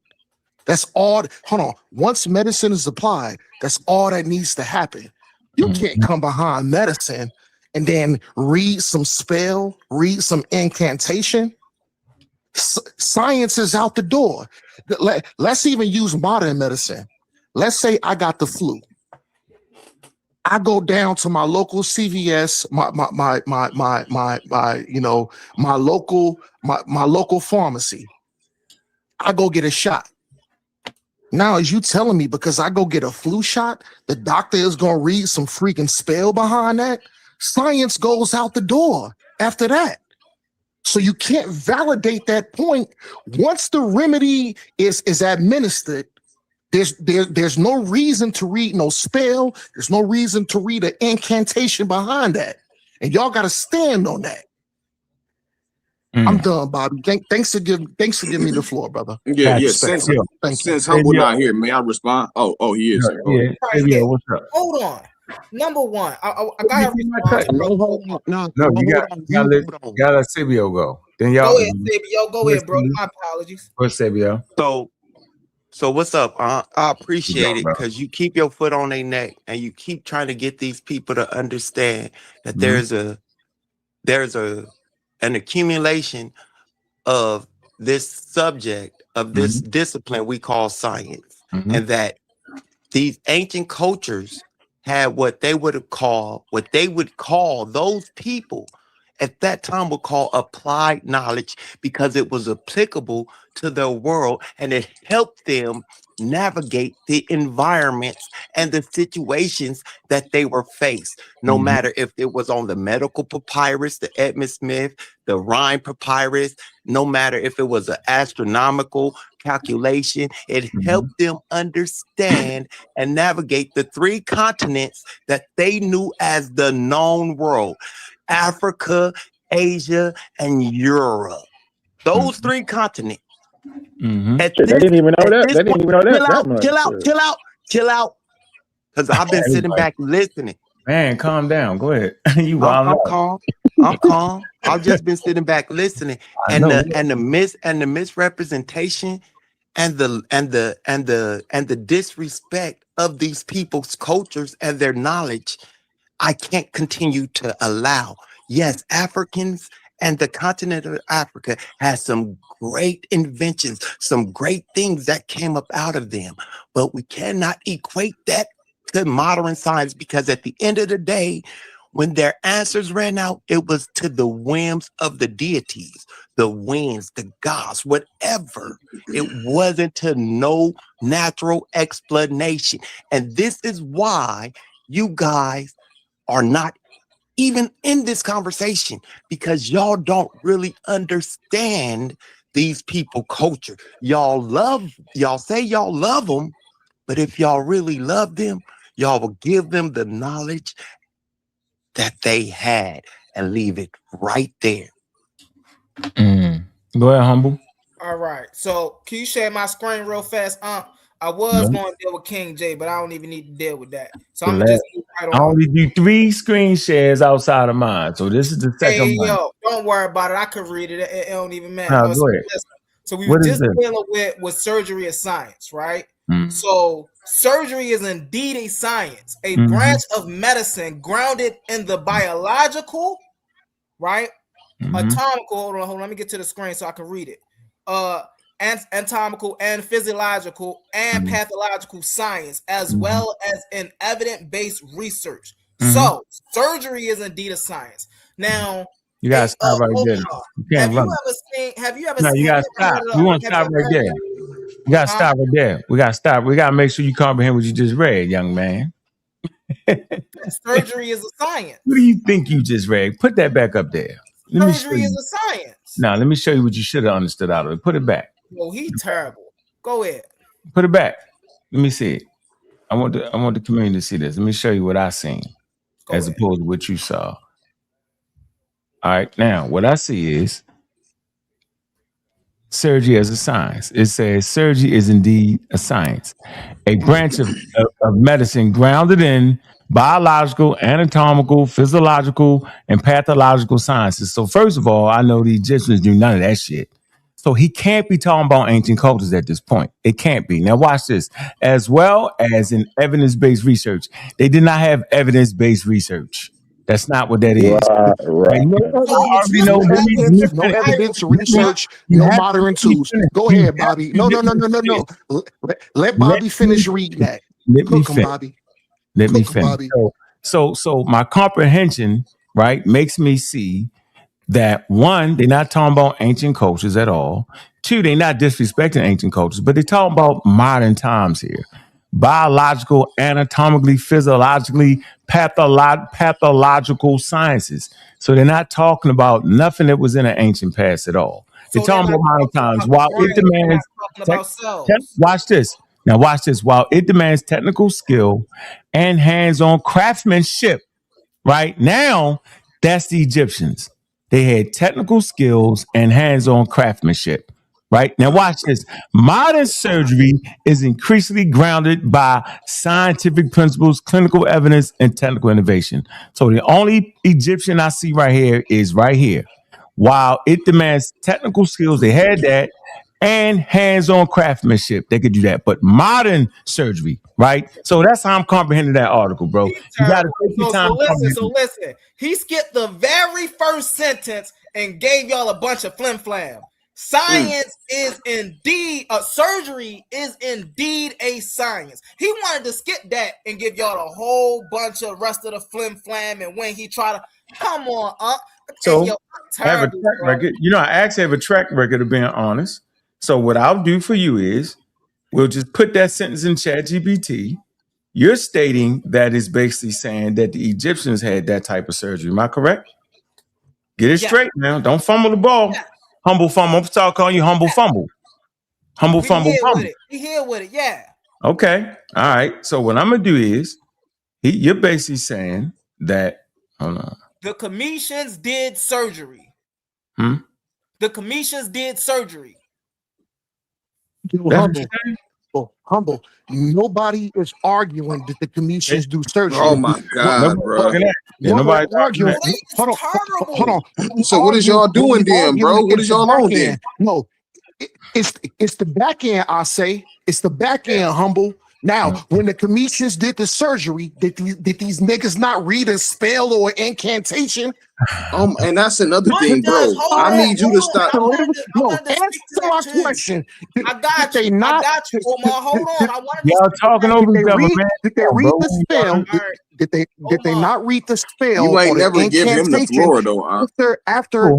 that's all. Hold on. Once medicine is applied, that's all that needs to happen. You can't come behind medicine and then read some spell, read some incantation. Science is out the door. Let's even use modern medicine. Let's say I got the flu. I go down to my local CVS, my local pharmacy. I go get a shot. Now, is you telling me because I go get a flu shot, the doctor is gonna read some freaking spell behind that? Science goes out the door after that. So you can't validate that point. Once the remedy is administered, there's no reason to read no spell. There's no reason to read an incantation behind that. And y'all got to stand on that. I'm done, Bobby. Thanks for giving me the floor, brother. Yeah. Since Humble not here, may I respond? Oh, he is here. Yeah, what's up? Hold on. Number one, I gotta respond. No, you gotta let Sabio go. Then y'all go ahead, Sabio. Go ahead, bro. My apologies. What's Sabio? So what's up? I appreciate it because you keep your foot on their neck and you keep trying to get these people to understand that there's an accumulation of this subject, of this discipline we call science, and that these ancient cultures had what they would call those people at that time would call applied knowledge, because it was applicable to their world and it helped them navigate the environments and the situations that they were faced, no matter if it was on the medical papyrus, the Edmund Smith, the Rhine papyrus, no matter if it was an astronomical calculation, it helped them understand and navigate the three continents that they knew as the known world: Africa, Asia, and Europe. Those three continents. They didn't even know that. They didn't even know that. Chill out. Because I've been sitting back listening. Man, calm down. Go ahead. I'm calm. I've just been sitting back listening, and the misrepresentation and the disrespect of these people's cultures and their knowledge, I can't continue to allow. Yes, Africans and the continent of Africa has some great inventions, some great things that came up out of them, but we cannot equate that to modern science, because at the end of the day, when their answers ran out, it was to the whims of the deities, the winds, the gods, whatever. It wasn't to no natural explanation. And this is why you guys are not even in this conversation, because y'all don't really understand these people culture. Y'all say y'all love them, but if y'all really love them, y'all will give them the knowledge that they had and leave it right there. Go ahead, Humble. All right. So can you share my screen real fast? I was going to deal with King J, but I don't even need to deal with that. So I'm gonna just move right on. I only do 3 screen shares outside of mine. So this is the second one. Yo, don't worry about it. I could read it. It don't even matter. No, go ahead. So we were just dealing with surgery as science, right? So surgery is indeed a science, a branch of medicine grounded in the biological, right? Anatomical. Hold on. Let me get to the screen so I can read it. Anatomical and physiological and pathological science, as well as in evidence-based research. So surgery is indeed a science. Now you gotta stop right there. Have you ever seen? You gotta stop. We want to stop right there. You gotta stop right there. We gotta stop. We gotta make sure you comprehend what you just read, young man. Surgery is a science. What do you think you just read? Put that back up there. Surgery is a science. Now, let me show you what you should have understood out of it. Put it back. Oh, he's terrible. Go ahead. Put it back. Let me see it. I want the community to see this. Let me show you what I seen as opposed to what you saw. All right. Now, what I see is surgery as a science. It says surgery is indeed a science, a branch of medicine grounded in biological, anatomical, physiological, and pathological sciences. So first of all, I know the Egyptians do none of that shit. So he can't be talking about ancient cultures at this point. It can't be. Now watch this. As well as in evidence-based research. They did not have evidence-based research. That's not what that is. Right. No evidence, research, no modern tools. Go ahead, Bobby. No. Let Bobby finish reading that. Let me finish. So my comprehension, right, makes me see that 1, they're not talking about ancient cultures at all. 2, they're not disrespecting ancient cultures, but they're talking about modern times here. Biological, anatomically, physiologically, pathological sciences. So they're not talking about nothing that was in the ancient past at all. They're talking about modern times. While it demands, watch this. Now watch this. While it demands technical skill and hands-on craftsmanship, right now, that's the Egyptians. They had technical skills and hands-on craftsmanship. Right now, watch this. Modern surgery is increasingly grounded by scientific principles, clinical evidence, and technical innovation. So the only Egyptian I see right here is right here. While it demands technical skills, they had that, and hands-on craftsmanship. They could do that. But modern surgery, right? So that's how I'm comprehending that article, bro. You gotta take your time. So listen. He skipped the very first sentence and gave y'all a bunch of flim-flam. Science is indeed surgery is indeed a science. He wanted to skip that and give y'all a whole bunch of rest of the flim-flam. And when he tried to come on, so I have a track record. You know, I actually have a track record of being honest. So what I'll do for you is we'll just put that sentence in ChatGPT. You're stating that is basically saying that the Egyptians had that type of surgery. Am I correct? Get it straight now. Don't fumble the ball. Yeah. Humble fumble. I'm start calling you humble fumble. Humble fumble. We here with it. Yeah. Okay. All right. So what I'm gonna do is you're basically saying that hold on. The Cometians did surgery. The Cometians did surgery. Humble. Nobody is arguing that the Cometians do surgery. Oh my God, bro. Nobody arguing. Hold on. So what is y'all doing then, bro? What is y'all on then? No, it's the back end. I say it's the back end. Humble. Now, when the Cometians did the surgery, did these niggas not read a spell or incantation? And that's another thing, bro. I need you to stop. No, answer my question. I got you. I got you, Omar. Hold on. I wanted y'all talking over each other, man. Did they read the spell? Did they not read the spell? You ain't never give him the floor, though. After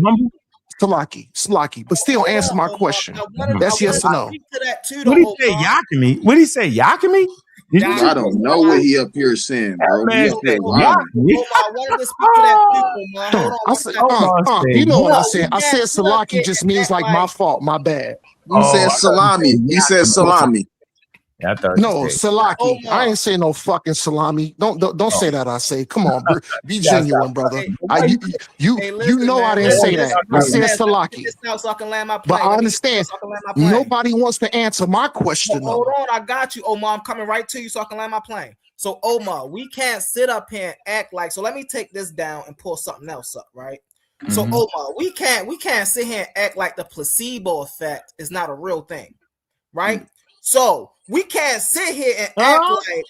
Salaki, but still answer my question. That's yes or no. What did he say, Yakimi? What did he say, Yakimi? I don't know what he up here saying, bro. I wanted to speak to that too. You know what I said? I said Salaki just means like my fault, my bad. You said salami. You said salami. I thought No, you said. Salaki. I ain't saying no fucking salami. Don't say that. I say, come on, bro. Be genuine, brother. You know I didn't say that. I said Salaki. So I can land my But plane. I understand. Nobody wants to answer my question. Hold on, I got you, Omar. I'm coming right to you so I can land my plane. So Omar, we can't sit up here and act like. So let me take this down and pull something else up, right? So Omar, we can't sit here and act like the placebo effect is not a real thing, right? So we can't sit here and act like,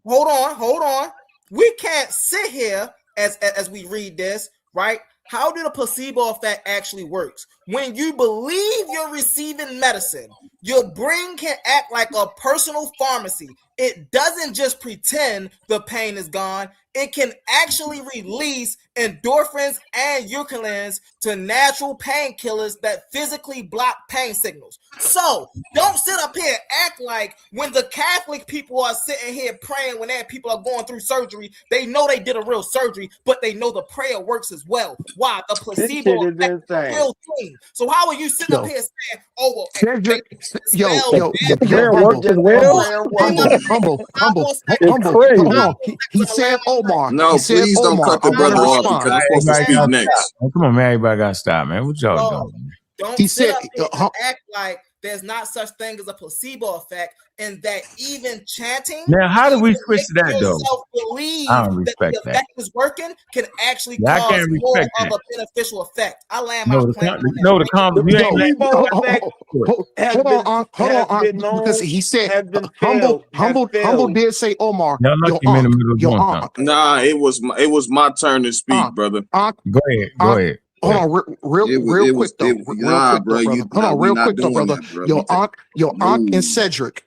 hold on. We can't sit here as we read this, right? How did a placebo effect actually works? When you believe you're receiving medicine, your brain can act like a personal pharmacy. It doesn't just pretend the pain is gone. It can actually release endorphins and eucalyptus to natural painkillers that physically block pain signals. So don't sit up here and act like when the Catholic people are sitting here praying when people are going through surgery, they know they did a real surgery, but they know the prayer works as well. Why? The placebo effect is a real thing. So how are you sitting up here saying, oh, well, Cedric, the prayer works as well. Humble. Hold on. He said Omar. No, please don't cut the brother off because I'm supposed to speak next. Come on, man. Everybody got to stop, man. What y'all doing? Don't sit up here and act like there's not such thing as a placebo effect, and that even chanting. Now, how do we switch to that though? Believe I don't respect that the effect is working can actually I cause can't more respect of that. a beneficial effect. I land No, my plane. the hold on, because he said humble did say Omar. Nah, it was my turn to speak, brother. Go ahead. Hold on, real quick though. Hold on, real quick though, brother. Your Ankh and Cedric.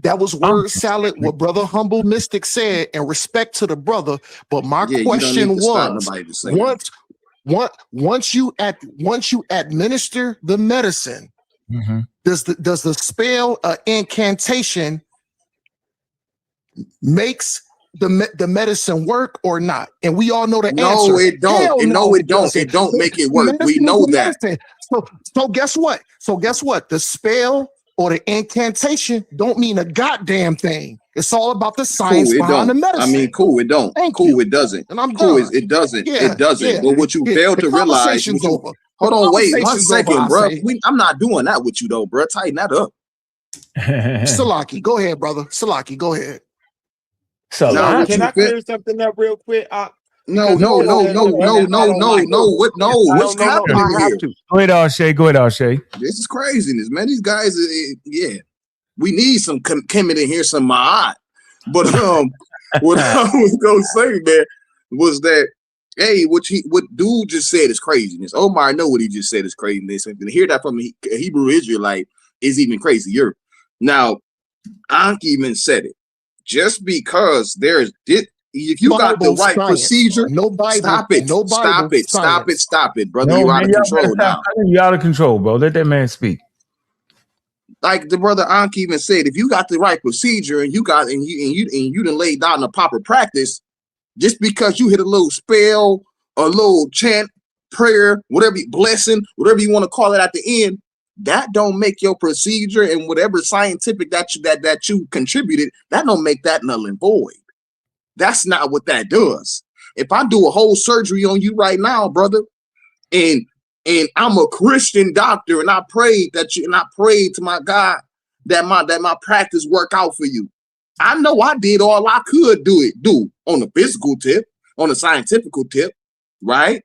That was word salad. What Brother Humble Mystic said, and respect to the brother. But my question was, once you administer the medicine, does the spell incantation makes the medicine work or not? And we all know the answer. No, it don't. It don't make it work. We know that. So guess what? The spell or the incantation don't mean a goddamn thing. It's all about the science behind the medicine. I mean, cool, it don't. It doesn't. And I'm cool, done. it doesn't. Yeah, it doesn't. yeah. But what you fail to realize. Over. Hold on, wait 1 second, over, bro. I'm not doing that with you, though, bro. Tighten that up. Salaki, go ahead, brother. Salaki, go ahead. So can I clear something up real quick? No. What's happening here? Go ahead, Alshay. This is craziness, man. These guys, we need some Kemet in here, some Ma'at. But what I was gonna say, man, was that what dude just said is craziness. Omar, I know what he just said is craziness, and to hear that from a Hebrew Israelite is even crazier. Now, Ankh even said it. Just because if you got the right procedure, stop it, brother. You're out of control now. You're out of control, bro. Let that man speak. Like the brother Ankh even said, if you got the right procedure and you done laid down the proper practice, just because you hit a little spell, a little chant, prayer, whatever, blessing, whatever you want to call it at the end, that don't make your procedure and whatever scientific that you contributed, that don't make that null and void. That's not what that does. If I do a whole surgery on you right now, brother, and I'm a Christian doctor, and I prayed to my God that my practice work out for you. I know I did all I could do on the physical tip, on the scientific tip, right?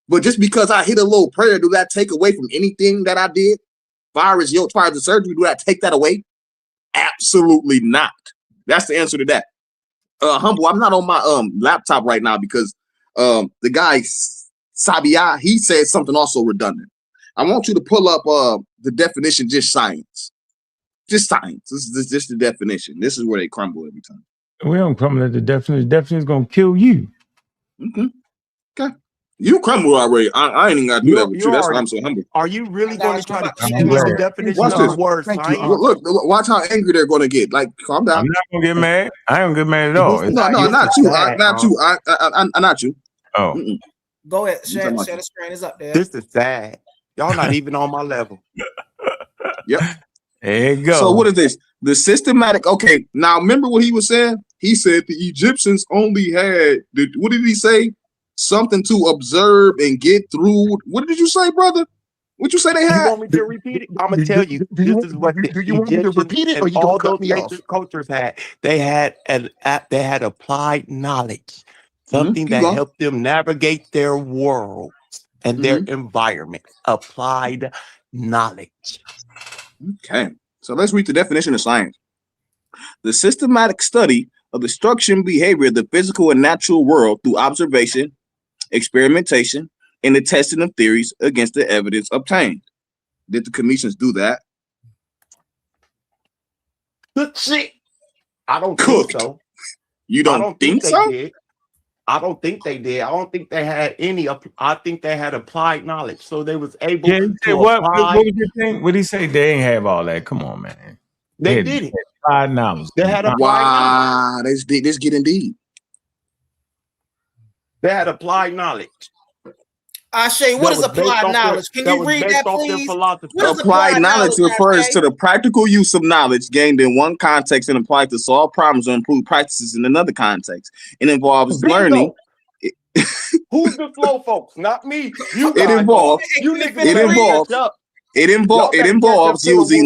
But just because I hit a little prayer, do that take away from anything that I did? As far as the surgery, do that take that away? Absolutely not. That's the answer to that. Humble, I'm not on my laptop right now because the guy Sabia, he said something also redundant. I want you to pull up the definition, just science. Just science. This is just the definition. This is where they crumble every time. We don't crumble at the definition. The definition is gonna kill you. Okay. You crumble already. I ain't even got to do that with you. That's why I'm so humble. Are you really going to try to change the definition of the word science? Look, watch how angry they're going to get. Like, calm down. I'm not going to get mad. I ain't going to get mad at all. No, not you. Not you. Oh. Go ahead. Share the screen. It's up there. This is sad. Y'all not even on my level. Yep. There you go. So what is this? The systematic. Okay, now remember what he was saying. He said the Egyptians only had. What did he say? Something to observe and get through. What did you say, brother? What you say they had? You want me to repeat it? I'm gonna tell you. This is what the Egyptians and all those ancient cultures had. They had applied knowledge, something that helped them navigate their world and their environment. Applied knowledge. Okay, so let's read the definition of science. The systematic study of the structure and behavior of the physical and natural world through observation, experimentation, and the testing of theories against the evidence obtained. Did the commissions do that? Good shit. I don't think so. You don't think so? Did. I don't think they did. I don't think they had any. I think they had applied knowledge, so they was able to what apply. What was your thing? What did he say? They ain't have all that. Come on, man. They did it. Applied knowledge. They had applied knowledge. This getting deep. They had applied knowledge. Ashe, what is applied knowledge? Can you read that, please? Applied knowledge refers to the practical use of knowledge gained in one context and applied to solve problems or improve practices in another context. It involves learning. Who's the flow folks? Not me. It involves using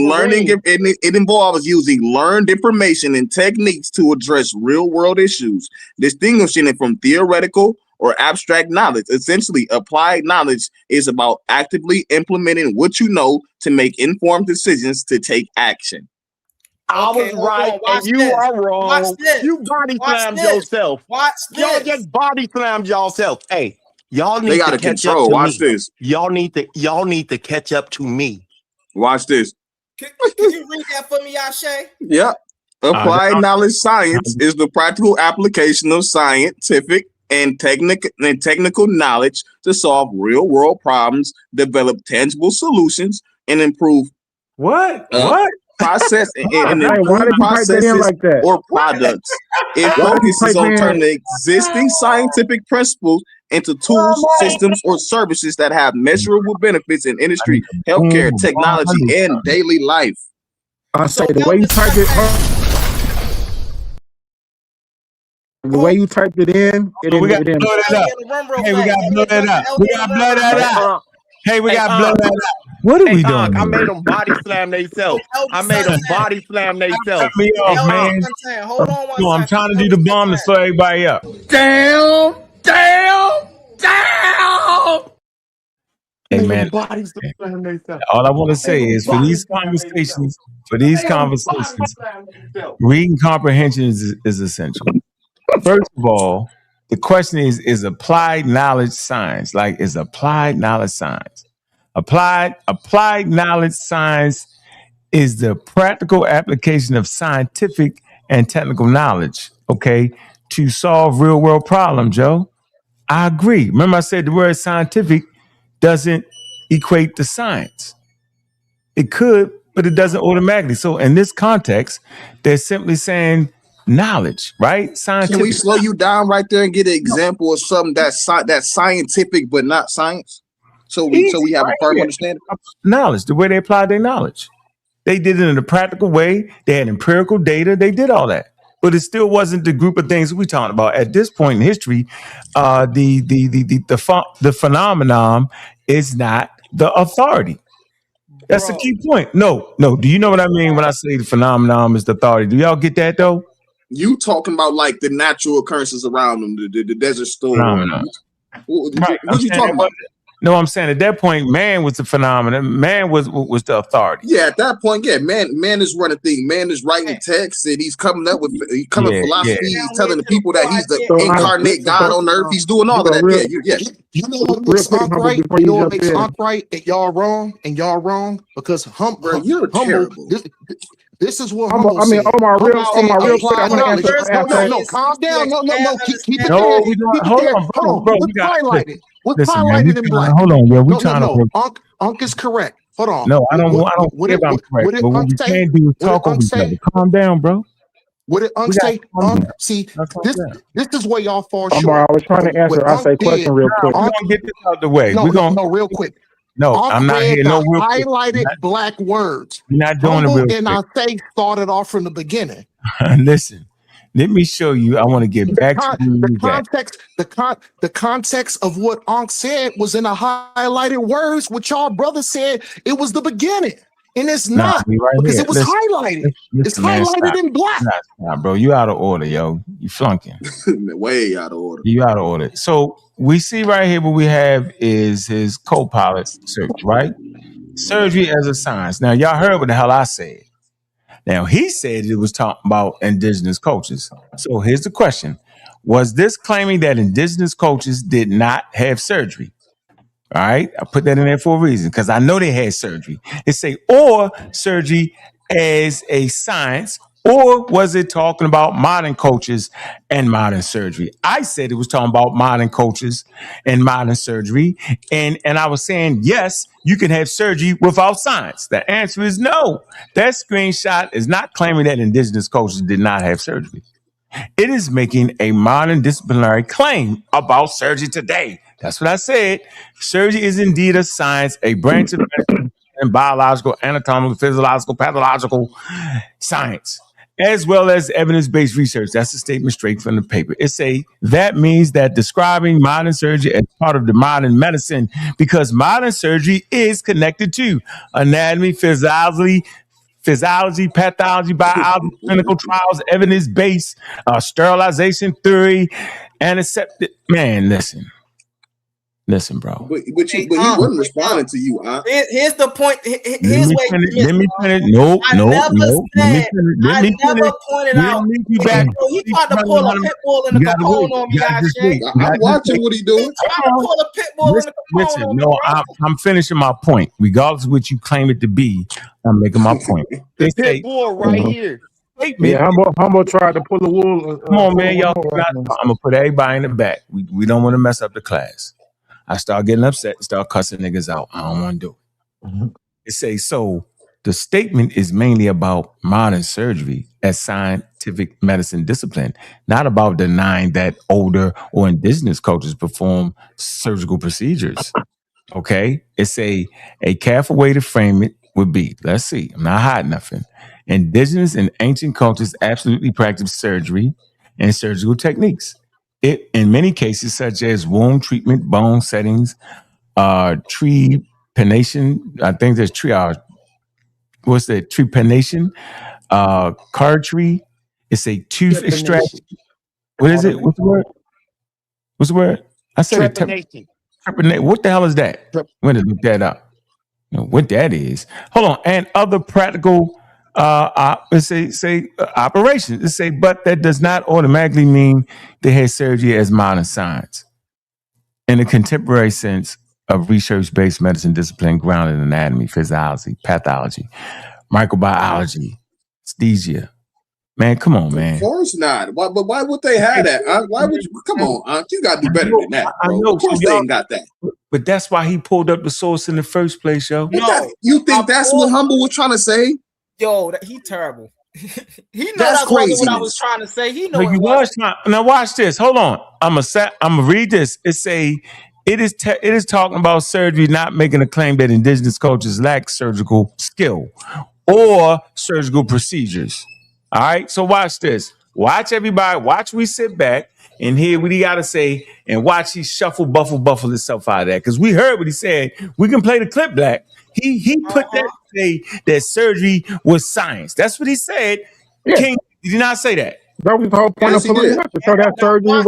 learning. It involves using learned information and techniques to address real world issues, distinguishing it from theoretical or abstract knowledge. Essentially, applied knowledge is about actively implementing what you know to make informed decisions to take action. I was right and you are wrong. You body slammed yourself. Y'all just body slammed yourself. Hey, y'all need to catch up to Watch me. this. Y'all need to catch up to me. Watch this. Can you read that for me, Ashe? Yep. Applied knowledge science is the practical application of scientific and technical knowledge to solve real world problems, develop tangible solutions, and improve process and improve processes or products. It focuses on turning existing scientific principles into tools, systems, or services that have measurable benefits in industry, healthcare, technology, and daily life. I say the way you type it. The way you typed it in, we got to blow that up. Hey, we got to blow that up. We got to blow that up. Hey, we got to blow that up. What are we doing? I made them body slam themselves. I made them body slam themselves. Cut me off, man. Hold on. I'm trying to do the bomb to slow everybody up. Down. Hey, man. All I want to say is for these conversations, reading comprehension is essential. First of all, the question is applied knowledge science? Like, is applied knowledge science? Applied knowledge science is the practical application of scientific and technical knowledge, okay, to solve real world problems, Joe. I agree. Remember I said the word scientific doesn't equate to science. It could, but it doesn't automatically. So in this context, they're simply saying knowledge, right? Scientific. Can we slow you down right there and get an example of something that's scientific but not science? So we have a firm understanding. Knowledge, the way they applied their knowledge. They did it in a practical way. They had empirical data. They did all that. But it still wasn't the group of things we're talking about. At this point in history, the phenomenon is not the authority. That's the key point. No. Do you know what I mean when I say the phenomenon is the authority? Do y'all get that though? You talking about like the natural occurrences around them, the desert storm. What you talking about? No, I'm saying at that point, man was the phenomenon. Man was the authority. Yeah, at that point, yeah, man is running things. Man is writing texts and he's coming up with philosophy. He's telling the people that he's the incarnate God on earth. He's doing all of that. You know what makes Ankh right? You know what makes Ankh right? And y'all wrong because bro, you're terrible. This is what humble. I mean, on my real quick, I'm gonna answer. No, calm down. No, keep it there. Hold on, bro. What's highlighted in black? Hold on, yo. We're trying to. Ankh is correct. Hold on. No, I don't care if I'm correct. But what we can't do is talk over each other. Calm down, bro. What did Ankh say? See, this is where y'all fall short. I was trying to answer. I'll say question real quick. We're gonna get this out the way. No, real quick. No, I'm not read here. the No real quick. highlighted black words. You're not doing Humble it real and quick. I say started off from the beginning. Listen, let me show you. I want to get back to the context of what Ankh said was in the highlighted words. What y'all brother said, it was the beginning, and it's not because it was highlighted. It's highlighted in black. Nah, bro, you out of order, yo. You flunking. Way out of order. You out of order. So we see right here what we have is his co-pilot search, right? Surgery as a science. Now, y'all heard what the hell I said. Now, he said it was talking about indigenous cultures. So here's the question. Was this claiming that indigenous cultures did not have surgery? All right. I put that in there for a reason because I know they had surgery. It say, or surgery as a science, or was it talking about modern cultures and modern surgery? I said it was talking about modern cultures and modern surgery. And I was saying, yes, you can have surgery without science. The answer is no. That screenshot is not claiming that indigenous cultures did not have surgery. It is making a modern disciplinary claim about surgery today. That's what I said. Surgery is indeed a science, a branch of medicine and biological, anatomical, physiological, pathological science, as well as evidence-based research. That's a statement straight from the paper. That means that describing modern surgery as part of the modern medicine, because modern surgery is connected to anatomy, physiology, pathology, biology, clinical trials, evidence-based, sterilization theory, antiseptic. Man, listen, bro. But he wasn't responding to you. Here's the point. Here's let me finish. No. Let me pointed out. He tried to pull a pit bull in the Capone on me, I'm watching what he doing. He tried to pull a pit bull in the Capone on me. No, I'm finishing my point. Regardless of what you claim it to be, I'm making my point. The pit bull right here. Yeah, Humble tried to pull the wool. Come on, man, y'all. I'm gonna put everybody in the back. We don't want to mess up the class. I start getting upset and start cussing niggas out. I don't want to do it. Mm-hmm. It says, so the statement is mainly about modern surgery as scientific medicine discipline, not about denying that older or indigenous cultures perform surgical procedures. Okay? It's a careful way to frame it would be, let's see, I'm not hiding nothing. Indigenous and ancient cultures absolutely practice surgery and surgical techniques. It, in many cases, such as wound treatment, bone settings, trepanation. I think there's triage. What's that? Trepanation, cardistry. It's a tooth extraction. What is it? What's the word? What's the word? I said trepanation. What the hell is that? I'm going to look that up. You know, what that is. Hold on. And other practical operations. Let's say, but that does not automatically mean they had surgery as modern science. In a contemporary sense of research-based medicine discipline grounded in anatomy, physiology, pathology, microbiology, anesthesia. Man, come on, man. Of course not. Why would they have that? Why would you? Come on, you got to do better than that, bro. Of course they ain't got that. But that's why he pulled up the source in the first place, yo. No, you think that's what Humble was trying to say? Yo, he terrible. He knows that's crazy. What I was trying to say. He knows. Now watch this. Hold on. I'm gonna read this. It is talking about surgery, not making a claim that indigenous cultures lack surgical skill or surgical procedures. All right. So watch this. Watch everybody. Watch we sit back and hear what he got to say, and watch he buffle himself out of that. Because we heard what he said. We can play the clip back. He put that to say that surgery was science. That's what he said. Yeah. King, did you not say that? That was the whole point of pulling it up. So that surgery was.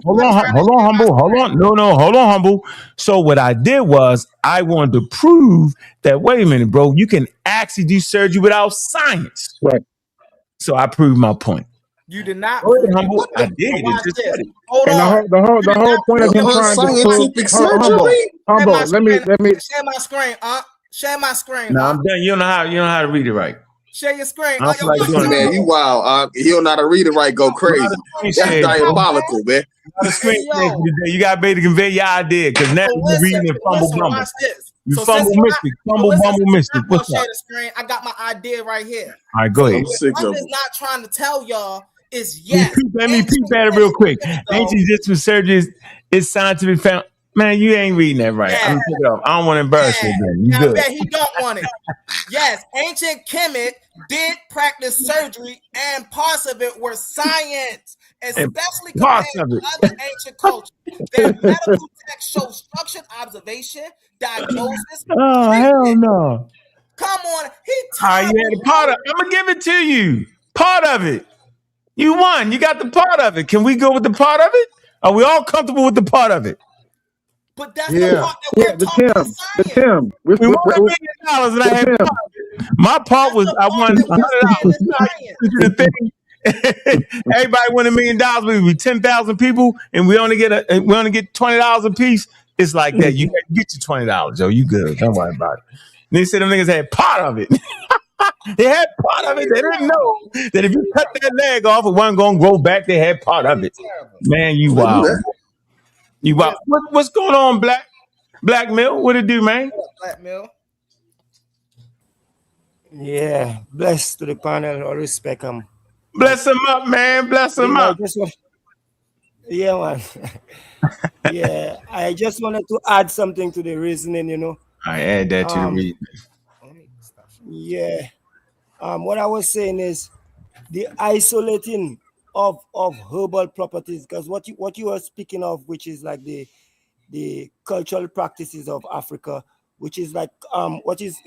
Hold on, Humble. Hold on. No, hold on, Humble. So what I did was I wanted to prove that, wait a minute, bro, you can actually do surgery without science. Right. So I proved my point. You did not. Humble. I did. Hold on. The whole point of him trying to prove Humble. Let me share my screen. Share my screen. No, I'm done. You don't know how to read it right. Share your screen. Man, you wild. He don't know how to read it right. Go crazy. That's diabolical, man. You got to be able to convey your idea, because now you're reading and fumble bumble. You fumble mystic. What's up? I got my idea right here. All right, go ahead. I'm just not trying to tell y'all is yes. Let me repeat that real quick. Ancient distant surgery is scientific found. Man, you ain't reading that right. I'm gonna take it off. I don't want to embarrass you again. You I good? bet he don't want it. Yes, ancient Kemet did practice surgery, and parts of it were science, especially compared to other ancient cultures. Their medical texts show structured observation, diagnosis. Oh, hell no. Come on, he yeah, the part of I'm gonna give it to you. Part of it. You won. You got the part of it. Can we go with the part of it? Are we all comfortable with the part of it? But that's the part that we're talking about. The Tim. We won $1 million and I had part of it. My part was I won $100. Everybody won $1 million. We be 10,000 people, and we only get $20 a piece. It's like that. You get your $20, yo. You good? Don't worry about it. And they said them niggas had part of it. They had part of it. They didn't know that if you cut that leg off, it wasn't gonna grow back. They had part of it. Man, you wild. You wild. What's going on, Black Mill? What it do, man? Black Mill. Yeah, bless to the panel. All respect him. Bless him up, man. Bless him up. Yeah, man. Yeah, I just wanted to add something to the reasoning, you know. I add that to the reasoning. Yeah. What I was saying is the isolating of herbal properties, because what you were speaking of, which is like the cultural practices of Africa, which is like what is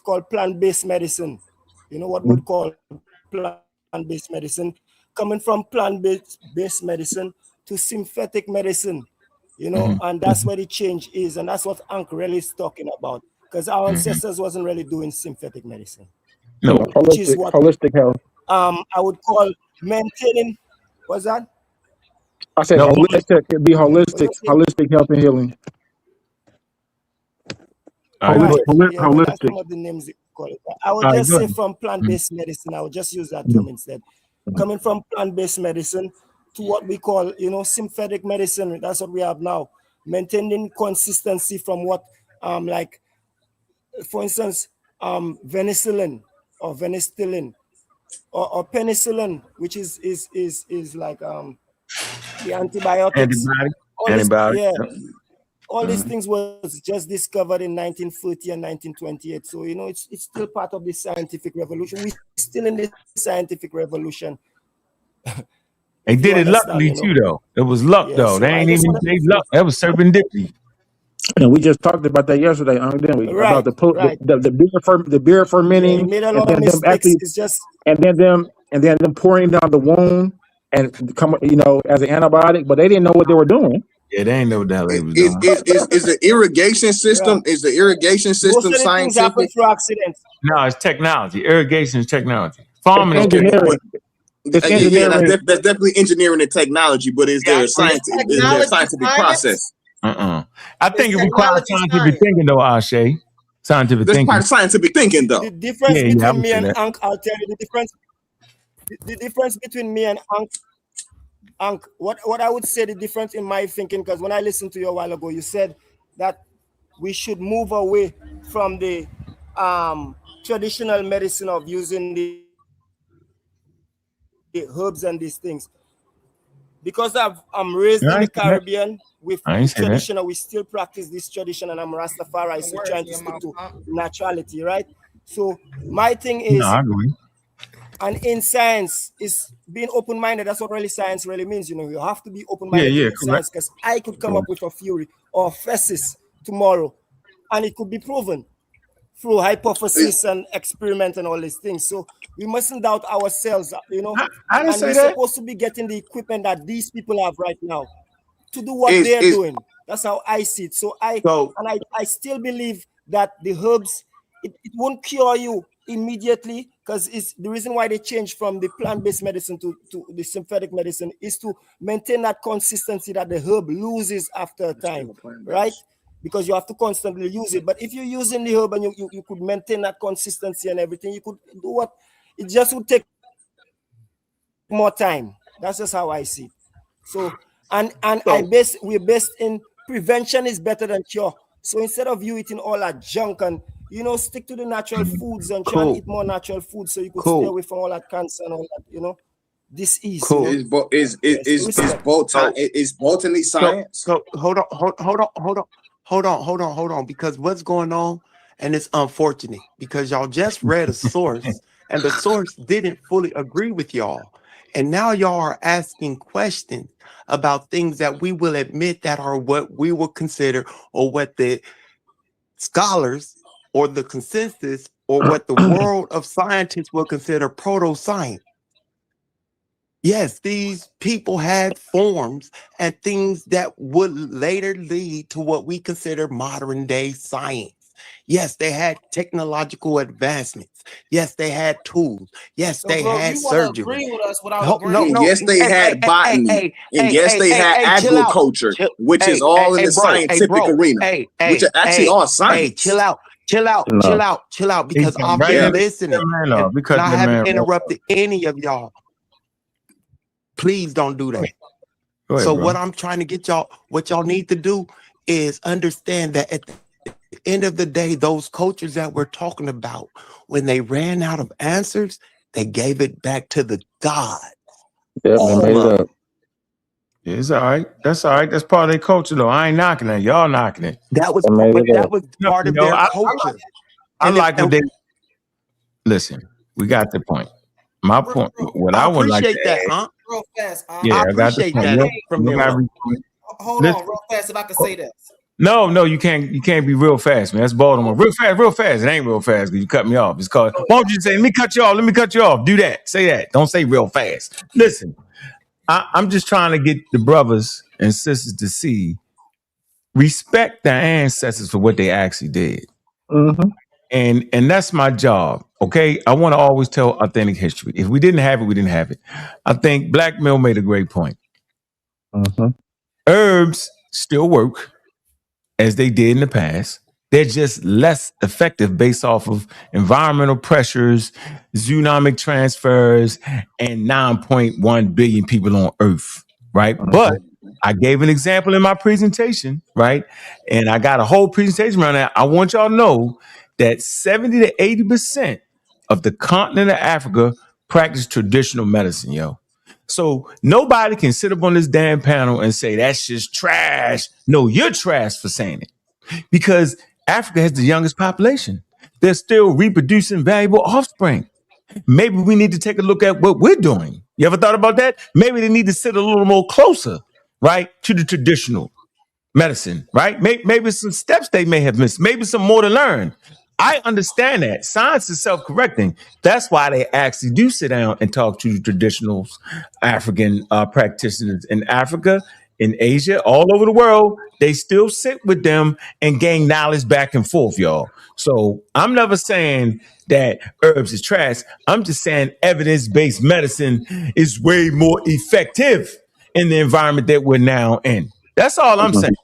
called plant-based medicine. You know what we'd call plant-based medicine, coming from plant-based medicine to synthetic medicine, you know, and that's where the change is, and that's what Ankh really is talking about, because our ancestors wasn't really doing synthetic medicine. No, which is what holistic health. I would call maintaining. What's that? I said holistic. It'd be holistic health and healing. Holistic. That's some of the names they call it. I would just say from plant-based medicine. I would just use that term instead. Coming from plant-based medicine to what we call, you know, synthetic medicine. That's what we have now. Maintaining consistency from what, like, for instance, penicillin or penicillin, which is like the antibiotics. All these things was just discovered in 1930 and 1928. So, you know, it's still part of the scientific revolution. We're still in the scientific revolution. They did it luckily too, though. It was luck, though. So they ain't even they luck. That was serendipity. And we just talked about that yesterday, didn't we? About the beer fermenting, and then them pouring down the wound and come, you know, as an antibiotic, but they didn't know what they were doing. Yeah, they ain't know what the hell they was doing. Is the irrigation system? Is the irrigation system scientific? No, it's technology. Irrigation is technology. Farming is engineering. That's definitely engineering and technology, but is there a scientific process? I think it requires scientific thinking, though, Ashe. Scientific thinking. That's part of scientific thinking, though. The difference between me and Ankh, I'll tell you the difference. The difference between me and Ankh, what I would say the difference in my thinking, because when I listened to you a while ago, you said that we should move away from the traditional medicine of using the herbs and these things. Because I'm raised in the Caribbean with traditional, we still practice this tradition, and I'm Rastafari, so trying to stick to naturality, right? So my thing is, and in science, is being open-minded. That's what really science really means. You know, you have to be open-minded in science, because I could come up with a theory or a thesis tomorrow, and it could be proven through hypothesis and experiment and all these things. So we mustn't doubt ourselves, you know. And we're supposed to be getting the equipment that these people have right now to do what they're doing. That's how I see it. So I still believe that the herbs, it won't cure you immediately, because it's the reason why they changed from the plant-based medicine to the synthetic medicine is to maintain that consistency that the herb loses after a time, right? Because you have to constantly use it. But if you're using the herb and you could maintain that consistency and everything, you could do what it just would take more time. That's just how I see it. So we're based in prevention is better than cure. So instead of you eating all that junk and, you know, stick to the natural foods and try and eat more natural food so you could stay away from all that cancer and all that, you know. This is cool. It's botany science. So hold on, because what's going on, and it's unfortunate because y'all just read a source and the source didn't fully agree with y'all, and now y'all are asking questions about things that we will admit that are what we will consider, or what the scholars or the consensus or what the world of scientists will consider proto-science. Yes, these people had forms and things that would later lead to what we consider modern day science. Yes, they had technological advancements. Yes, they had tools. Yes, they had surgery. Agree with us without agreeing. No. Yes, they had botany. And yes, they had agriculture, which is all in the scientific arena, which are actually all science. Chill out, because I've been listening. And I haven't interrupted any of y'all. Please don't do that. Ahead, so bro. what I'm trying to get y'all, what y'all need to do is understand that at the end of the day, those cultures that we're talking about, when they ran out of answers, they gave it back to the God. Yep, they made it up. Yeah, it's all right. That's all right. That's part of their culture, though. I ain't knocking it. Y'all knocking it. That was part of their culture. I like what they. Listen, we got the point. My point. What I would like to that, add, real fast. yeah, I I got the appreciate point. that from them. Hold on, real fast. If I could say this. No, you can't. You can't be real fast, man. That's Baltimore. Real fast. It ain't real fast because you cut me off. It's called. Why don't you say, "Let me cut you off"? Let me cut you off. Do that. Say that. Don't say real fast. Listen, I'm just trying to get the brothers and sisters to see, respect their ancestors for what they actually did. Mm-hmm. And that's my job. Okay. I want to always tell authentic history. If we didn't have it, we didn't have it. I think Black Mill made a great point. Mm-hmm. Herbs still work as they did in the past. They're just less effective based off of environmental pressures, zoonomic transfers, and 9.1 billion people on Earth, right? But I gave an example in my presentation, right? And I got a whole presentation around that. I want y'all to know that 70 to 80% of the continent of Africa practice traditional medicine, yo. So nobody can sit up on this damn panel and say that's just trash. No, you're trash for saying it. Because Africa has the youngest population. They're still reproducing valuable offspring. Maybe we need to take a look at what we're doing. You ever thought about that? Maybe they need to sit a little more closer, right, to the traditional medicine, right? Maybe some steps they may have missed. Maybe some more to learn. I understand that. Science is self-correcting. That's why they actually do sit down and talk to the traditional African practitioners in Africa, in Asia, all over the world. They still sit with them and gain knowledge back and forth, y'all. So I'm never saying that herbs is trash. I'm just saying evidence-based medicine is way more effective in the environment that we're now in. That's all I'm saying.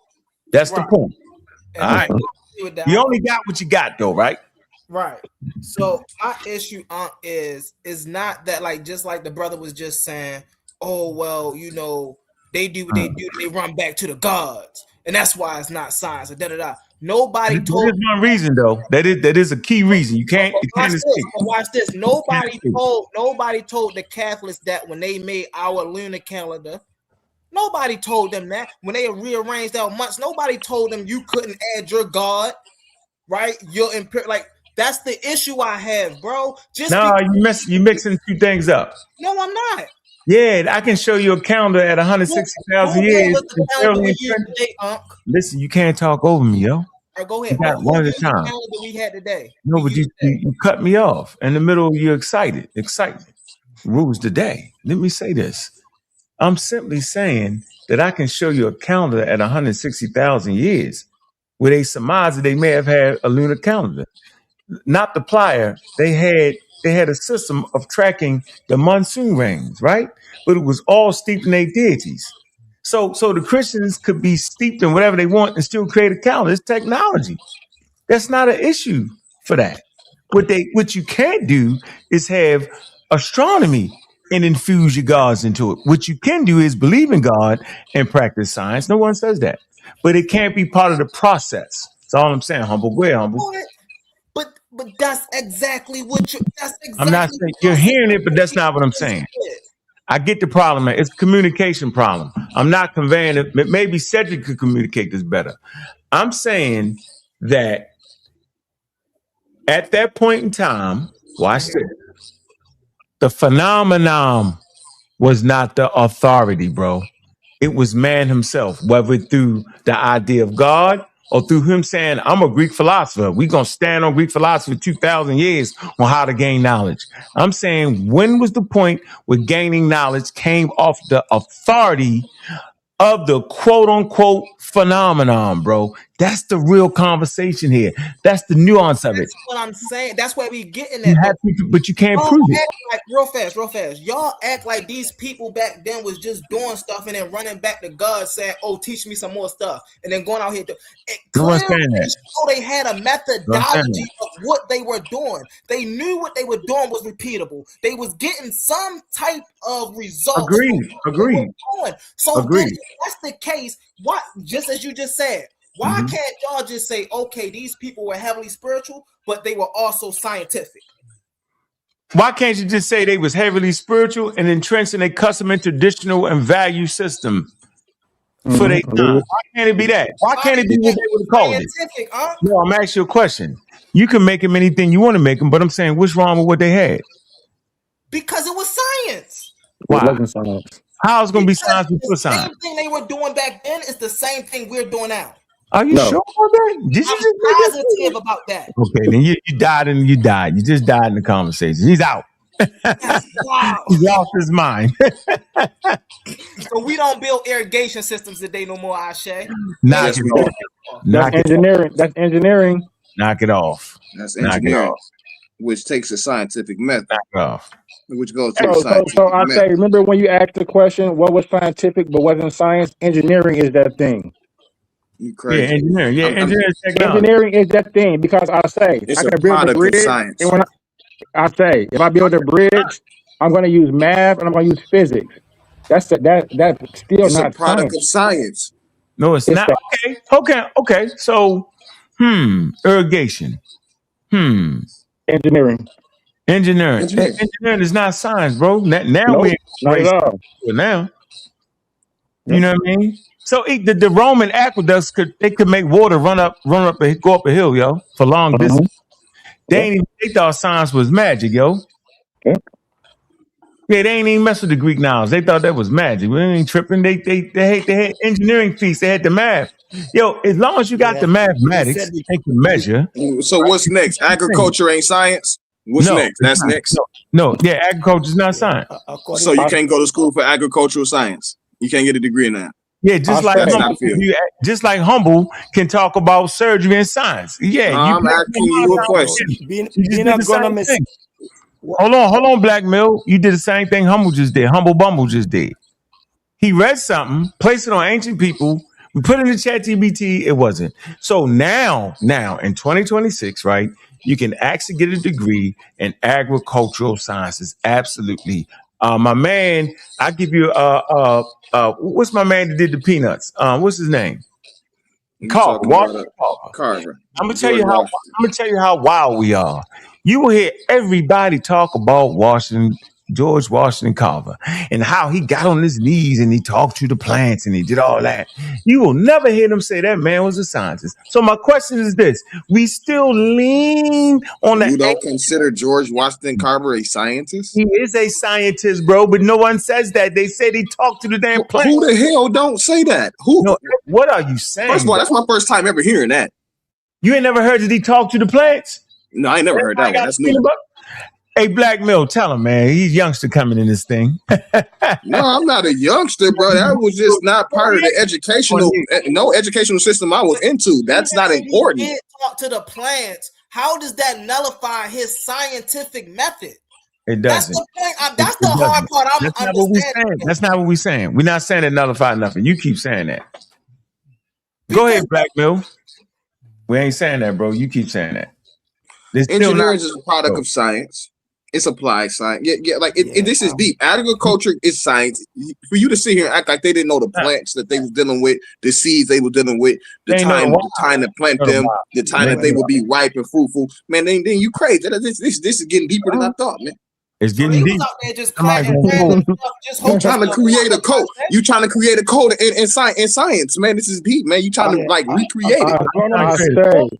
That's the point. All right. You only got what you got, though, right? Right. So my issue is not that, like, just like the brother was just saying, oh, well, you know, they do what they do, they run back to the gods, and that's why it's not science or da-da-da. Nobody told. There's one reason, though. That is a key reason. You can't escape. Watch this. Nobody told the Catholics that when they made our lunar calendar. Nobody told them that when they rearranged our months. Nobody told them you couldn't add your God, right? Like, that's the issue I have, bro. You mixing two things up. No, I'm not. Yeah, I can show you a calendar at 160,000 years. Listen, you can't talk over me, yo. Right, go ahead. You got one at a time. Calendar we had today. No, but you cut me off in the middle. You're excited. Excitement rules the day. Let me say this. I'm simply saying that I can show you a calendar at 160,000 years where they surmise that they may have had a lunar calendar. Not the plier. They had a system of tracking the monsoon rains, right? But it was all steeped in their deities. So the Christians could be steeped in whatever they want and still create a calendar. It's technology. That's not an issue for that. What you can't do is have astronomy and infuse your gods into it. What you can do is believe in God and practice science. No one says that. But it can't be part of the process. That's all I'm saying, Humble. Go ahead, Humble. But that's exactly what you. That's exactly. I'm not saying you're hearing it, but that's not what I'm saying. I get the problem, man. It's a communication problem. I'm not conveying it. Maybe Cedric could communicate this better. I'm saying that at that point in time, watch this. The phenomenon was not the authority, bro. It was man himself, whether through the idea of God or through him saying, I'm a Greek philosopher. We're going to stand on Greek philosophy 2,000 years on how to gain knowledge. I'm saying, when was the point where gaining knowledge came off the authority of the quote unquote phenomenon, bro? That's the real conversation here. That's the nuance of it. That's what I'm saying. That's where we getting You at. but you can't prove it. Like, real fast. Y'all act like these people back then was just doing stuff and then running back to God saying, "Oh, teach me some more stuff," and then going out here. They had a methodology of what they were doing. They knew what they were doing was repeatable. They was getting some type of results. Agreed. So if that's the case, what? Just as you just said. Why can't y'all just say, okay, these people were heavily spiritual, but they were also scientific? Why can't you just say they was heavily spiritual and entrenched in a custom and traditional and value system for their time? Why can't it be that? Why can't it be what they would have called it? No, I'm asking you a question. You can make them anything you want to make them, but I'm saying, what's wrong with what they had? Because it was science. Why? It wasn't science. How is it going to be science before science? The same thing they were doing back then is the same thing we're doing now. Are you sure about that? Did you I'm positive about that. Okay, then you died and you died. You just died in the conversation. He's out. Wow. He lost his mind. So we don't build irrigation systems today no more, Ashe. Knock it off. That's engineering. That's engineering. Knock it off. That's engineering, which takes a scientific method. Knock it off. Which goes to the scientific so I method. say, remember when you asked the question, what was scientific but wasn't science? Engineering is that thing. You crazy. Yeah, engineering. Yeah, engineering is that thing, because I say it's I can a build a product bridge, of science. and when I say if I build a bridge, I'm going to use math and I'm going to use physics. That's still It's not a product science. of science. No, it's not. Okay. So, irrigation. Engineering. Engineering is not science, bro. Now we're not at all. Now, you know what I mean? So the Roman aqueducts could make water go up a hill, yo, for long distance. They thought science was magic, yo. Yeah, they ain't even mess with the Greek knowledge. They thought that was magic. We ain't tripping. They had engineering feats. They had the math. Yo, as long as you got the mathematics, they can measure. So what's next? Agriculture ain't science? What's next? That's next. No, agriculture is not science. So you can't go to school for agricultural science. You can't get a degree in that. Yeah, just like Humble can talk about surgery and science. Yeah, I'm asking you a question. Being agronomist. Hold on, Black Mill. You did the same thing Humble just did. Humble Bumble just did. He read something, placed it on ancient people. We put it in ChatGPT. It wasn't. So now in 2026, right? You can actually get a degree in agricultural sciences. Absolutely. My man, I give you what's my man that did the peanuts? What's his name? Carver. Carver. I'm gonna tell you how wild we are. You will hear everybody talk about George Washington Carver, and how he got on his knees and he talked to the plants and he did all that. You will never hear them say that man was a scientist. So my question is this: we still lean on that. You don't consider George Washington Carver a scientist? He is a scientist, bro, but no one says that. They said he talked to the damn plants. Who the hell don't say that? Who? No, what are you saying? First of all, that's my first time ever hearing that. You ain't never heard that he talked to the plants? No, I ain't never heard that one. That's new. Hey, Black Mill, tell him, man. He's youngster coming in this thing. No, I'm not a youngster, bro. That was just not part of the educational system I was into. That's not important. He did talk to the plants. How does that nullify his scientific method? It doesn't. That's the point. That's the hard part. That's not what we're saying. That's not what we're saying. We're not saying it nullified nothing. You keep saying that. Go ahead, Black Mill. We ain't saying that, bro. You keep saying that. Engineering is a product of science. It's applied science. Yeah. This is deep. Agriculture is science. For you to sit here and act like they didn't know the plants that they was dealing with, the seeds they were dealing with, the time to plant them, the time that they would be ripe and fruitful. Man, then you crazy. This is getting deeper than I thought, man. It's getting deep. Just trying to create a code. You trying to create a code in science, man. This is deep, man. You trying to like recreate it.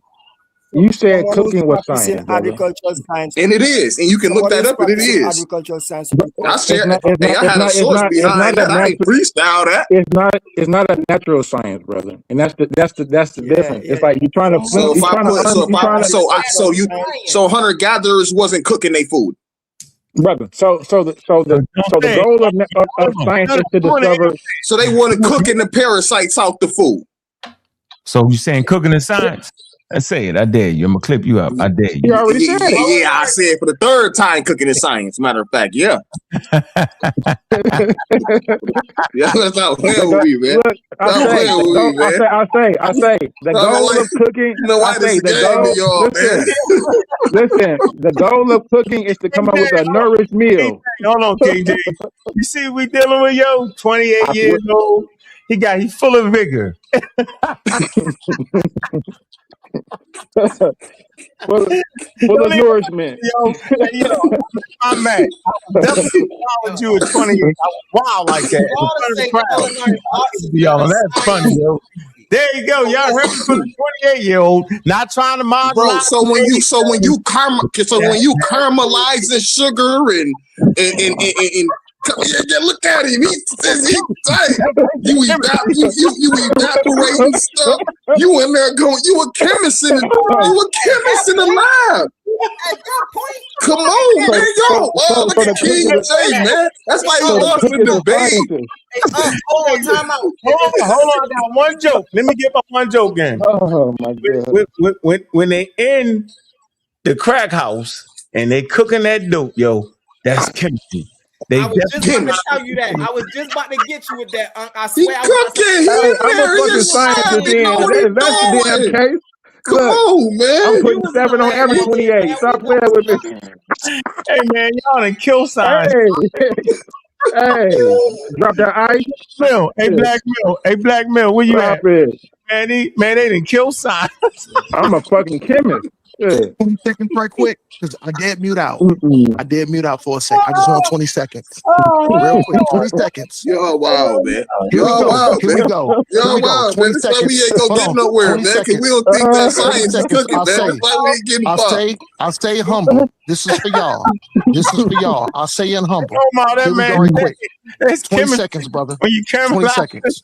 You said cooking was science, agricultural science, and it is, and you can look that up, and it is. Agricultural science. I shared. I had a source behind that. I ain't freestyle that. It's not a natural science, brother, and that's the difference. It's like you're trying to. So hunter gatherers wasn't cooking their food, brother. So the goal of science is to discover. So they want to cooking the parasites out the food. So you saying cooking is science? I say it. I dare you. I'm gonna clip you up. I dare you. You already said it. Yeah, I said it for the third time. Cooking is science. Matter of fact, yeah. Yeah, that's not playing with me, man. I say the goal of cooking. Listen, the goal of cooking is to come up with a nourished meal. Hold on, KJ. You see, we dealing with 28 years old. He's full of vigor. full of nourishment. I'm mad. Definitely followed you at 28. I was wild like that. That's funny, yo. There you go. Y'all heard me from the 28-year-old. Not trying to marginalize. Bro, so when you caramelize the sugar and look at him. You evaporating stuff. You in there going. You a chemist in the lab. At that point, come on, man. Look at King J, man. That's like we lost the debate. Hold on, time out. Hold on. I got one joke. Let me get my one joke in. Oh my God. When they in the crack house and they cooking that dope, that's chemistry. I was just about to tell you that. I was just about to get you with that. I swear. I'm a fucking scientist. That's the damn case. Come on, man. I'm putting 7 on every 28. Stop playing with me. Hey, man, y'all done kill science. Hey, drop that ice. Mill. Hey, Black Mill, where you at? Man, they done kill science. I'm a fucking chemist. 20 seconds right quick, because I did mute out. I did mute out for a second. I just want 20 seconds. Real quick, 20 seconds. Yo, wow, man. Here we go. Yo, wow, man. This why we ain't gonna get nowhere, man, because we don't think that science is cooking, man. That's why we ain't getting far. I stay humble. This is for y'all. I say in humble. Here we go right quick. 20 seconds, brother. When you 20 seconds.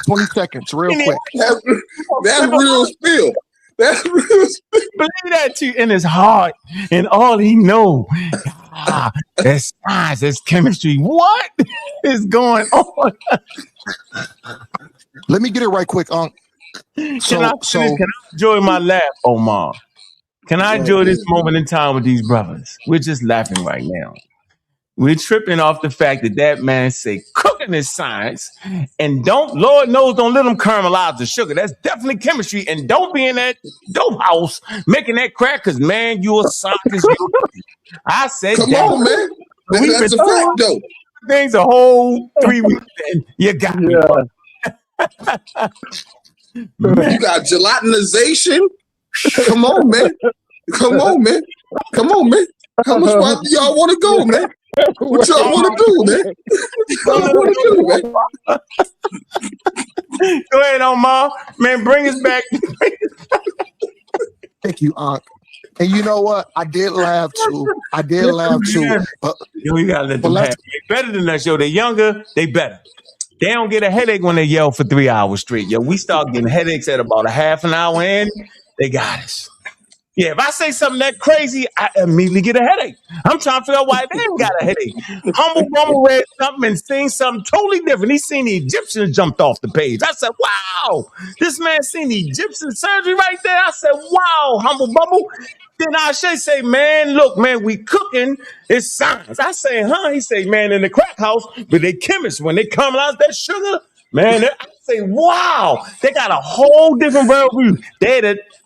20 seconds, real quick. That's real spill. That's real. Believe that too in his heart, and all he know, that's science, that's chemistry. What is going on? Let me get it right quick, Ankh. Can I enjoy my laugh, Omar? Can I enjoy this moment in time with these brothers? We're just laughing right now. We're tripping off the fact that man say cooking is science, and Lord knows, don't let them caramelize the sugar. That's definitely chemistry, and don't be in that dope house making that crack, because, man, you a scientist. I said, come on, man. That's a fact, though. Things a whole 3 weeks, and you got me. You got gelatinization. Come on, man. How much farther y'all want to go, man? What y'all want to do, man? Go ahead, Omar. Man, bring us back. Thank you, Ankh. And you know what? I did laugh too. But You gotta let them have. They better than us, They younger, they better. They don't get a headache when they yell for 3 hours straight. We start getting headaches at about a half an hour in. They got us. Yeah, if I say something that crazy, I immediately get a headache. I'm trying to figure out why they ain't got a headache. Humble Bumble read something and seen something totally different. He seen the Egyptians jumped off the page. I said, wow, this man seen the Egyptian surgery right there. I said, wow, Humble Bumble. Then I should say, man, look, man, we cooking. It's science. I say, huh? He say, man, in the crack house, but they chemists, when they caramelize that sugar, man, I say, wow, they got a whole different worldview.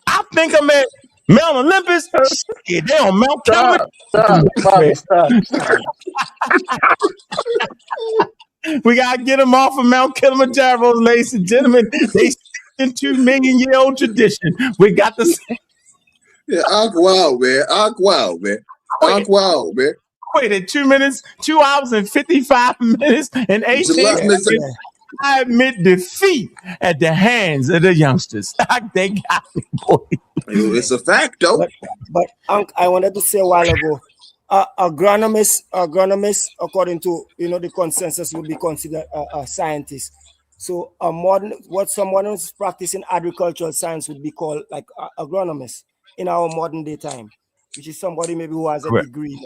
I think I'm at Mount Olympus. Yeah, they on Mount Kilimanjaro. We gotta get them off of Mount Kilimanjaro, ladies and gentlemen. They in 2 million-year-old tradition. We got the same. Yeah, Ankh, wow, man. Wow, man. Waited 2 hours and 55 minutes and 18 seconds. I admit defeat at the hands of the youngsters. They got me, boy. It's a fact, though. But I wanted to say a while ago, agronomists, according to the consensus, would be considered a scientist. So what some modernists practice in agricultural science would be called like agronomists in our modern day time, which is somebody maybe who has a degree.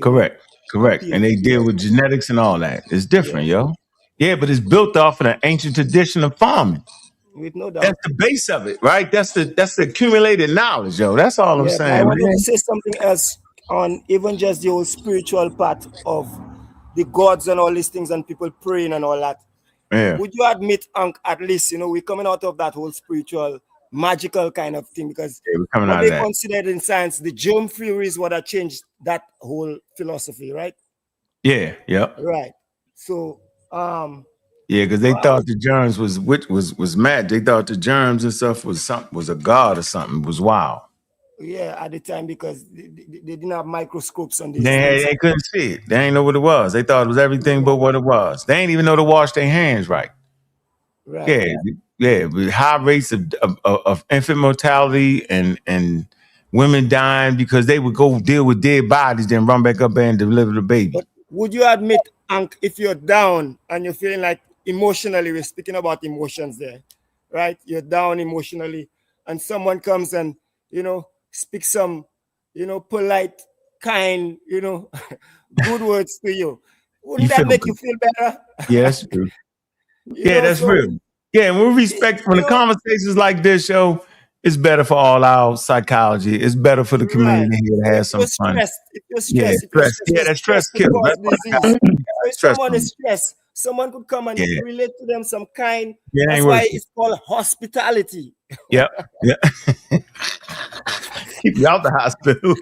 Correct. And they deal with genetics and all that. It's different, yo. Yeah, but it's built off of the ancient tradition of farming. With no doubt. That's the base of it, right? That's the accumulated knowledge, yo. That's all I'm saying. I wanted to say something else on even just the whole spiritual part of the gods and all these things and people praying and all that. Yeah. Would you admit, Ankh, at least, we're coming out of that whole spiritual, magical kind of thing, because what they considered in science, the germ theory is what had changed that whole philosophy, right? Yeah, yep. Right. So, because they thought the germs was mad. They thought the germs and stuff was a god or something. It was wild. Yeah, at the time, because they didn't have microscopes on these things. They couldn't see it. They ain't know what it was. They thought it was everything but what it was. They ain't even know to wash their hands right. Right. Yeah. With high rates of infant mortality and women dying because they would go deal with dead bodies, then run back up there and deliver the baby. But would you admit, Ankh, if you're down and you're feeling like emotionally, we're speaking about emotions there, right? You're down emotionally, and someone comes and speak some, polite, kind, good words to you. Wouldn't that make you feel better? Yeah, that's true. That's real. Yeah, and we respect when the conversations like this, yo, it's better for all our psychology. It's better for the community here to have some fun. If you're stressed, that stress kills. If someone is stressed, someone could come and relate to them some kind. That's why it's called hospitality. Yep. Keep you out the hospital.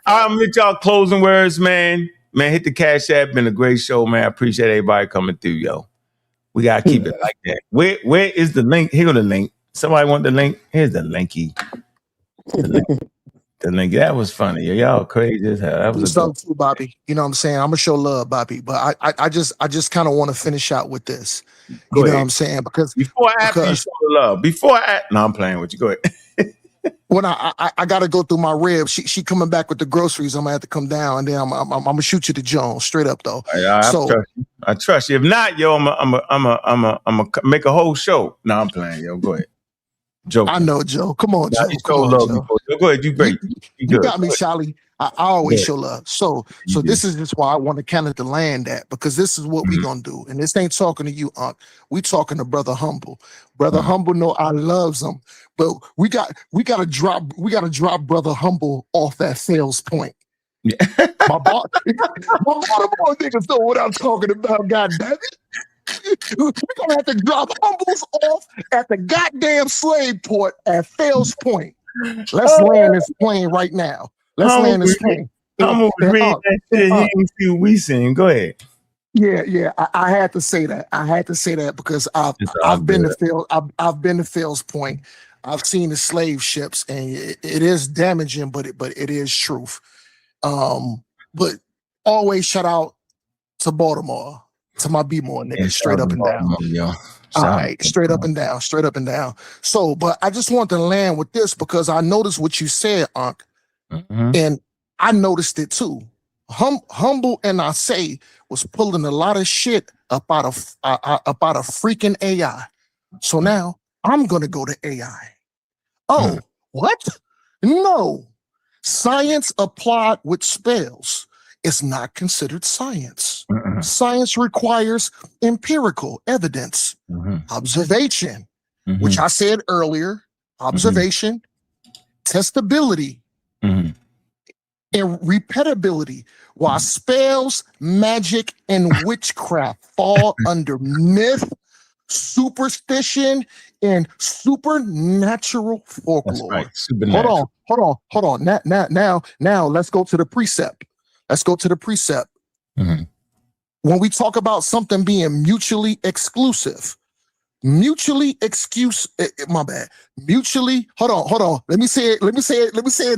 I'm gonna let y'all closing words, man. Man, hit the Cash App. Been a great show, man. I appreciate everybody coming through, yo. We gotta keep it like that. Where is the link? Here go the link. Somebody want the link? Here's the linky. The link. That was funny. Y'all crazy as hell. That was something too, Bobby. You know what I'm saying? I'm gonna show love, Bobby. But I just kind of want to finish out with this. You know what I'm saying? Because before I show the love, no, I'm playing with you. Go ahead. When I gotta go through my ribs, she coming back with the groceries. I'm gonna have to come down, and then I'm gonna shoot you to Jones straight up though. I trust you. If not, yo, I'm gonna make a whole show. No, I'm playing, yo. Go ahead. Joe. I know, Joe. Come on, Joe. Go ahead. You great. You got me, Charlie. I always show love. So this is just why I want to kind of to land that, because this is what we gonna do. And this ain't talking to you, Ankh. We talking to Brother Humble. Brother Humble know I loves him, but we gotta drop Brother Humble off that sales point. My Baltimore niggas know what I'm talking about, goddammit. We're gonna have to drop Humbles off at the goddamn slave port at Sales Point. Let's land this plane right now. Let's land this plane. I'm gonna read that shit. You ain't see what we seen. Go ahead. Yeah. I had to say that. Because I've been to Phil's Point. I've seen the slave ships, and it is damaging, but it is truth. But always shout out to Baltimore, to my B-more niggas, straight up and down. All right, straight up and down. So, but I just want to land with this because I noticed what you said, Ankh, and I noticed it too. Humble and I say was pulling a lot of shit up out of freaking AI. So now I'm gonna go to AI. Oh, what? No, science applied with spells is not considered science. Science requires empirical evidence, observation, which I said earlier, observation, testability, and repeatability, while spells, magic, and witchcraft fall under myth, superstition, and supernatural folklore. Right. Supernatural. Hold on. Now let's go to the precept. When we talk about something being mutually exclusive, hold on. Let me say it in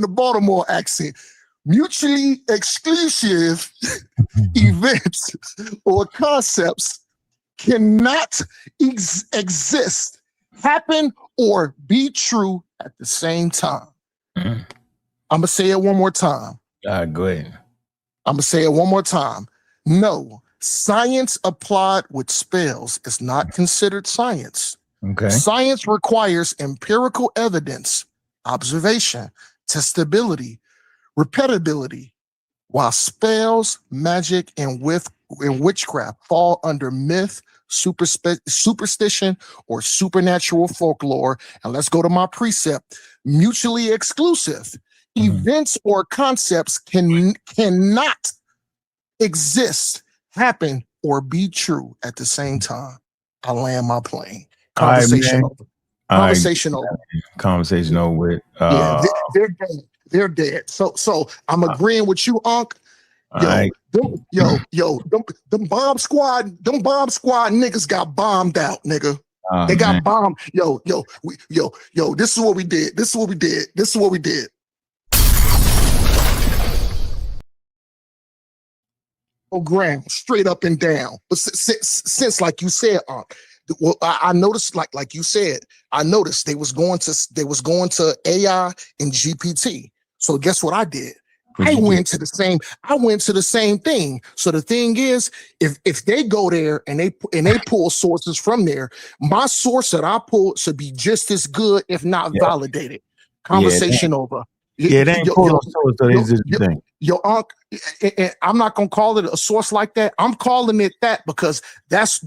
the Baltimore accent. mutually exclusive events or concepts cannot exist, happen, or be true at the same time. I'm going to say it one more time. Go ahead. I'm going to say it one more time. No, science applied with spells is not considered science. Okay. Science requires empirical evidence, observation, testability, repetibility, while spells, magic, and witchcraft fall under myth, superstition, or supernatural folklore. And let's go to my precept. Mutually exclusive. Events or concepts cannot exist, happen, or be true at the same time. I land my plane. Conversation over. Conversation over. Conversation over with. Yeah, they're dead. They're dead. So I'm agreeing with you, Ankh. Them bomb squad niggas got bombed out, nigga. They got bombed. This is what we did. This is what we did. This is what we did. Program straight up and down. But since like you said, well, I noticed, like you said, I noticed they was going to AI and GPT. So guess what I did? I went to the same thing. So the thing is, if they go there and they pull sources from there, my source that I pull should be just as good, if not validated. Conversation over. Yeah, they ain't pull a source, so they just think. Yo, Ankh, I'm not gonna call it a source like that. I'm calling it that because that's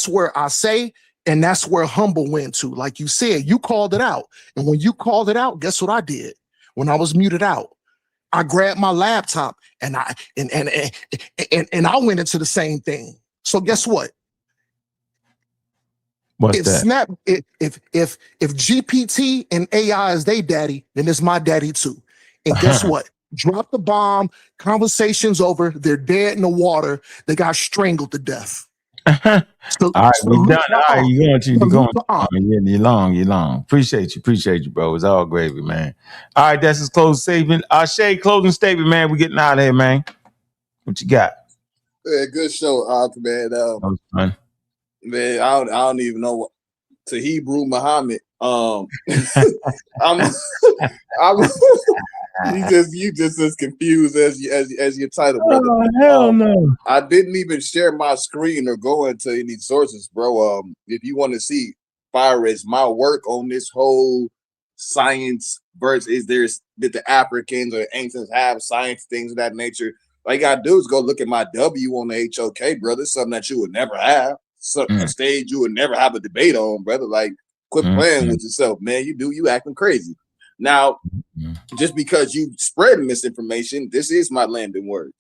where I say, and that's where humble went to. Like you said, you called it out, and when you called it out, guess what I did? When I was muted out, I grabbed my laptop and I went into the same thing. So guess what? What's that? If GPT and AI is they daddy, then it's my daddy too. And guess what? Drop the bomb. Conversation's over. They're dead in the water. They got strangled to death. All right, we done. All right, you're going. You're long. Appreciate you, bro. It's all gravy, man. All right, that's his closing statement. Shay, closing statement, man. We getting out of here, man. What you got? Yeah, good show, man. That was fun. Man, I don't even know what to Hebrew Muhammad. You just as confused as your title, brother. Oh, hell no. I didn't even share my screen or go into any sources, bro. If you want to see my work on this whole science versus did the Africans or ancients have science, things of that nature. All you gotta do is go look at my W on the HOK, brother. Something that you would never have. A stage you would never have a debate on, brother. Like, quit playing with yourself, man. You acting crazy. Now, just because you spread misinformation, this is my landing word.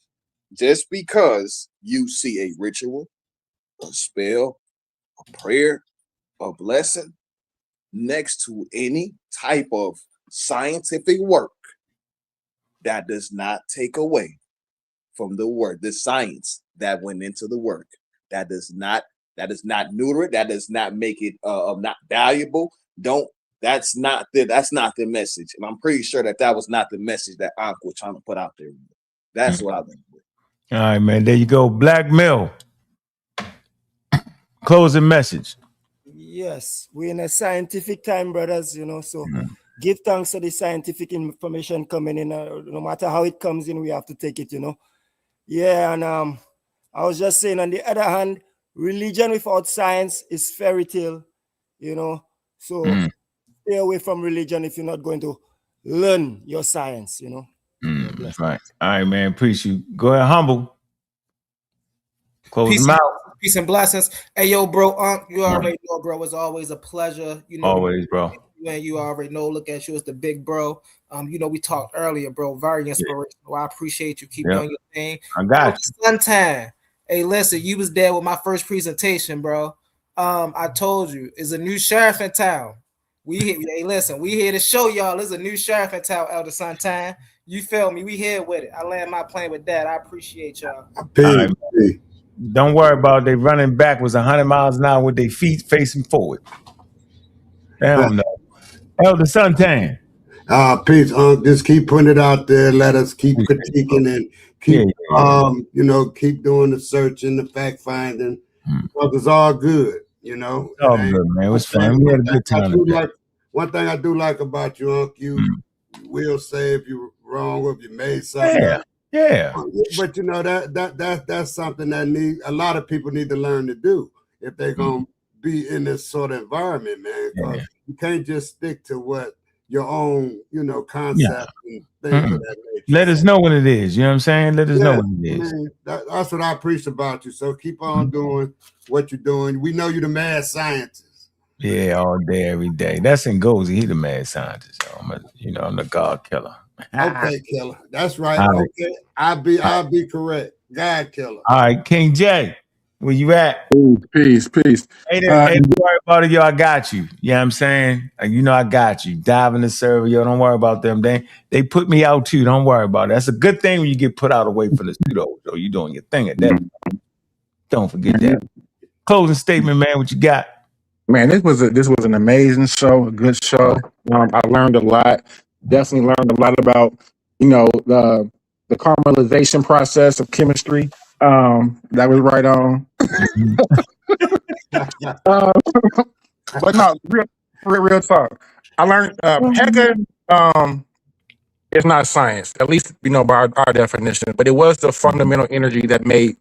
Just because you see a ritual, a spell, a prayer, a blessing next to any type of scientific work, that does not take away from the word, the science that went into the work. That does not neuter it. That does not make it not valuable. That's not the message. And I'm pretty sure that was not the message that Ankh was trying to put out there. That's what I think. All right, man. There you go. Black Mill. Closing message. Yes, we're in a scientific time, brothers, so give thanks to the scientific information coming in. No matter how it comes in, we have to take it, Yeah, and I was just saying, on the other hand, religion without science is fairy tale, so stay away from religion if you're not going to learn your science, That's right. All right, man. Appreciate you. Go ahead, humble. Close them out. Peace and blessings. Hey, yo, bro, Ankh, you already know, bro. It's always a pleasure. Always, bro. And you already know. Look at you as the big bro. We talked earlier, bro. Very inspirational. I appreciate you. Keep doing your thing. I got you. Sometime. Hey, listen, you was there with my first presentation, bro. I told you, it's a new sheriff in town. We here to show y'all there's a new sheriff in town, Elder Sometime. You feel me? We here with it. I land my plane with that. I appreciate y'all. Right, don't worry about it. They running backwards 100 miles an hour with their feet facing forward. Hell no. Elder Suntan. Peace, just keep putting it out there. Let us keep critiquing and keep, keep doing the searching, the fact finding, because it's all good, It's all good, man. It was fun. We had a good time. One thing I do like about you, Unc, you will say if you're wrong or if you made something. Yeah. But that's something that a lot of people need to learn to do if they're gonna be in this sort of environment, man. Because you can't just stick to what your own, concept and things of that nature. Let us know what it is. You know what I'm saying? Let us know what it is. Man, that's what I appreciate about you. So keep on doing what you're doing. We know you're the mad scientist. Yeah, all day, every day. That's Ngozi. He the mad scientist. I'm the God killer. Okay, killer. That's right. Okay, I'll be correct. God killer. All right, King J, where you at? Peace. Hey, don't worry about it, yo. I got you. You know what I'm saying? I got you. Dive in the server, yo. Don't worry about them. They put me out too. Don't worry about it. That's a good thing when you get put out away from the pseudo. So you doing your thing at that. Don't forget that. Closing statement, man. What you got? Man, this was an amazing show, a good show. I learned a lot. Definitely learned a lot about the caramelization process of chemistry. That was right on. But no, real talk. I learned Pega is not science, at least by our definition. But it was the fundamental energy that made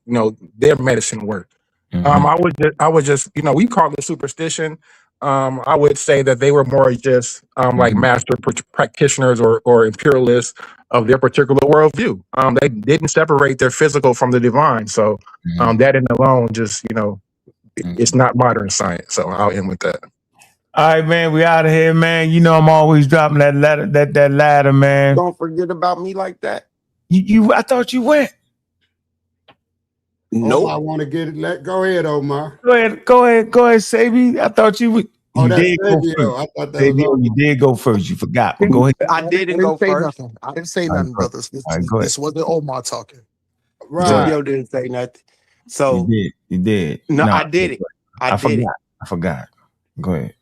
their medicine work. I would just we call it superstition. I would say that they were more just like master practitioners or imperialists of their particular worldview. They didn't separate their physical from the divine. So that in alone just it's not modern science. So I'll end with that. All right, man. We out of here, man. I'm always dropping that ladder, man. Don't forget about me like that. I thought you went. No, I want to get it. Go ahead, Omar. Go ahead, Sabi. I thought you would. You did go first. I thought that was you did go first. You forgot. But go ahead. I didn't go first. Nothing. I didn't say nothing, brothers. This wasn't Omar talking. Right. Yo didn't say nothing. So you did. No, I did it. I forgot. Go ahead.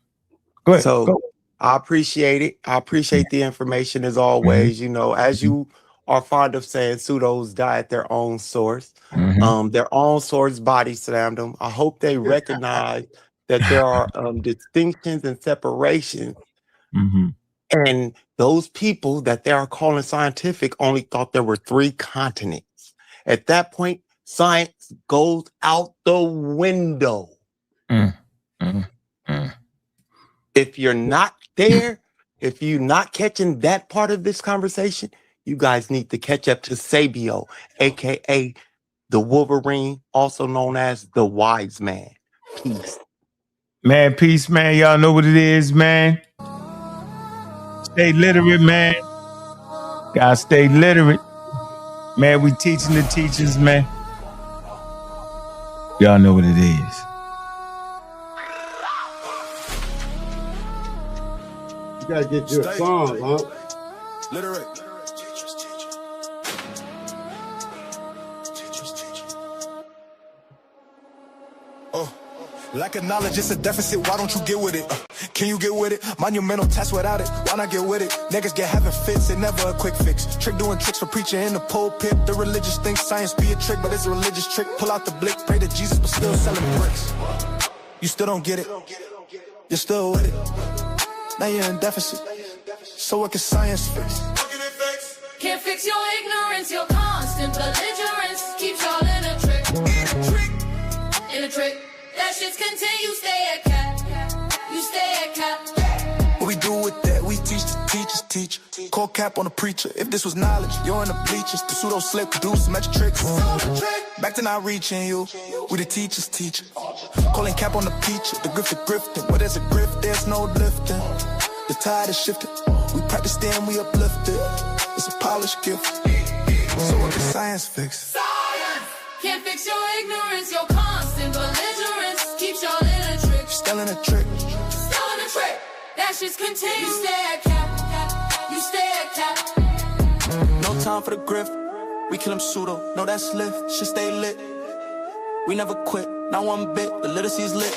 So I appreciate it. I appreciate the information as always. As you are fond of saying, pseudos die at their own source. Their own source body slammed them. I hope they recognize that there are distinctions and separations. And those people that they are calling scientific only thought there were 3 continents. At that point, science goes out the window. If you're not there, if you're not catching that part of this conversation, you guys need to catch up to Sabio, aka the Wolverine, also known as the Wise Man. Peace. Man, peace, man. Y'all know what it is, man. Stay literate, man. Gotta stay literate. Man, we teaching the teachers, man. Y'all know what it is. You gotta get you a song, huh? Literate. Lack of knowledge, it's a deficit. Why don't you get with it? Can you get with it? Monumental test without it. Why not get with it? Niggas get having fits, it never a quick fix. Trick doing tricks for preaching in the pulpit. The religious think science be a trick, but it's a religious trick. Pull out the blick, pray to Jesus, but still selling bricks. You still don't get it. You're still with it. Now you're in deficit. So what can science fix? Can't fix your ignorance, your constant belligerence keeps y'all in a trick. In a trick. That shit's continue, stay at cap. You stay at cap. What we do with that? We teach the teachers teach. Call cap on the preacher. If this was knowledge, you're in the bleachers. The pseudo slip, do some magic tricks. Back to not reaching you. We the teachers teach. Calling cap on the peach. The grifter grifting. Where there's a grift, there's no lifting. The tide is shifting. We practice then we uplift it. It's a polished gift. So what can science fix? Science can't fix your ignorance, your constant belligerence keeps y'all in a trick. Still in a trick. Still in a trick. That shit's continue. You stay at cap. You stay at cap. No time for the grift. We kill them pseudo. No, that's lift. Shit stay lit. We never quit. Not one bit. The literacy's lit.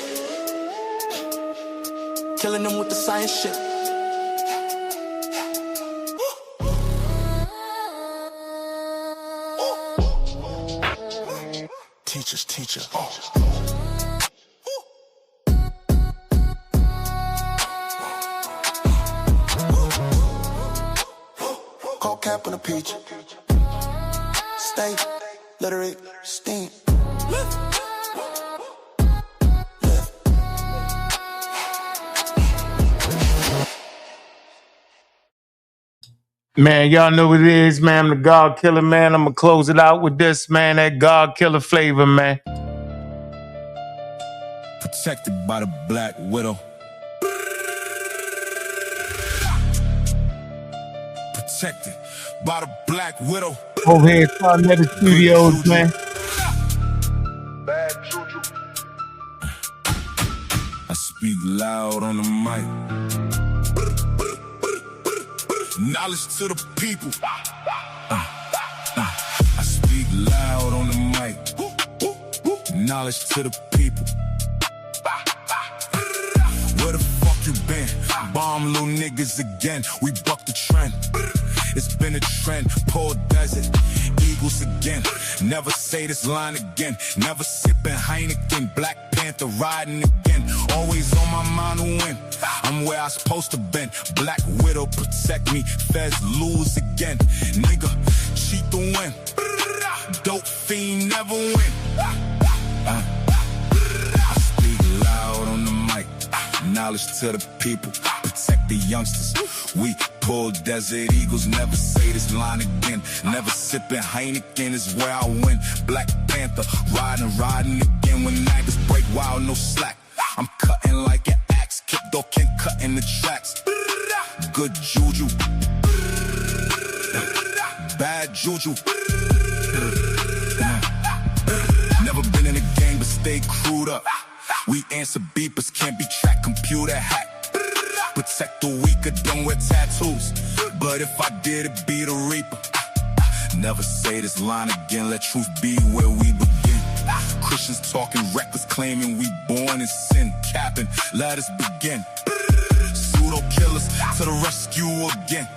Killing them with the science shit. teachers. Call cap on a peach. Stay, literate, steam. Man, y'all know what it is, man. I'm the God Killer, man. I'm going to close it out with this, man. That God Killer flavor, man. Protected by the Black Widow. Protected by the Black Widow. Over here at sa.neter Studios, man. Bad juju. I speak loud on the mic. Knowledge to the people. I speak loud on the mic. Knowledge to the people. Where the fuck you been? Bomb little niggas again. We buck the trend. It's been a trend. Poor desert. Eagles again. Never say this line again. Never sipping Heineken. Black Panther riding again. Always on my mind to win. I'm where I supposed to been. Black Widow protect me. Feds lose again. Nigga, cheat the win. Dope fiend never win. I speak loud on the mic. Knowledge to the people. Protect the youngsters. We pull Desert Eagles. Never say this line again. Never sipping Heineken is where I win. Black Panther riding again. When niggas break wild, no slack. I'm cutting like an axe. Kick door can cut in the tracks. Good juju. Bad juju. Never been in a gang but stay crewed up. We answer beepers, can't be tracked, computer hack. Protect the weaker, don't wear tattoos. But if I did, it be the reaper. Never say this line again, let truth be where we begin. Christians talking reckless, claiming we born in sin. Capping, let us begin. Pseudo killers to the rescue again.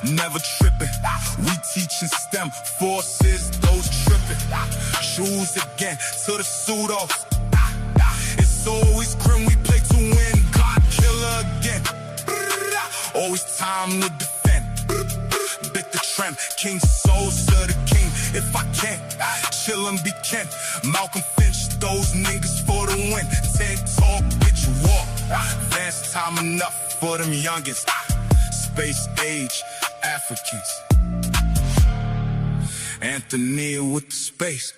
Never tripping, we teaching STEM forces, those tripping. Choose again to the pseudos. It's always grim, we play to win. God killer again. Always time to defend. Bit the trend, King souls to the king. If I can, chill and be Ken. Malcolm Finch, those niggas for the win. 10 talk, bitch walk. Advanced time enough for them youngest. Space age Africans. Anthony with the space.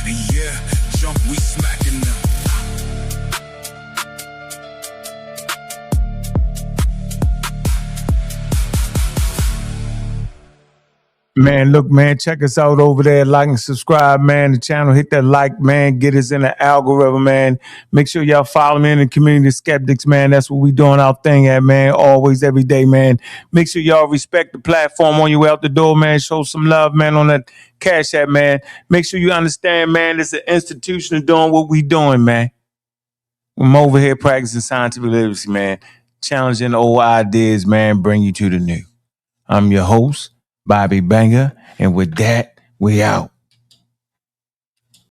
And yeah, jump, we smacking them. Man, look, man, check us out over there. Like and subscribe, man. The channel, hit that like, man. Get us in the algorithm, man. Make sure y'all follow me in the community of skeptics, man. That's what we doing our thing at, man. Always, every day, man. Make sure y'all respect the platform on your way out the door, man. Show some love, man, on that Cash App, man. Make sure you understand, man, it's an institution doing what we doing, man. I'm over here practicing scientific literacy, man. Challenging old ideas, man. Bring you to the new. I'm your host, Bobby Banger, and with that, we out.